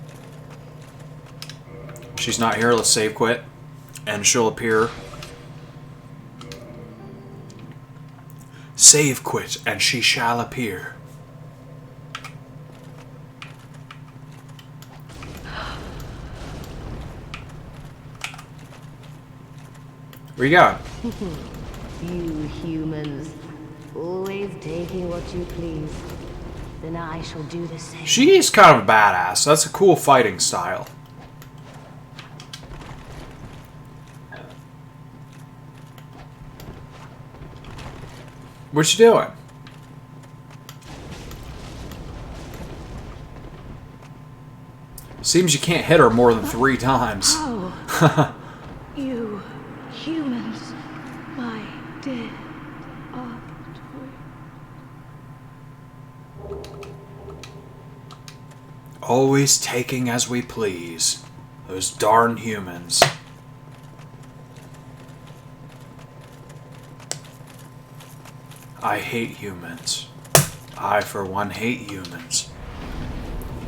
She's not here. Let's save quit. And she'll appear. Save quit and she shall appear. Where you going? You humans, always taking what you please. Then I shall do the same. She is kind of a badass. That's a cool fighting style. What you doing? Seems you can't hit her more than 3 times. Oh, you humans, my dear arbitrary. Always taking as we please. Those darn humans. I hate humans. I, for one, hate humans.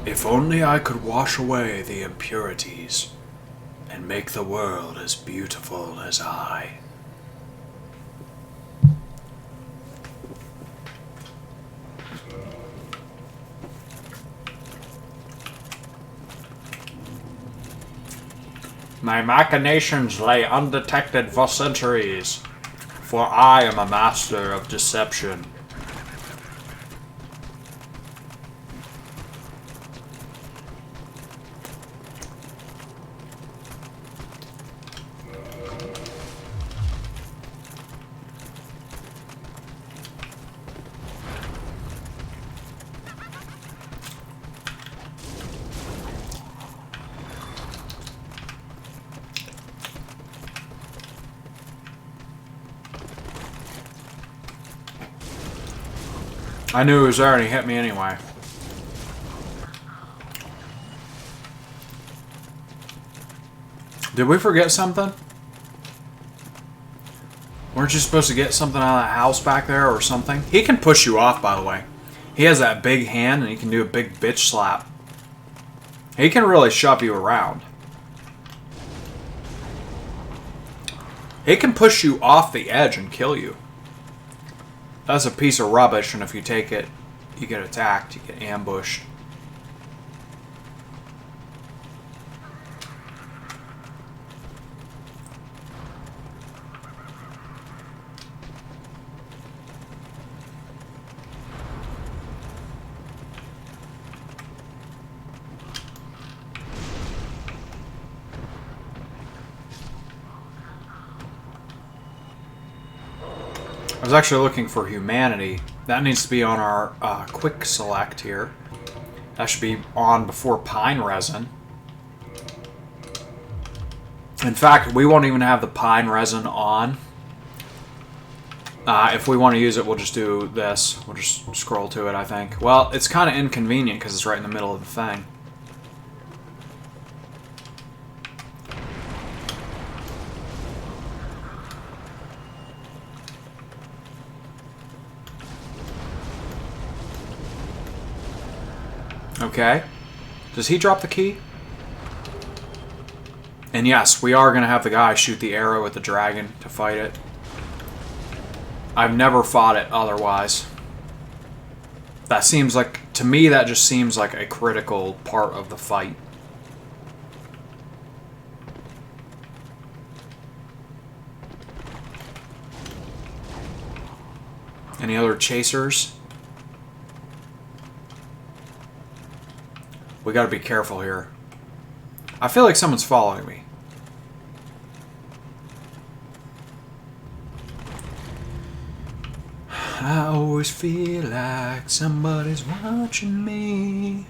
If only I could wash away the impurities and make the world as beautiful as I. My machinations lay undetected for centuries, for I am a master of deception. I knew he was there and he hit me anyway. Did we forget something? Weren't you supposed to get something out of that house back there or something? He can push you off, by the way. He has that big hand and he can do a big bitch slap. He can really shove you around. He can push you off the edge and kill you. That's a piece of rubbish, and if you take it, you get attacked, you get ambushed. I was actually looking for humanity. That needs to be on our quick select here. That should be on before pine resin. In fact, we won't even have the pine resin on. If we want to use it, we'll just do this. We'll just scroll to it, I think. Well, it's kind of inconvenient because it's right in the middle of the thing. Okay. Does he drop the key? And yes, we are going to have the guy shoot the arrow at the dragon to fight it. I've never fought it otherwise. That seems like, to me, that just seems like a critical part of the fight. Any other chasers? We gotta be careful here. I feel like someone's following me. I always feel like somebody's watching me.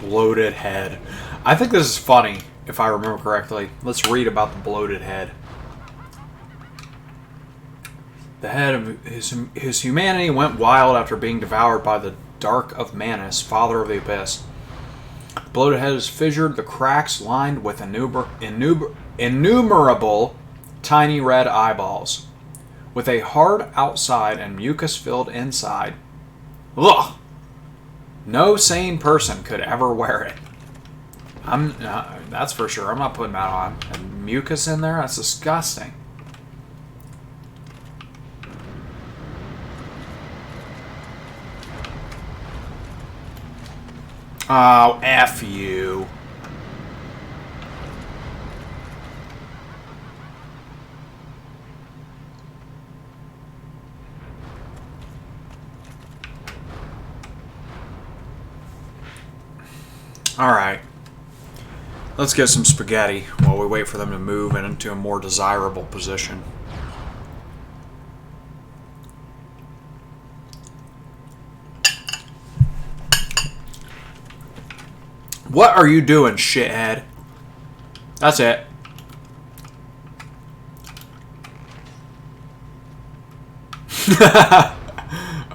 Bloated head. I think this is funny, if I remember correctly. Let's read about the bloated head. The head of his humanity went wild after being devoured by the Dark of Manus, father of the abyss. The bloated head is fissured, the cracks lined with innumerable tiny red eyeballs, with a hard outside and mucus-filled inside. Ugh! No sane person could ever wear it. That's for sure. I'm not putting that on. And mucus in there? That's disgusting. Oh, F you. Alright. Let's get some spaghetti while we wait for them to move into a more desirable position. What are you doing, shithead? That's it.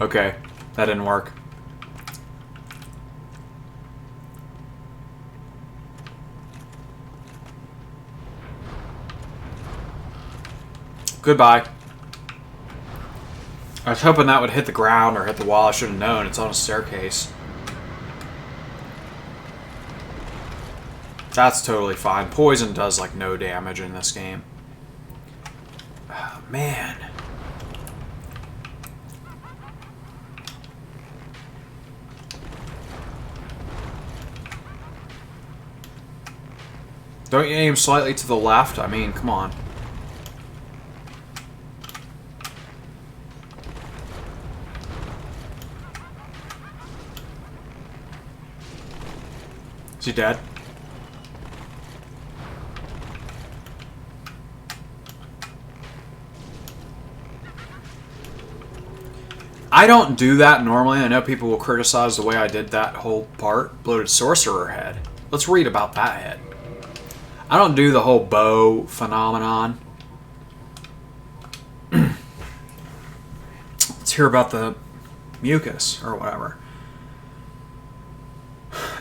Okay, that didn't work. Goodbye. I was hoping that would hit the ground or hit the wall. I should have known. It's on a staircase. That's totally fine. Poison does like no damage in this game. Oh, man. Don't you aim slightly to the left? I mean, come on. Is he dead? I don't do that normally. I know people will criticize the way I did that whole part. Bloated sorcerer head. Let's read about that head. I don't do the whole bow phenomenon. Let's hear about the mucus or whatever.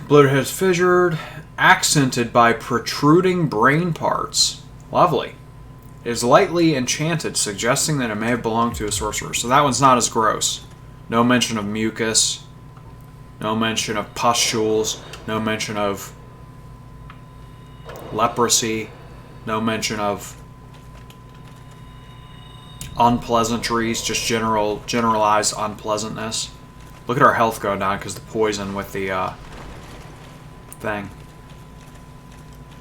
Bloated head is fissured, accented by protruding brain parts. Lovely. It is lightly enchanted, suggesting that it may have belonged to a sorcerer. So that one's not as gross. No mention of mucus. No mention of pustules. No mention of leprosy. No mention of unpleasantries. Just generalized unpleasantness. Look at our health going down because the poison with the thing.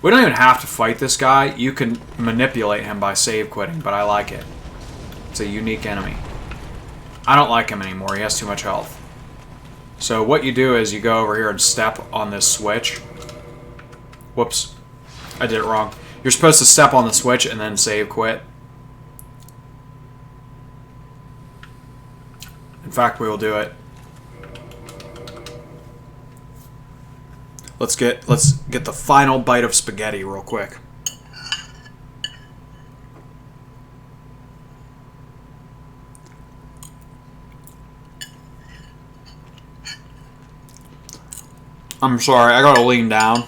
We don't even have to fight this guy. You can manipulate him by save quitting, but I like it. It's a unique enemy. I don't like him anymore. He has too much health. So what you do is you go over here and step on this switch. Whoops. I did it wrong. You're supposed to step on the switch and then save quit. In fact, we will do it. Let's get the final bite of spaghetti real quick. I'm sorry, I gotta lean down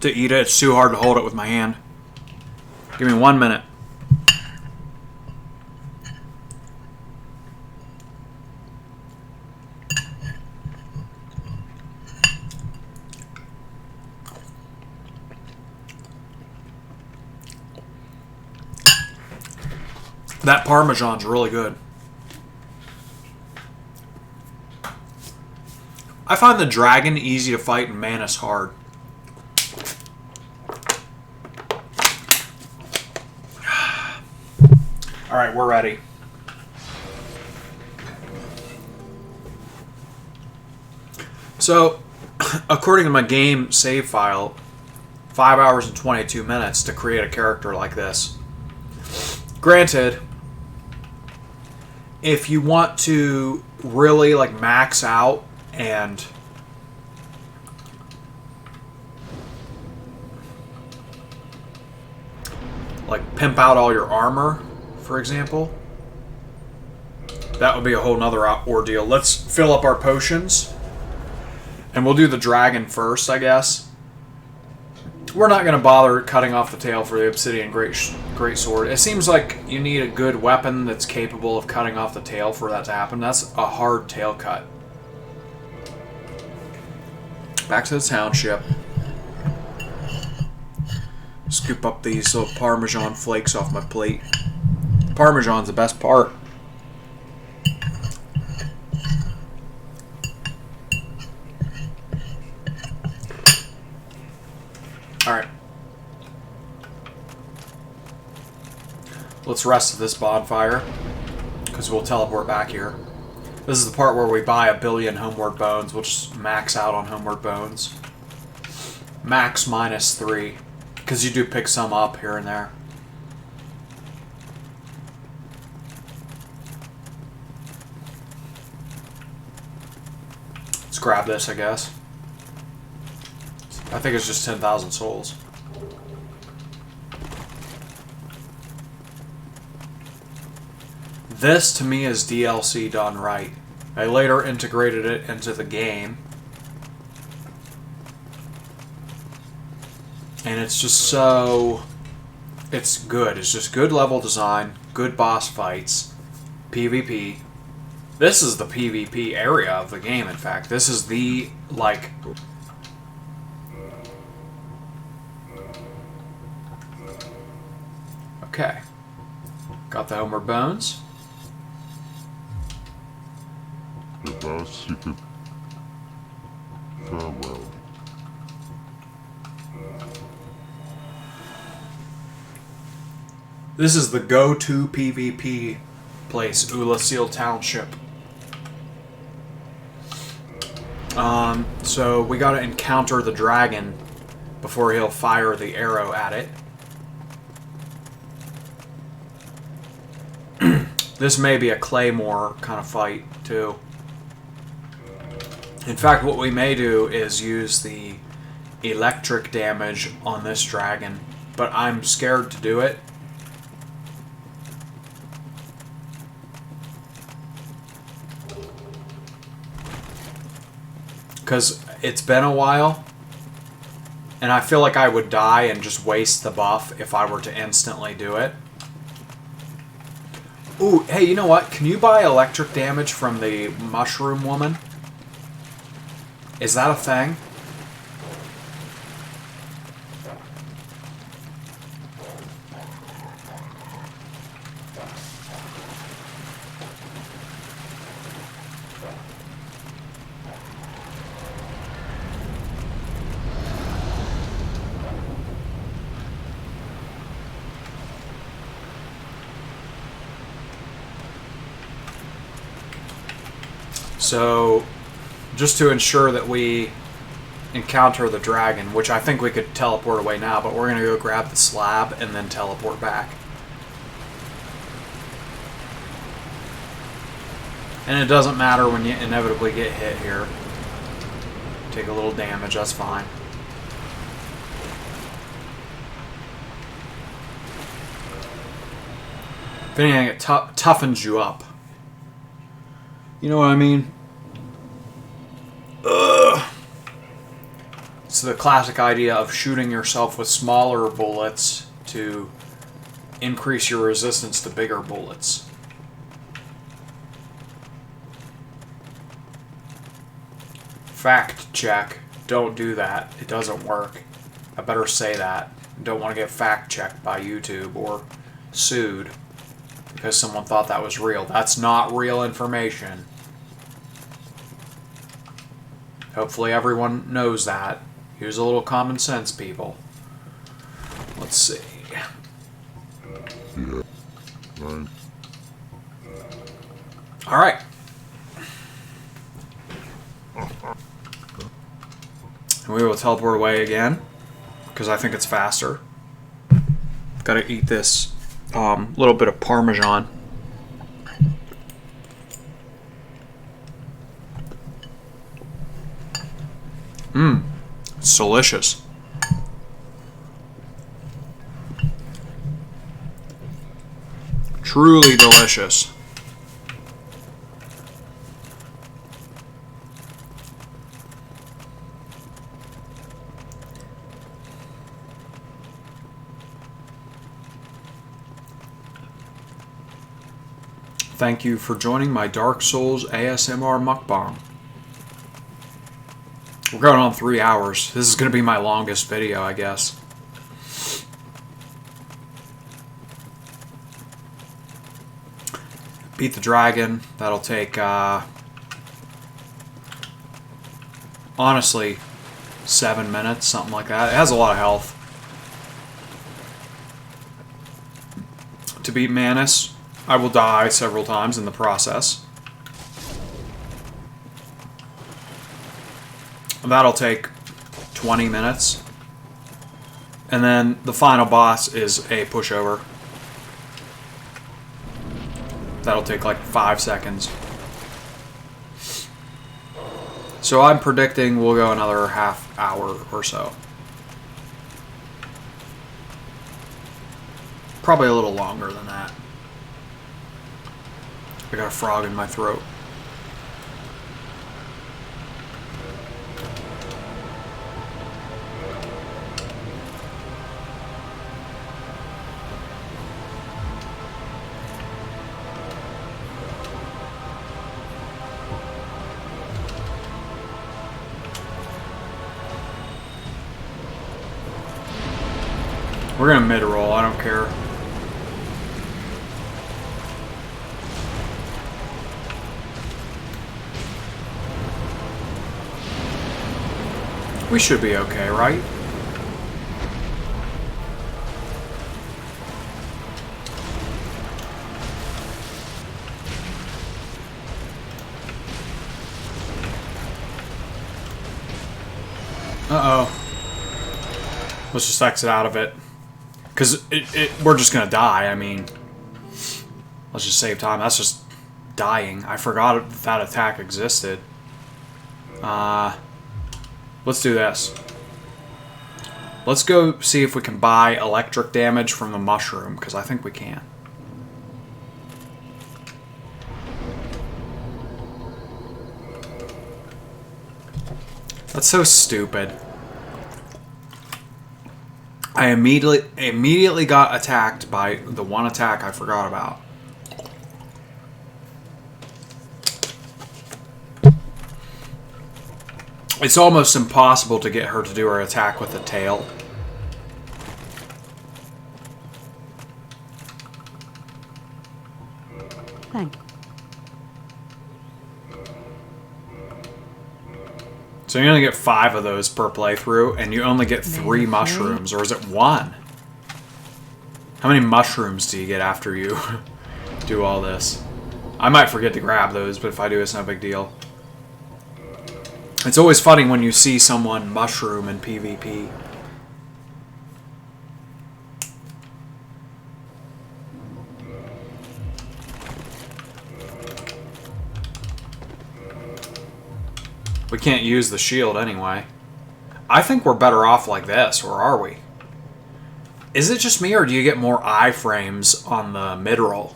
to eat it. It's too hard to hold it with my hand. Give me 1 minute. That Parmesan's really good. I find the dragon easy to fight and Manus hard. Alright, we're ready. So, according to my game save file, 5 hours and 22 minutes to create a character like this. Granted, if you want to really like max out and like pimp out all your armor, for example, that would be a whole nother ordeal. Let's fill up our potions and we'll do the dragon first, I guess. We're not going to bother cutting off the tail for the obsidian great sword. It seems like you need a good weapon that's capable of cutting off the tail for that to happen. That's a hard tail cut. Back to the township. Scoop up these little Parmesan flakes off my plate. Parmesan's the best part. Alright. Let's rest at this bonfire, because we'll teleport back here. This is the part where we buy 1 billion homeward bones. We'll just max out on homeward bones. Max -3, because you do pick some up here and there. Let's grab this, I guess. I think it's just 10,000 souls. This, to me, is DLC done right. I later integrated it into the game. And it's just so... It's good. It's just good level design, good boss fights, PvP. This is the PvP area of the game, in fact. This is the, like... Okay. Got the homeward bones. The boss seeketh farewell. This is the go-to PvP place, Ulasil Township. So we gotta encounter the dragon before he'll fire the arrow at it. This may be a claymore kind of fight, too. In fact, what we may do is use the electric damage on this dragon, but I'm scared to do it. Because it's been a while, and I feel like I would die and just waste the buff if I were to instantly do it. Ooh, hey, you know what? Can you buy electric damage from the mushroom woman? Is that a thing? So, just to ensure that we encounter the dragon, which I think we could teleport away now, but we're going to go grab the slab and then teleport back. And it doesn't matter when you inevitably get hit here. Take a little damage, that's fine. If anything, it toughens you up. You know what I mean? Ugh. It's the classic idea of shooting yourself with smaller bullets to increase your resistance to bigger bullets. Fact check. Don't do that. It doesn't work. I better say that. Don't want to get fact checked by YouTube or sued because someone thought that was real. That's not real information. Hopefully everyone knows that. Here's a little common sense, people. Let's see. Yeah. Right. Alright. And we will teleport away again, because I think it's faster. Gotta eat this little bit of Parmesan. Mmm, it's delicious. Truly delicious. Thank you for joining my Dark Souls ASMR mukbang. We're going on 3 hours. This is going to be my longest video, I guess. Beat the dragon. That'll take, honestly, 7 minutes, something like that. It has a lot of health. To beat Manus, I will die several times in the process. That'll take 20 minutes. And then the final boss is a pushover. That'll take like 5 seconds. So I'm predicting we'll go another half hour or so. Probably a little longer than that. I got a frog in my throat. We're gonna mid-roll, I don't care. We should be okay, right? Let's just exit out of it. Because we're just going to die. I mean, let's just save time. That's just dying. I forgot that attack existed. Let's do this. Let's go see if we can buy electric damage from the mushroom, because I think we can. That's so stupid. I immediately got attacked by the one attack I forgot about. It's almost impossible to get her to do her attack with a tail. Thank you. So you only get 5 of those per playthrough, and you only get 3 mushrooms, or is it 1? How many mushrooms do you get after you do all this? I might forget to grab those, but if I do, it's no big deal. It's always funny when you see someone mushroom in PvP. We can't use the shield anyway. I think we're better off like this, or are we? Is it just me, or do you get more iframes on the mid-roll?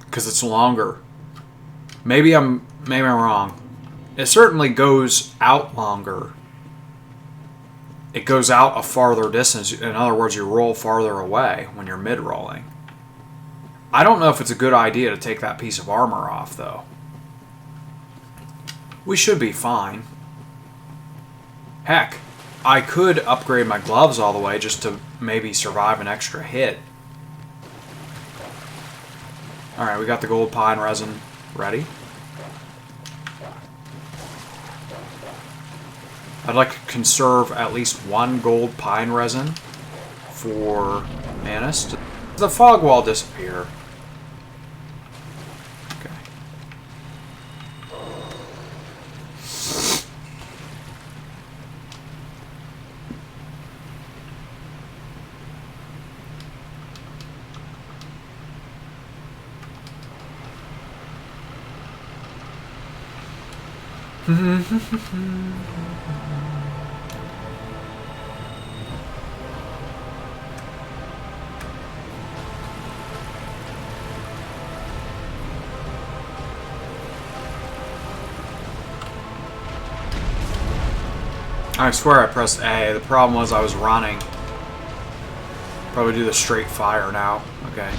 Because it's longer. Maybe I'm wrong. It certainly goes out longer. It goes out a farther distance. In other words, you roll farther away when you're mid-rolling. I don't know if it's a good idea to take that piece of armor off, though. We should be fine. Heck, I could upgrade my gloves all the way just to maybe survive an extra hit. Alright, we got the gold pine resin ready. I'd like to conserve at least 1 gold pine resin for Manus. Does the fog wall disappear? Okay. I swear I pressed A. The problem was I was running. Probably do the straight fire now. Okay.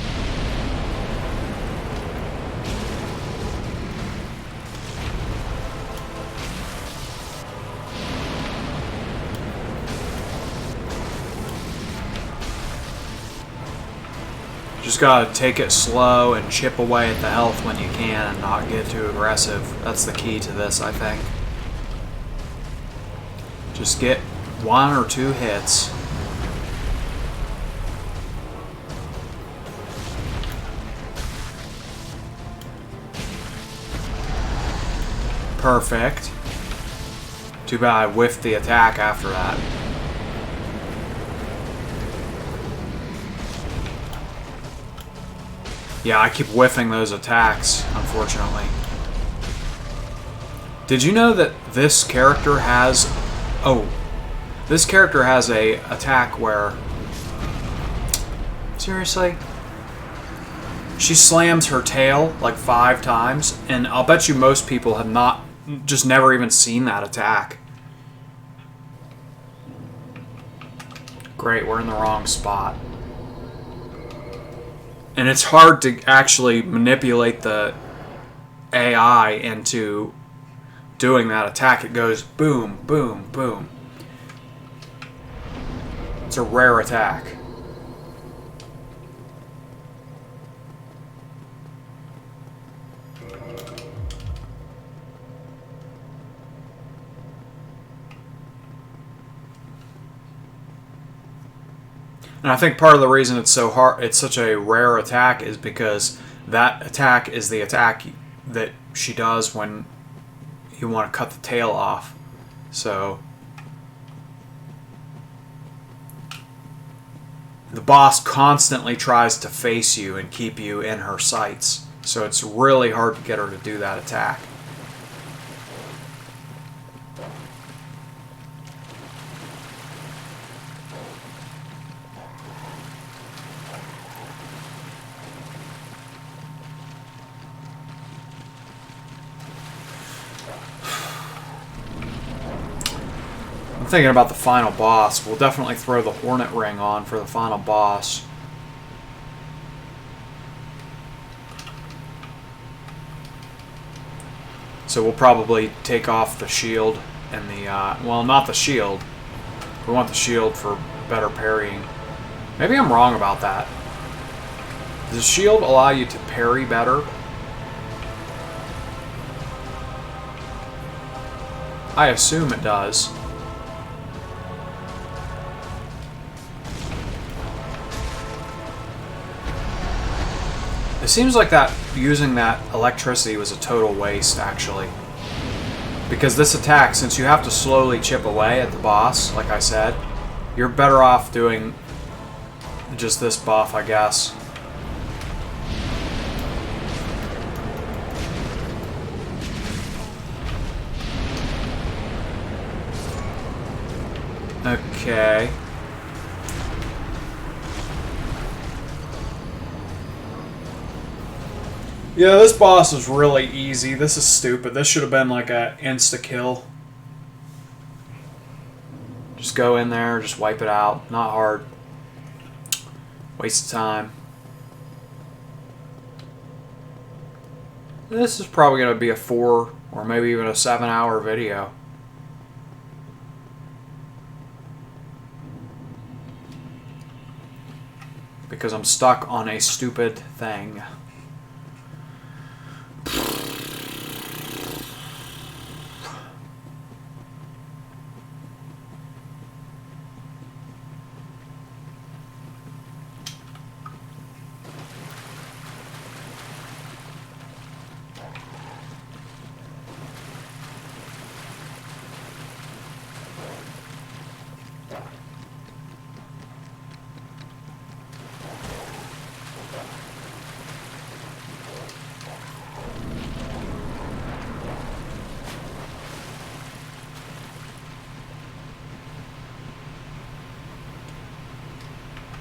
Just gotta take it slow and chip away at the health when you can and not get too aggressive. That's the key to this, I think. Just get 1 or 2 hits. Perfect. Too bad I whiffed the attack after that. Yeah, I keep whiffing those attacks, unfortunately. Did you know that this character has... Oh, this character has a attack where... Seriously? She slams her tail like 5 times, and I'll bet you most people have not... just never even seen that attack. Great, we're in the wrong spot. And it's hard to actually manipulate the AI into doing that attack. It goes boom, boom, boom. It's a rare attack. And I think part of the reason it's so hard, it's such a rare attack, is because that attack is the attack that she does when you want to cut the tail off. So the boss constantly tries to face you and keep you in her sights. So it's really hard to get her to do that attack. I'm thinking about the final boss. We'll definitely throw the Hornet Ring on for the final boss. So we'll probably take off the shield and the, well, not the shield. We want the shield for better parrying. Maybe I'm wrong about that. Does the shield allow you to parry better? I assume it does. It seems like that using that electricity was a total waste, actually. Because this attack, since you have to slowly chip away at the boss, like I said, you're better off doing just this buff, I guess. Okay. Yeah, this boss is really easy. This is stupid. This should have been like a insta-kill. Just go in there, just wipe it out. Not hard. Waste of time. This is probably going to be a 4 or maybe even a 7-hour video. Because I'm stuck on a stupid thing.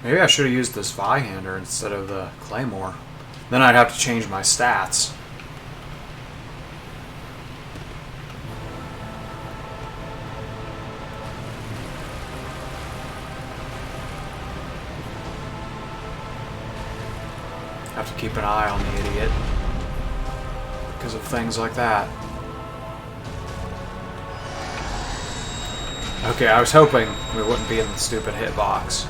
Maybe I should have used this Vihander instead of the Claymore. Then I'd have to change my stats. Have to keep an eye on the idiot because of things like that. Okay, I was hoping we wouldn't be in the stupid hitbox.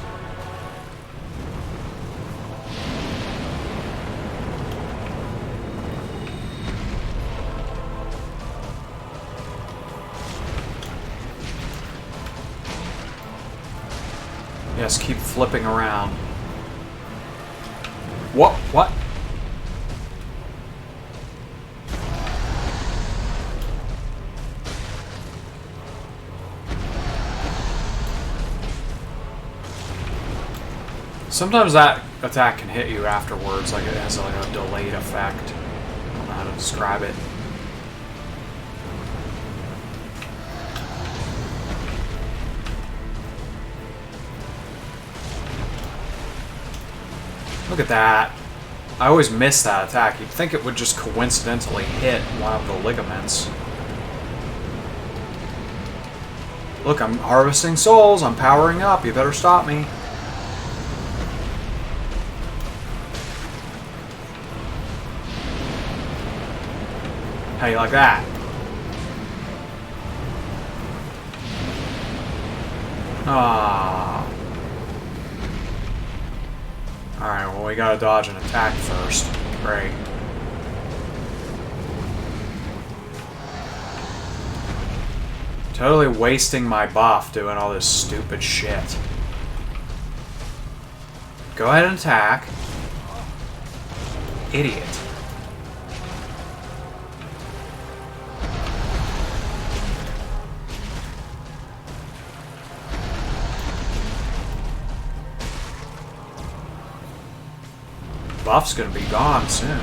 Yes, keep flipping around. What? What? Sometimes that attack can hit you afterwards, like it has like a delayed effect. I don't know how to describe it. Look at that. I always miss that attack. You'd think it would just coincidentally hit one of the ligaments. Look, I'm harvesting souls. I'm powering up. You better stop me. How you like that? Ah. Alright, well we gotta dodge an attack first. Great. Totally wasting my buff doing all this stupid shit. Go ahead and attack. Idiot. buff's gonna be gone soon.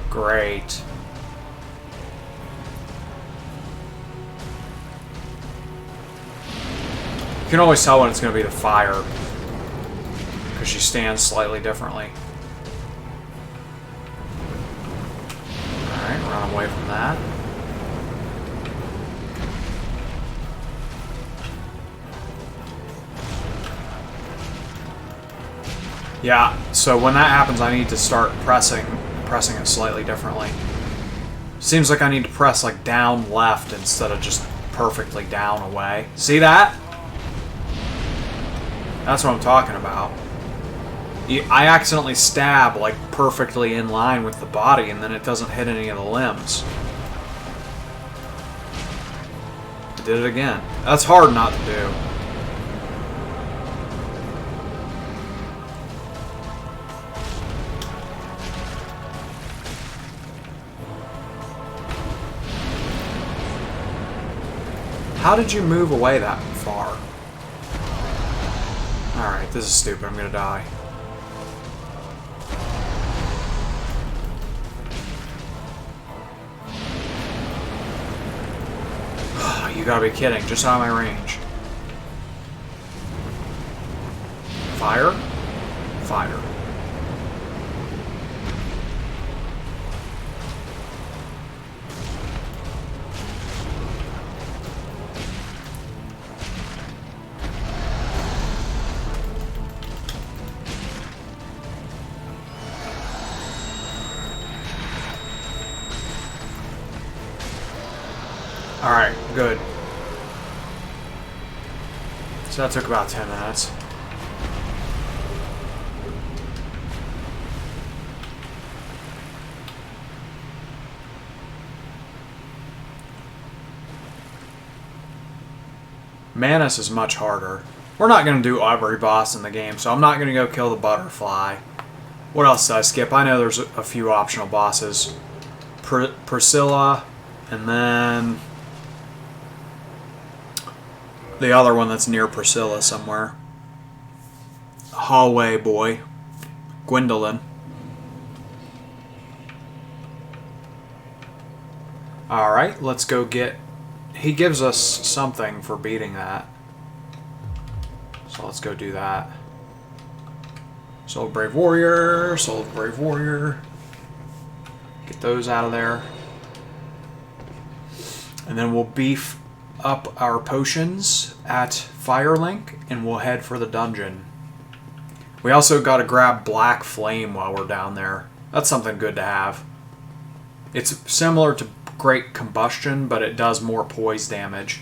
Great. You can always tell when it's going to be the fire, because she stands slightly differently. Alright, run away from that. Yeah, so when that happens, I need to start pressing it slightly differently. Seems like I need to press like down left instead of just perfectly down away. See that? That's what I'm talking about. I accidentally stab like perfectly in line with the body and then it doesn't hit any of the limbs. I did it again. That's hard not to do. How did you move away that far? Alright, this is stupid. I'm gonna die. You gotta be kidding. Just out of my range. Fire? Fire. Alright, good. So that took about 10 minutes. Manus is much harder. We're not going to do every boss in the game, so I'm not going to go kill the butterfly. What else did I skip? I know there's a few optional bosses. Priscilla, and then the other one that's near Priscilla somewhere. Hallway boy. Gwendolyn. Alright, let's go get... He gives us something for beating that. So let's go do that. Soul of Brave Warrior. Soul of Brave Warrior. Get those out of there. And then we'll beef up our potions at Firelink, and we'll head for the dungeon. We also got to grab Black Flame while we're down there. That's something good to have. It's similar to Great Combustion, but it does more poise damage.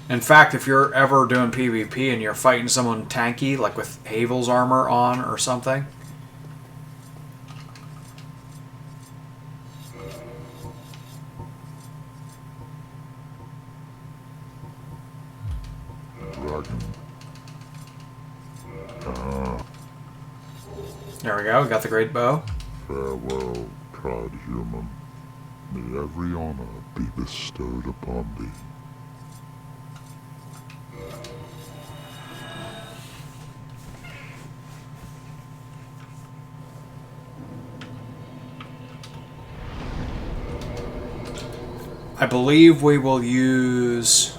In fact, if you're ever doing PvP and you're fighting someone tanky, like with Havel's armor on or something, there we go, got the great bow. Farewell, proud human. May every honor be bestowed upon thee. I believe we will use...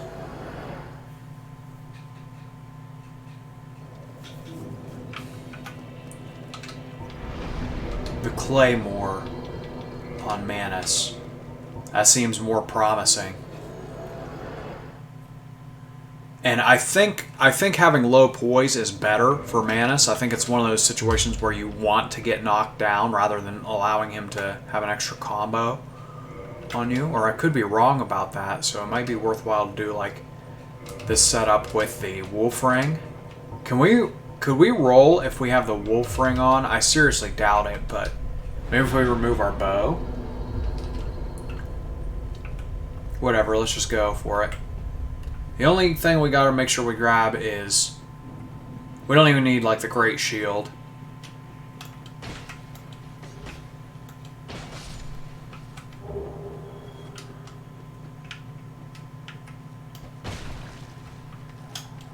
the Claymore on Manus. That seems more promising. And I think having low poise is better for Manus. I think it's one of those situations where you want to get knocked down rather than allowing him to have an extra combo on you. Or I could be wrong about that, so it might be worthwhile to do like this setup with the wolf ring. Could we roll if we have the wolf ring on? I seriously doubt it, but maybe if we remove our bow. Whatever, let's just go for it. The only thing we gotta make sure we grab is We don't even need, like, the Great Shield.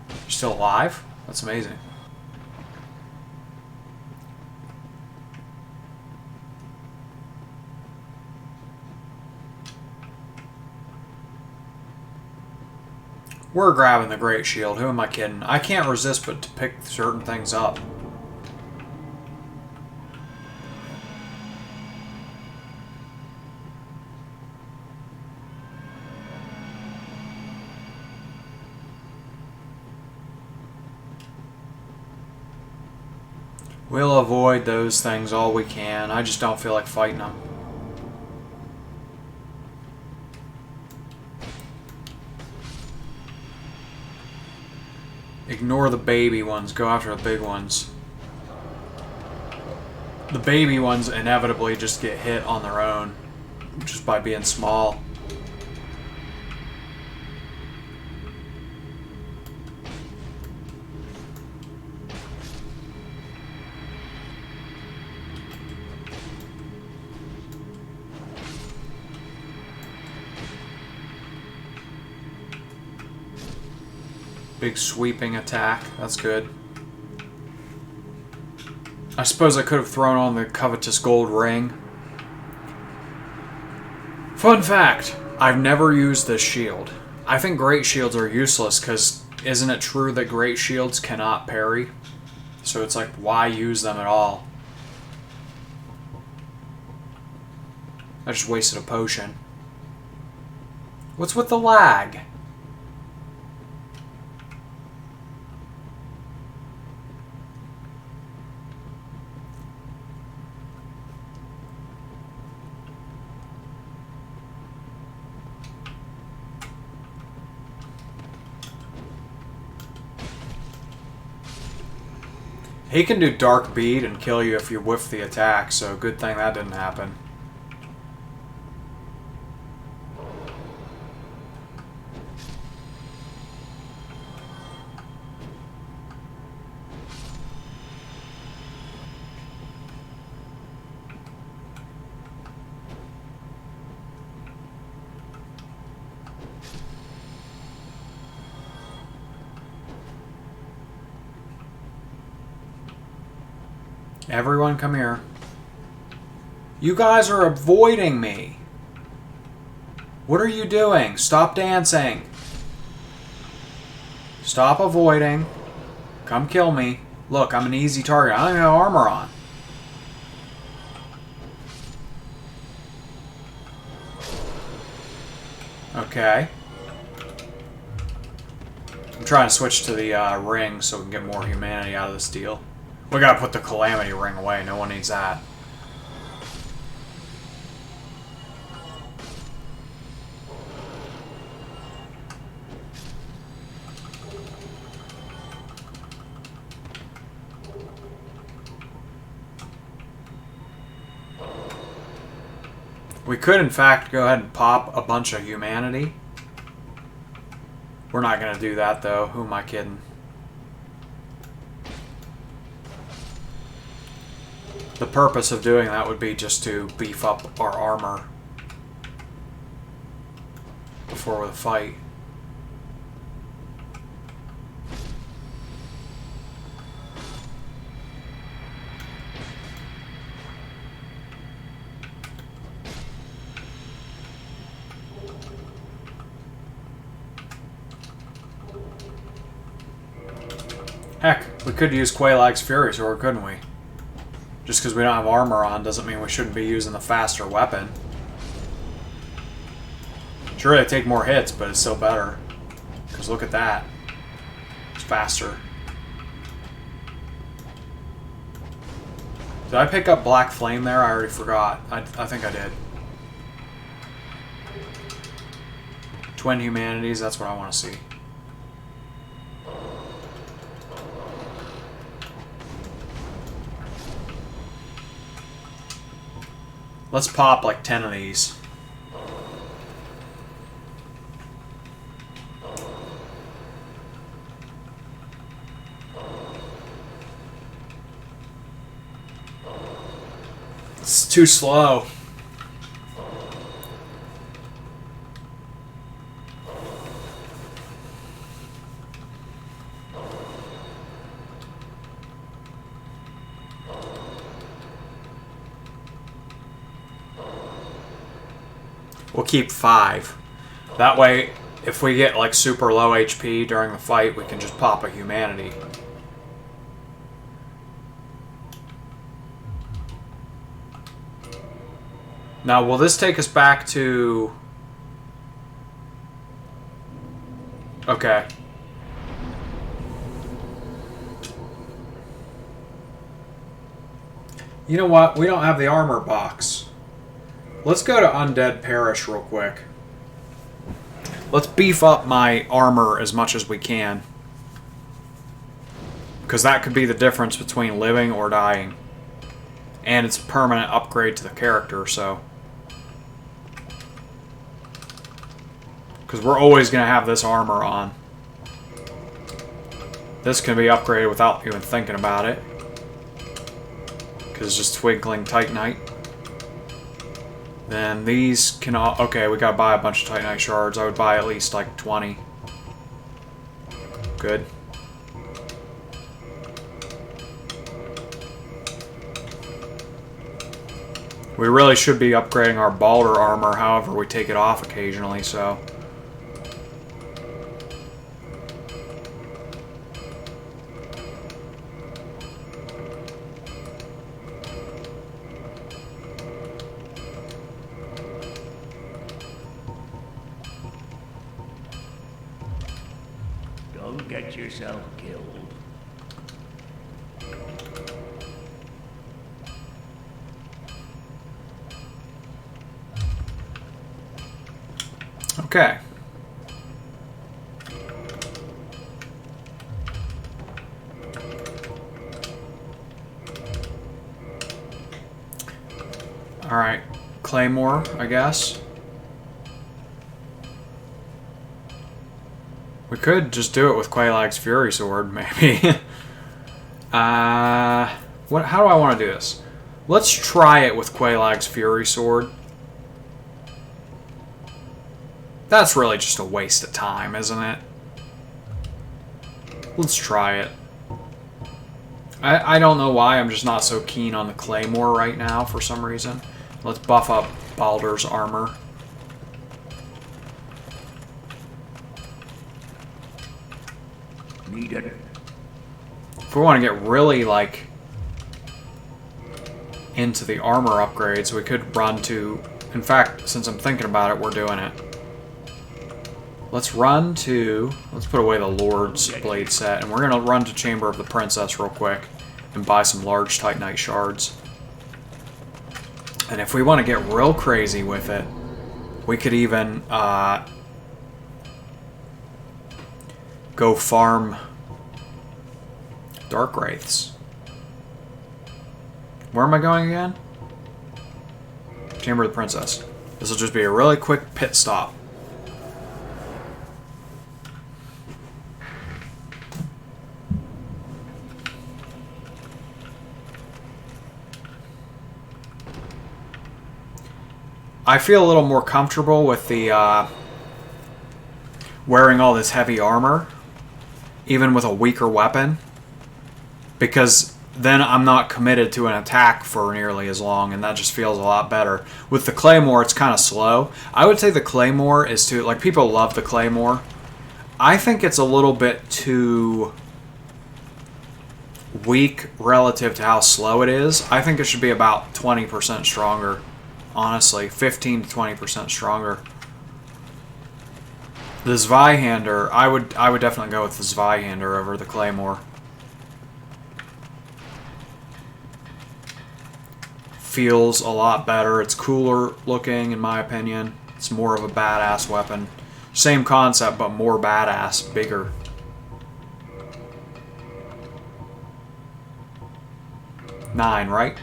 You're still alive? That's amazing. We're grabbing the Great Shield. Who am I kidding? I can't resist but to pick certain things up. We'll avoid those things all we can. I just don't feel like fighting them. Ignore the baby ones. Go after the big ones. The baby ones inevitably just get hit on their own just by being small. Big sweeping attack. That's good. I suppose I could have thrown on the covetous gold ring. Fun fact, I've never used this shield. I think great shields are useless because isn't it true that great shields cannot parry? So it's like, why use them at all? I just wasted a potion. What's with the lag? He can do Dark Bead and kill you if you whiff the attack, so good thing that didn't happen. Everyone come here. You guys are avoiding me. What are you doing? Stop dancing. Stop avoiding. Come kill me. Look, I'm an easy target. I don't even have armor on. Okay. I'm trying to switch to the ring so we can get more humanity out of this deal. We gotta put the Calamity Ring away. No one needs that. We could, in fact, go ahead and pop a bunch of humanity. We're not gonna do that, though. Who am I kidding? The purpose of doing that would be just to beef up our armor before the fight. Heck, we could use Quaylag's Fury Sword, couldn't we? Just because we don't have armor on doesn't mean we shouldn't be using the faster weapon. Sure, they take more hits, but it's still better. Because look at that. It's faster. Did I pick up Black Flame there? I already forgot. I think I did. Twin Humanities, that's what I want to see. Let's pop like 10 of these. too slow. We'll keep 5. That way, if we get like super low HP during the fight, we can just pop a humanity. Now, will this take us back to... Okay. You know what? We don't have the armor box. Let's go to Undead Parish real quick. Let's beef up my armor as much as we can. Because that could be the difference between living or dying. And it's a permanent upgrade to the character, so... Because we're always going to have this armor on. This can be upgraded without even thinking about it. Because it's just twinkling Titanite. Then these can all... Okay, we gotta buy a bunch of Titanite shards. I would buy at least like 20. Good. We really should be upgrading our Balder armor, however we take it off occasionally, so... Don't get yourself killed. Okay. Alright. Claymore, I guess. We could just do it with Quaelag's Fury Sword, maybe. How do I want to do this? Let's try it with Quaelag's Fury Sword. That's really just a waste of time, isn't it? Let's try it. I don't know why, I'm just not so keen on the Claymore right now for some reason. Let's buff up Balder's armor. Need it. If we want to get really, like, into the armor upgrades, we could run to... In fact, since I'm thinking about it, we're doing it. Let's run to... Let's put away the Lord's Blade set, and we're going to run to Chamber of the Princess real quick and buy some large Titanite shards. And if we want to get real crazy with it, we could even go farm Dark Wraiths. Where am I going again? Chamber of the Princess. This will just be a really quick pit stop. I feel a little more comfortable with the wearing all this heavy armor, even with a weaker weapon, because then I'm not committed to an attack for nearly as long, and that just feels a lot better. With the Claymore, it's kind of slow. I would say the Claymore is too... Like, people love the Claymore. I think it's a little bit too weak relative to how slow it is. I think it should be about 20% stronger. Honestly, 15 to 20% stronger. The Zweihander, I would definitely go with the Zweihander over the Claymore. Feels a lot better. It's cooler looking, in my opinion. It's more of a badass weapon. Same concept, but more badass, bigger. Nine, right?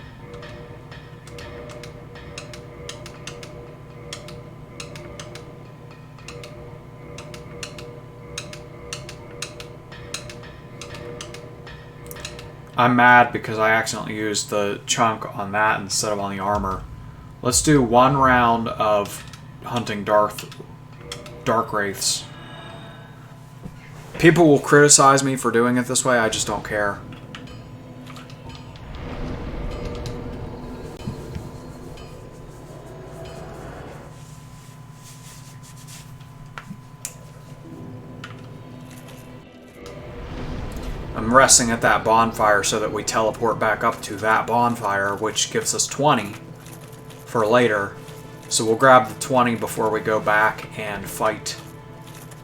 I'm mad because I accidentally used the chunk on that instead of on the armor. Let's do 1 round of hunting dark wraiths. People will criticize me for doing it this way, I just don't care. I'm resting at that bonfire so that we teleport back up to that bonfire, which gives us 20 for later. So we'll grab the 20 before we go back and fight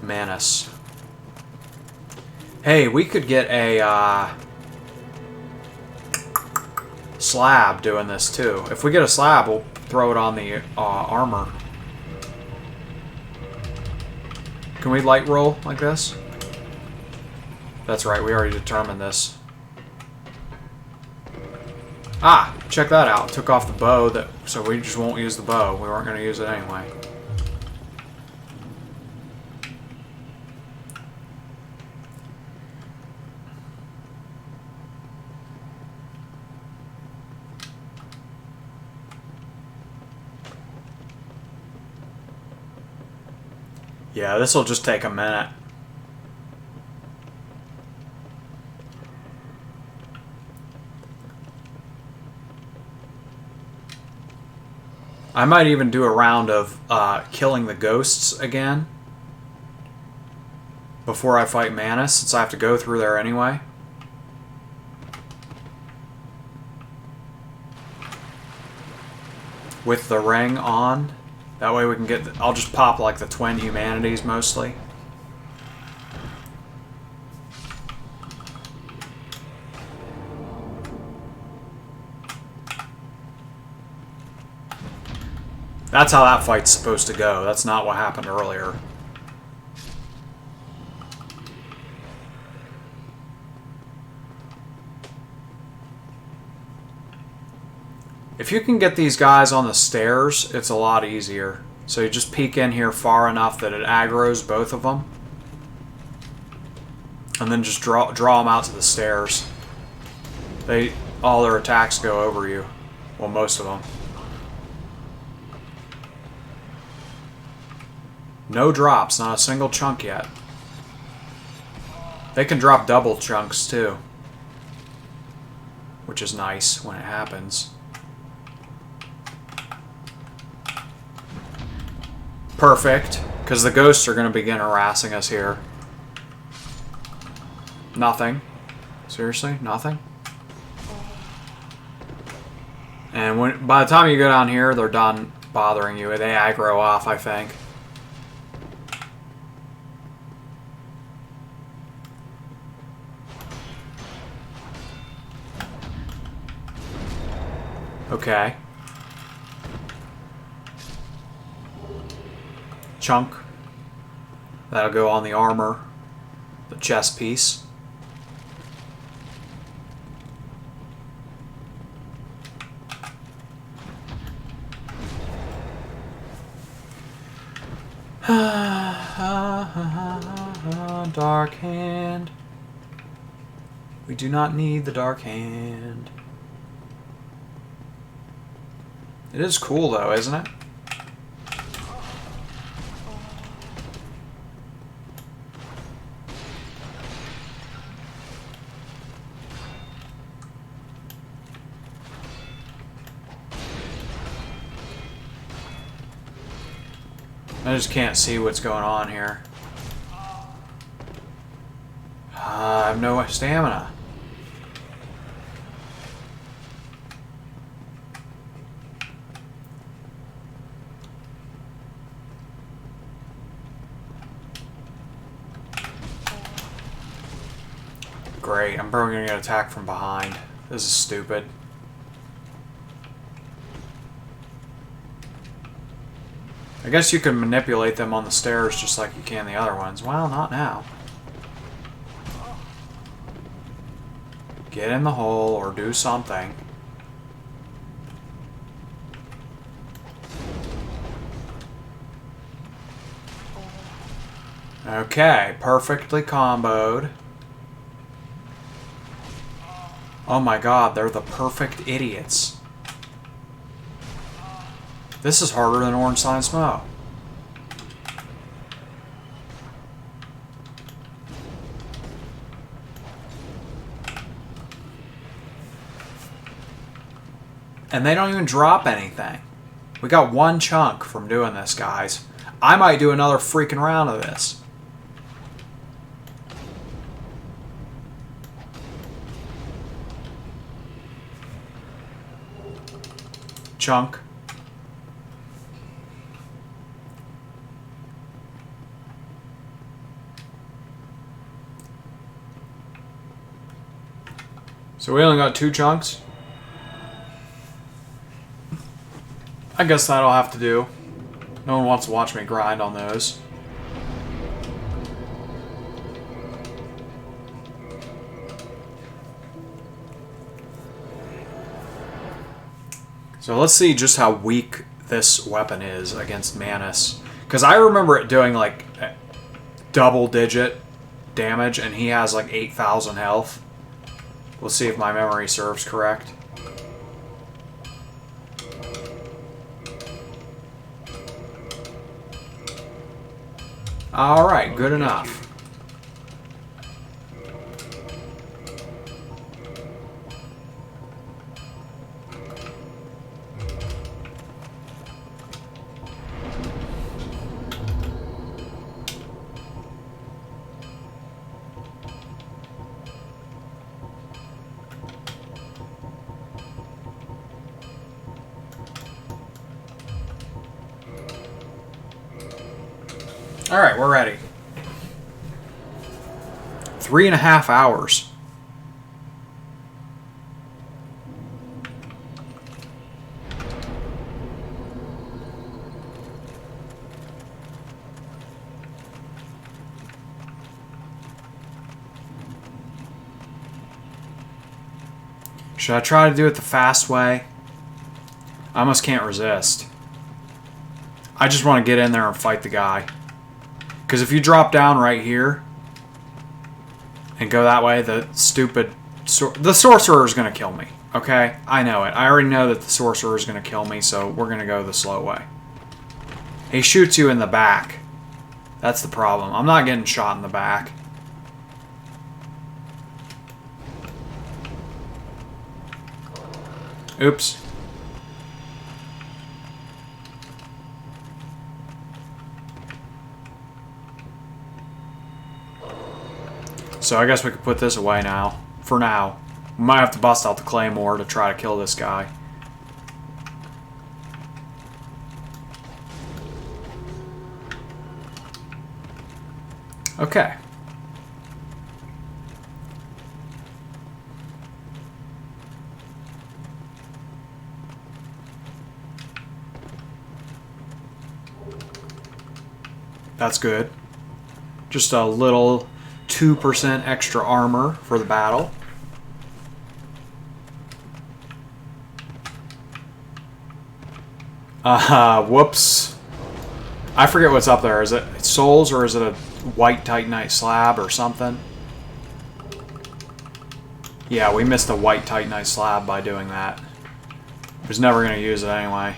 Manus. Hey, we could get a slab doing this too. If we get a slab, we'll throw it on the armor. Can we light roll like this? That's right, we already determined this. Ah, check that out. Took off the bow, so we just won't use the bow. We weren't going to use it anyway. Yeah, this will just take a minute. I might even do a round of killing the ghosts again before I fight Manus, since I have to go through there anyway. With the ring on. That way we can get... I'll just pop like the twin humanities mostly. That's how that fight's supposed to go. That's not what happened earlier. If you can get these guys on the stairs, it's a lot easier. So you just peek in here far enough that it aggroes both of them. And then just draw them out to the stairs. All their attacks go over you. Well, most of them. No drops, not a single chunk yet. They can drop double chunks too, which is nice when it happens. Perfect, because the ghosts are going to begin harassing us here. Nothing. Seriously? Nothing? And by the time you go down here, they're done bothering you. They aggro off, I think. Okay. Chunk. That'll go on the armor. The chest piece. Dark hand. We do not need the dark hand. It is cool though, isn't it? I just can't see what's going on here. I have no stamina. Great, I'm probably gonna get attacked from behind. This is stupid. I guess you can manipulate them on the stairs just like you can the other ones. Well, not now. Get in the hole or do something. Okay, perfectly comboed. Oh my god, they're the perfect idiots. This is harder than Orange Sign Smoke. And they don't even drop anything. We got one chunk from doing this, guys. I might do another freaking round of this. Chunk. So we only got 2 chunks. I guess that'll have to do. No one wants to watch me grind on those. So let's see just how weak this weapon is against Manus. Because I remember it doing like double-digit damage, and he has like 8,000 health. We'll see if my memory serves correct. Alright, good enough. Alright, we're ready. 3.5 hours. Should I try to do it the fast way? I almost can't resist. I just want to get in there and fight the guy. Because if you drop down right here and go that way, the stupid... the sorcerer is going to kill me. Okay? I know it. I already know that the sorcerer is going to kill me, so we're going to go the slow way. He shoots you in the back. That's the problem. I'm not getting shot in the back. Oops. So I guess we could put this away now. For now. We might have to bust out the claymore to try to kill this guy. Okay. That's good. Just a little 2% extra armor for the battle. Whoops. I forget what's up there. Is it souls or is it a white titanite slab or something? Yeah, we missed a white titanite slab by doing that. I was never going to use it anyway.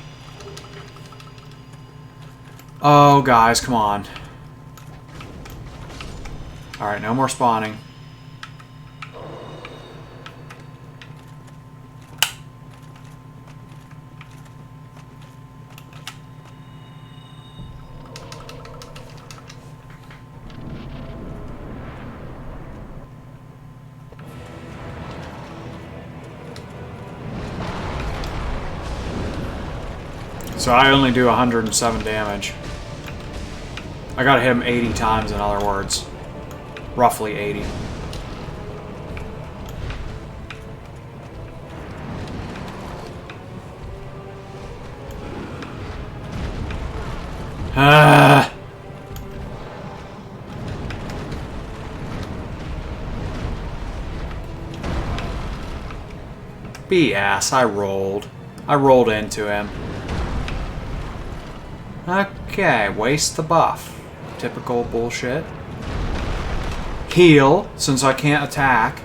Oh, guys, come on. Alright, no more spawning. So I only do 107 damage. I gotta hit him 80 times, in other words. Roughly 80. BS, I rolled. I rolled into him. Okay, waste the buff. Typical bullshit. Heal, since I can't attack.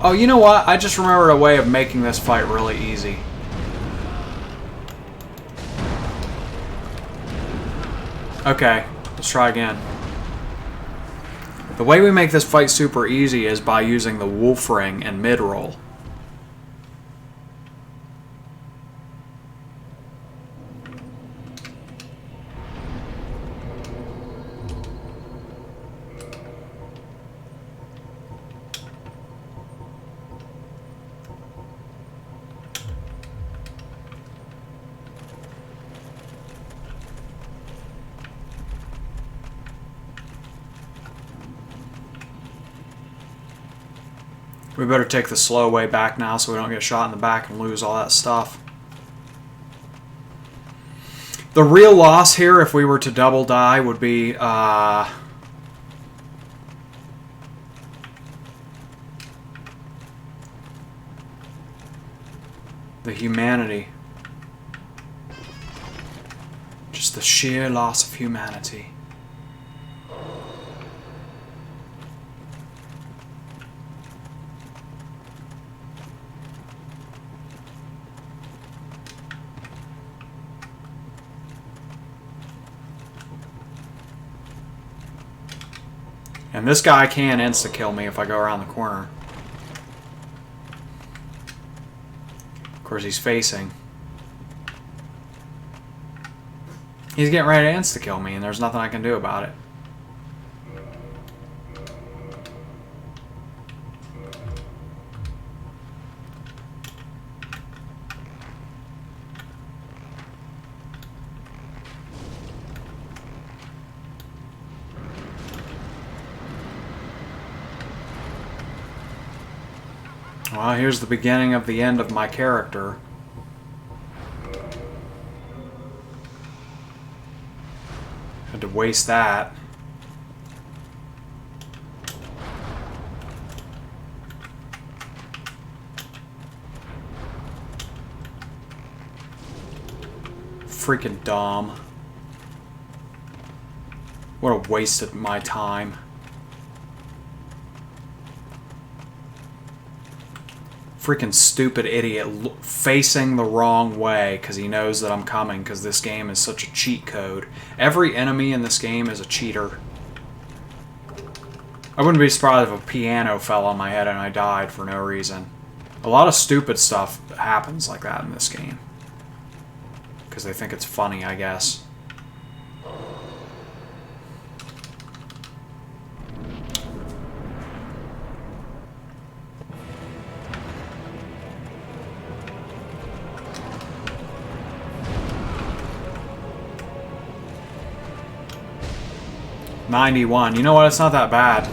Oh, you know what? I just remembered a way of making this fight really easy. Okay, let's try again. The way we make this fight super easy is by using the wolf ring and mid-roll. We better take the slow way back now so we don't get shot in the back and lose all that stuff. The real loss here, if we were to double die, would be the humanity. Just the sheer loss of humanity. And this guy can insta-kill me if I go around the corner. Of course, he's facing. He's getting ready to insta-kill me, and there's nothing I can do about it. Well, here's the beginning of the end of my character. Had to waste that. Freaking dumb. What a waste of my time. Freaking stupid idiot facing the wrong way because he knows that I'm coming because this game is such a cheat code. Every enemy in this game is a cheater. I wouldn't be surprised if a piano fell on my head and I died for no reason. A lot of stupid stuff happens like that in this game. Because they think it's funny, I guess. $91. You know what? It's not that bad.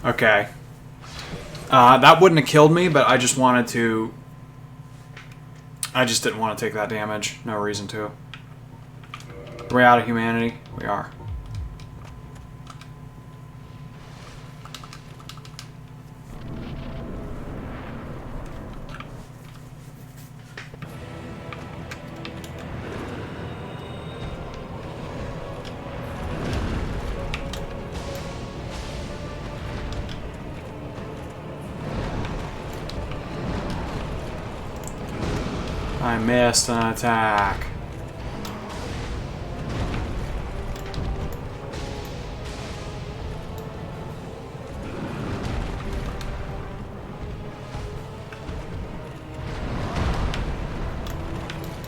Okay. That wouldn't have killed me, but I just wanted to... I just didn't want to take that damage. No reason to. Are we out of humanity? We are. I missed an attack.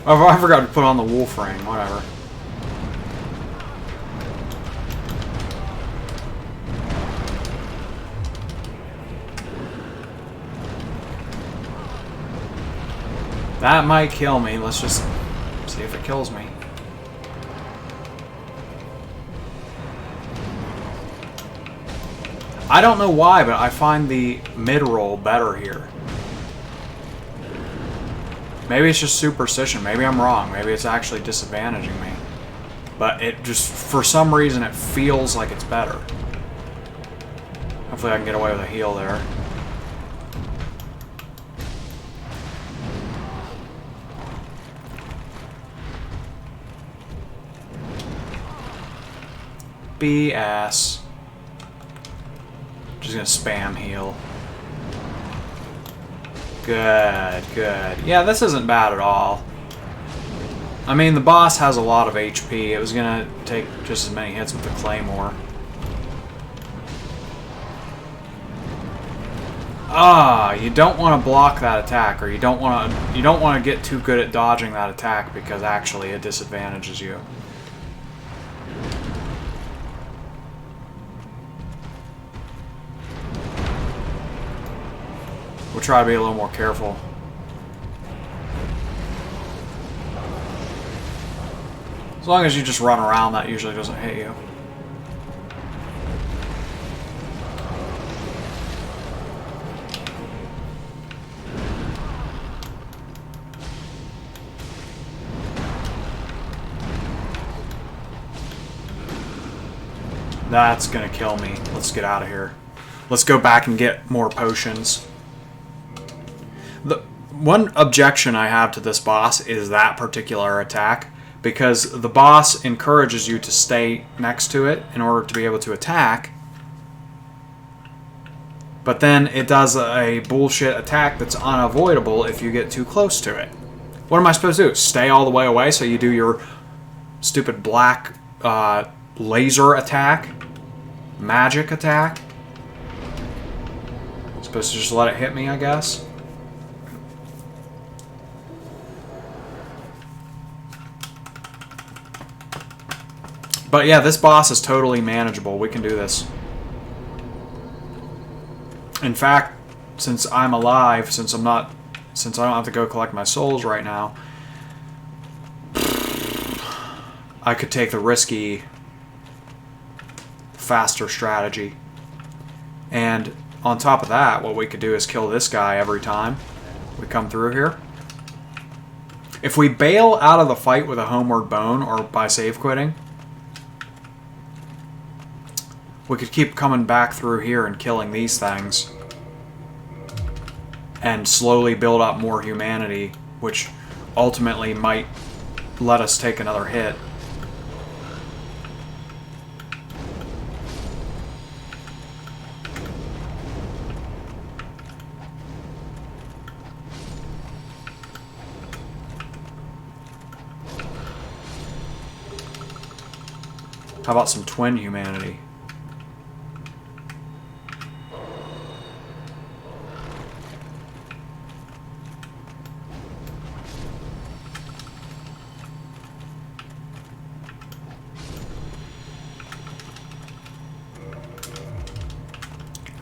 Oh, I forgot to put on the wolf ring, whatever. That might kill me. Let's just see if it kills me. I don't know why, but I find the mid-roll better here. Maybe it's just superstition. Maybe I'm wrong. Maybe it's actually disadvantaging me. But it just, for some reason, it feels like it's better. Hopefully I can get away with a heal there. BS. Just gonna spam heal. Good, good. Yeah, this isn't bad at all. I mean, the boss has a lot of HP. It was gonna take just as many hits with the claymore. Ah, you don't want to block that attack, or you don't want to get too good at dodging that attack because actually it disadvantages you. We'll try to be a little more careful. As long as you just run around, that usually doesn't hit you. That's gonna kill me. Let's get out of here. Let's go back and get more potions. The one objection I have to this boss is that particular attack, because the boss encourages you to stay next to it in order to be able to attack, but then it does a bullshit attack that's unavoidable if you get too close to it. What am I supposed to do? Stay all the way away so you do your stupid black laser attack? Magic attack? Supposed to just let it hit me, I guess? But yeah, this boss is totally manageable. We can do this. In fact, since I'm alive, since I don't have to go collect my souls right now, I could take the risky, faster strategy. And on top of that, what we could do is kill this guy every time we come through here. If we bail out of the fight with a homeward bone or by save quitting, we could keep coming back through here and killing these things and slowly build up more humanity, which ultimately might let us take another hit. How about some twin humanity?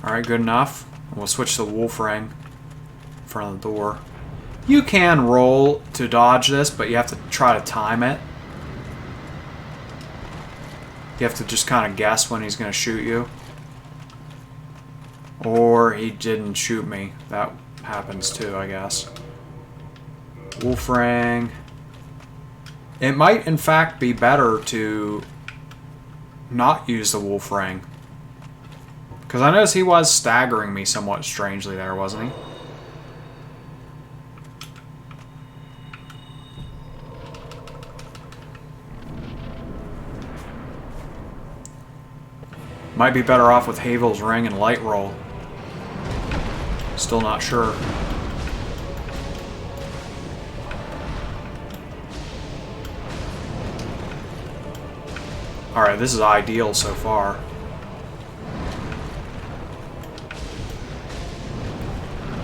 Alright, good enough. We'll switch to the wolf ring in front of the door. You can roll to dodge this, but you have to try to time it. You have to just kind of guess when he's going to shoot you. Or he didn't shoot me. That happens too, I guess. Wolf ring. It might, in fact, be better to not use the wolf ring. Because I noticed he was staggering me somewhat strangely there, wasn't he? Might be better off with Havel's ring and light roll. Still not sure. Alright, this is ideal so far.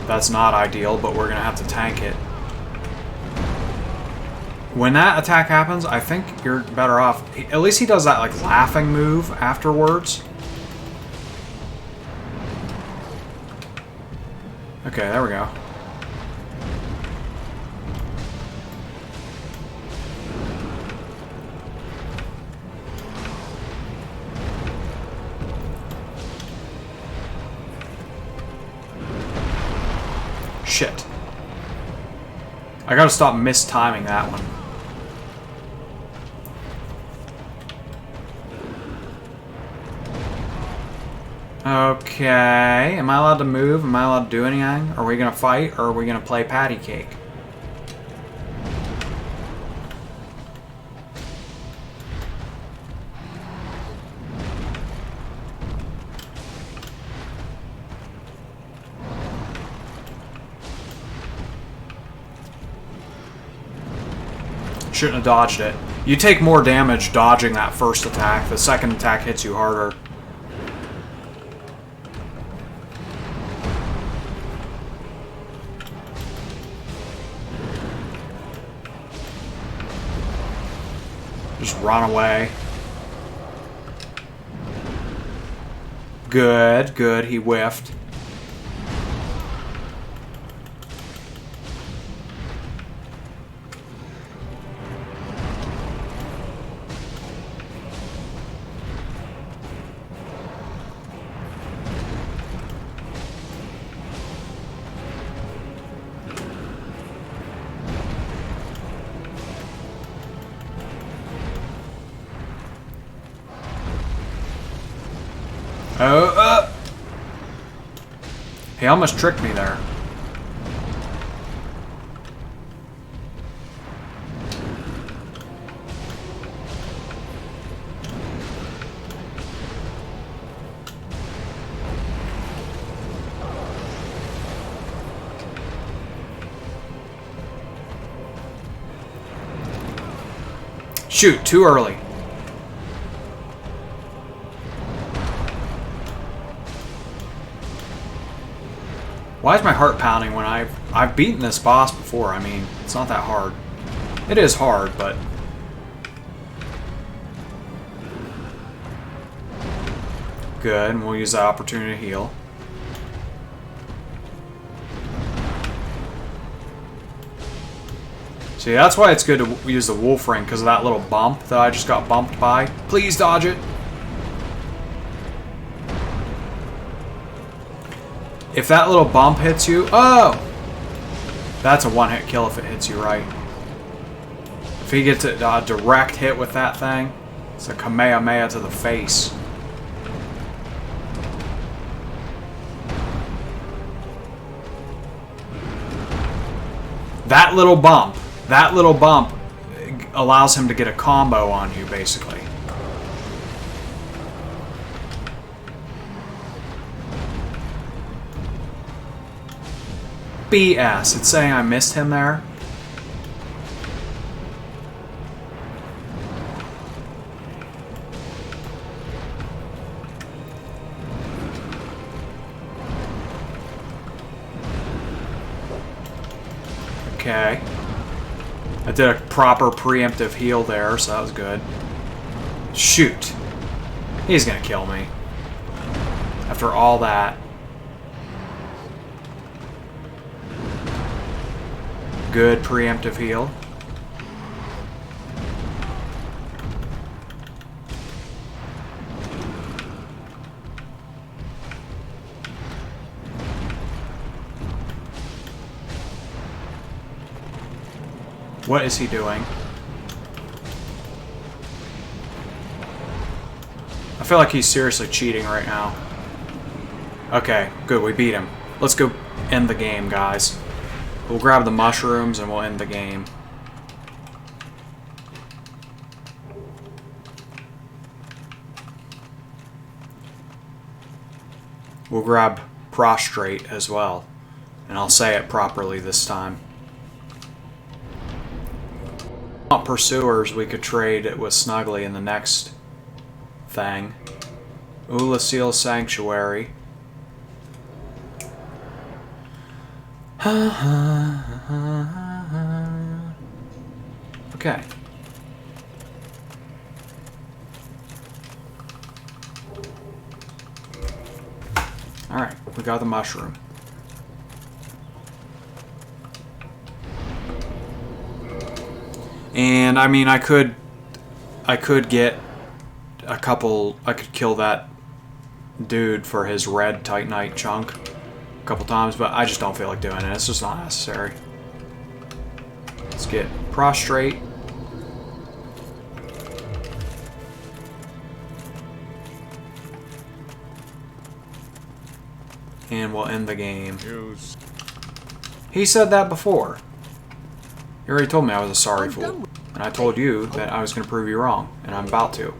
That's not ideal, but we're gonna have to tank it. When that attack happens, I think you're better off. At least he does that like laughing move afterwards. Okay, there we go. Shit. I gotta stop mistiming that one. Okay, am I allowed to move? Am I allowed to do anything? Are we gonna fight, or are we gonna play patty cake? Shouldn't have dodged it. You take more damage dodging that first attack. The second attack hits you harder. Just run away. Good, good. He whiffed. Oh, he almost tricked me there. Shoot, too early. Why is my heart pounding when I've beaten this boss before? I mean, it's not that hard. It is hard, but... Good, and we'll use that opportunity to heal. See, that's why it's good to use the wolf ring, because of that little bump that I just got bumped by. Please dodge it! If that little bump hits you... Oh! That's a one-hit kill if it hits you right. If he gets a direct hit with that thing, it's a Kamehameha to the face. That little bump allows him to get a combo on you, basically. BS. It's saying I missed him there. Okay. I did a proper preemptive heal there, so that was good. Shoot. He's gonna kill me. After all that. Good preemptive heal. What is he doing? I feel like he's seriously cheating right now. Okay, good, we beat him. Let's go end the game, guys. We'll grab the mushrooms and we'll end the game. We'll grab prostrate as well. And I'll say it properly this time. Pursuers we could trade it with Snuggly in the next thing. Ulasil Sanctuary. Okay. Alright, we got the mushroom. And I mean I could get a couple, I could kill that dude for his red Titanite chunk a couple times, but I just don't feel like doing it. It's just not necessary. Let's get prostrate. And we'll end the game. He said that before. You already told me I was a sorry fool. And I told you that I was going to prove you wrong. And I'm about to.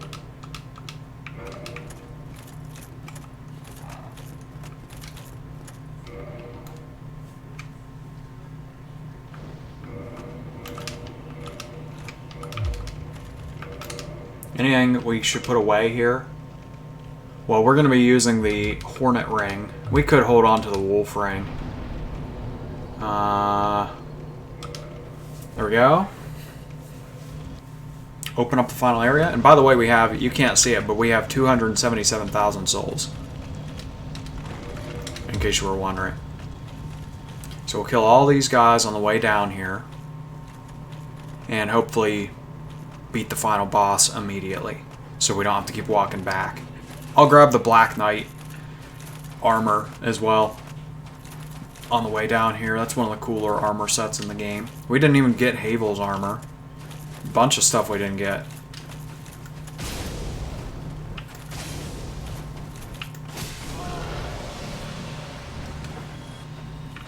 Anything we should put away here? Well, we're going to be using the Hornet Ring. We could hold on to the Wolf Ring. There we go. Open up the final area. And by the way, we have, you can't see it, but we have 277,000 souls. In case you were wondering. So we'll kill all these guys on the way down here. And hopefully beat the final boss immediately. So we don't have to keep walking back. I'll grab the Black Knight armor as well on the way down here. That's one of the cooler armor sets in the game. We didn't even get Havel's armor. A bunch of stuff we didn't get.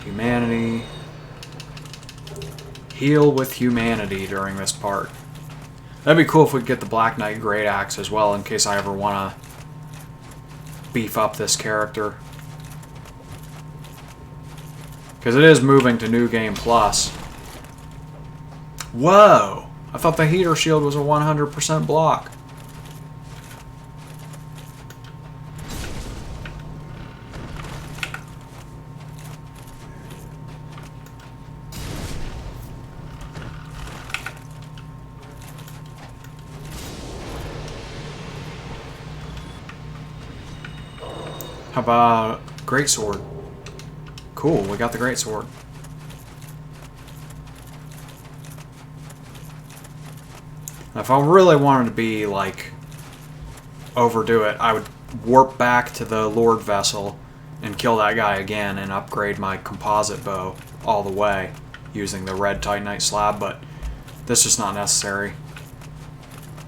Humanity. Heal with humanity during this part. That'd be cool if we could get the Black Knight Great Axe as well, in case I ever want to beef up this character. Because it is moving to New Game Plus. Whoa! I thought the heater shield was a 100% block. How about Greatsword? Cool, we got the Greatsword. If I really wanted to be, like, overdo it, I would warp back to the Lord Vessel and kill that guy again and upgrade my composite bow all the way using the red Titanite slab, but this is not necessary.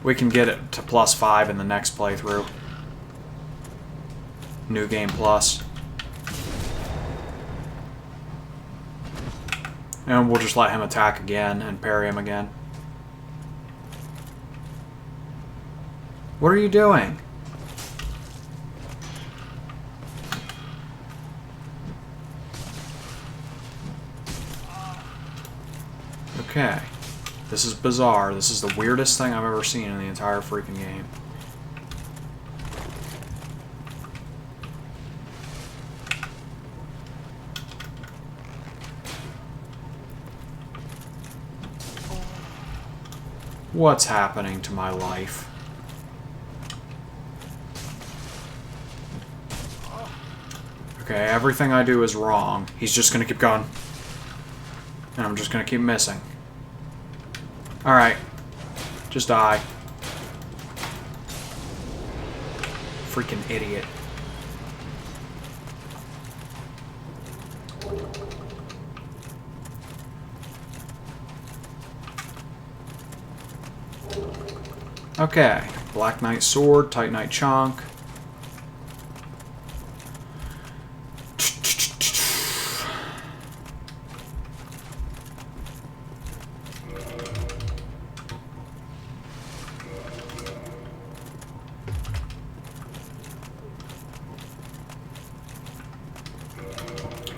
We can get it to +5 in the next playthrough. New Game Plus. And we'll just let him attack again and parry him again. What are you doing? Okay. This is bizarre. This is the weirdest thing I've ever seen in the entire freaking game. What's happening to my life? Okay, everything I do is wrong. He's just gonna keep going. And I'm just gonna keep missing. Alright. Just die. Freaking idiot. Okay, Black Knight Sword, Titanite Chunk.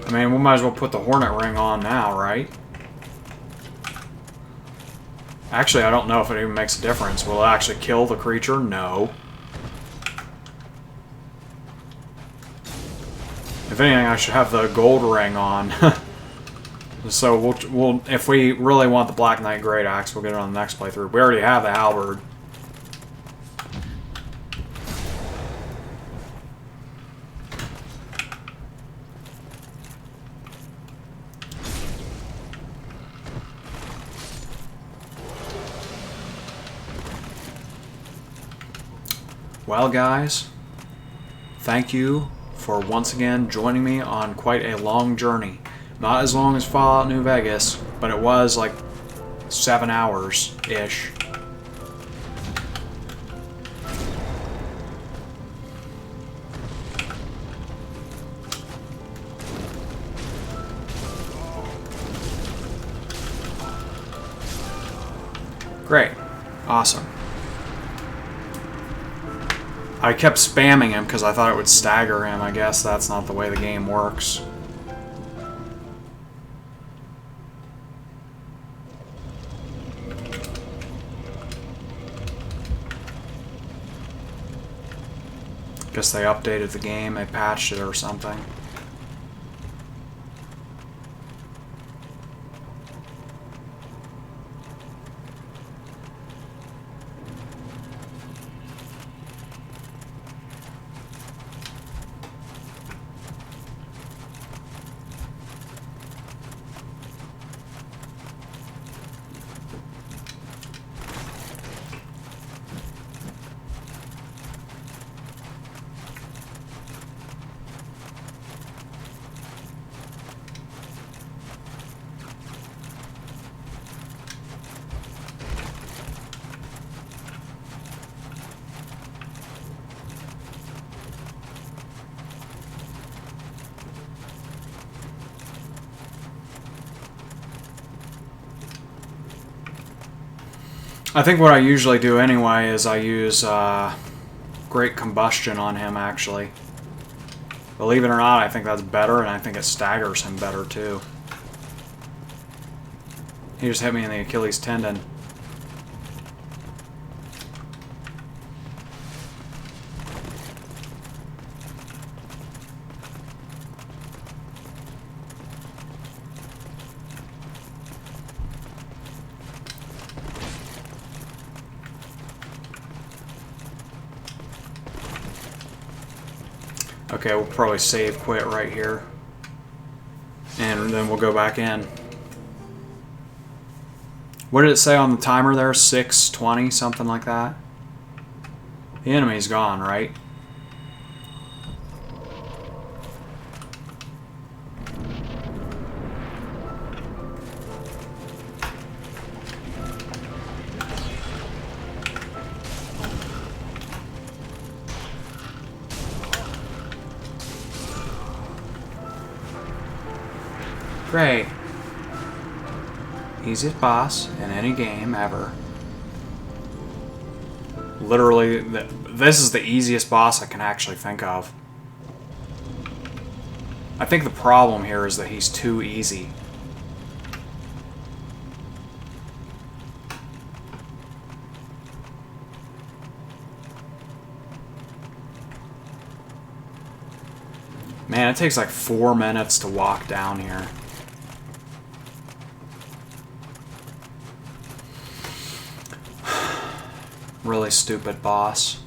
I mean, we might as well put the Hornet Ring on now, right? Actually, I don't know if it even makes a difference. Will it actually kill the creature? No. If anything, I should have the gold ring on. So we'll if we really want the Black Knight Great Axe, we'll get it on the next playthrough. We already have the halberd. Well, guys, thank you for once again joining me on quite a long journey. Not as long as Fallout New Vegas, but it was like 7 hours-ish. Great. Awesome. I kept spamming him because I thought it would stagger him. I guess that's not the way the game works. Guess they updated the game, they patched it or something. I think what I usually do anyway is I use Great Combustion on him, actually. Believe it or not, I think that's better, and I think it staggers him better, too. He just hit me in the Achilles tendon. Okay, we'll probably save quit right here. And then we'll go back in. What did it say on the timer there? 6:20, something like that? The enemy's gone, right? Great. Easiest boss in any game ever. Literally, this is the easiest boss I can actually think of. I think the problem here is that he's too easy. Man, it takes like 4 minutes to walk down here. Really stupid boss.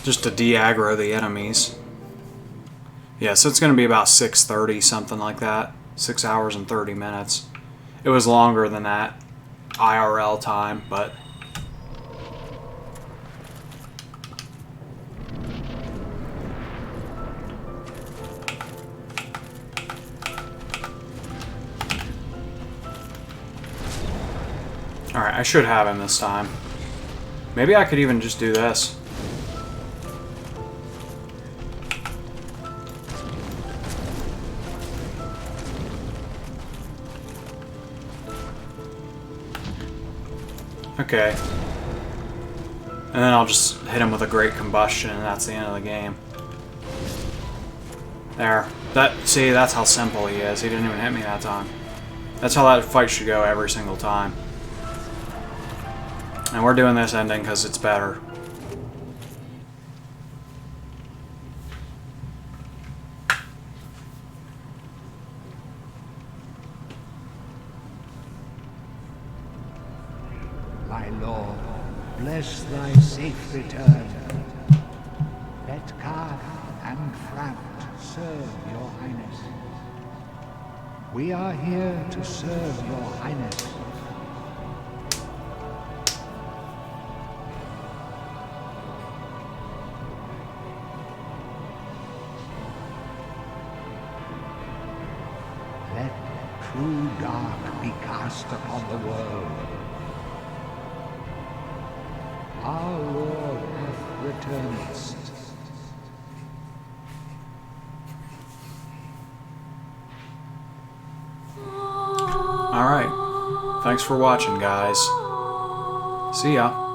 Just to de-aggro the enemies. Yeah, so it's going to be about 6:30, something like that. 6 hours and 30 minutes. It was longer than that IRL time, but... Alright, I should have him this time. Maybe I could even just do this. Okay. And then I'll just hit him with a Great Combustion, and that's the end of the game. There. See, that's how simple he is. He didn't even hit me that time. That's how that fight should go every single time. And we're doing this ending because it's better. my lord, bless thy safe return. Let Kar and Framt serve your highness. We are here to serve your highness. Let true dark be cast upon the world. Our Lord hath returned. Alright. Thanks for watching, guys. See ya.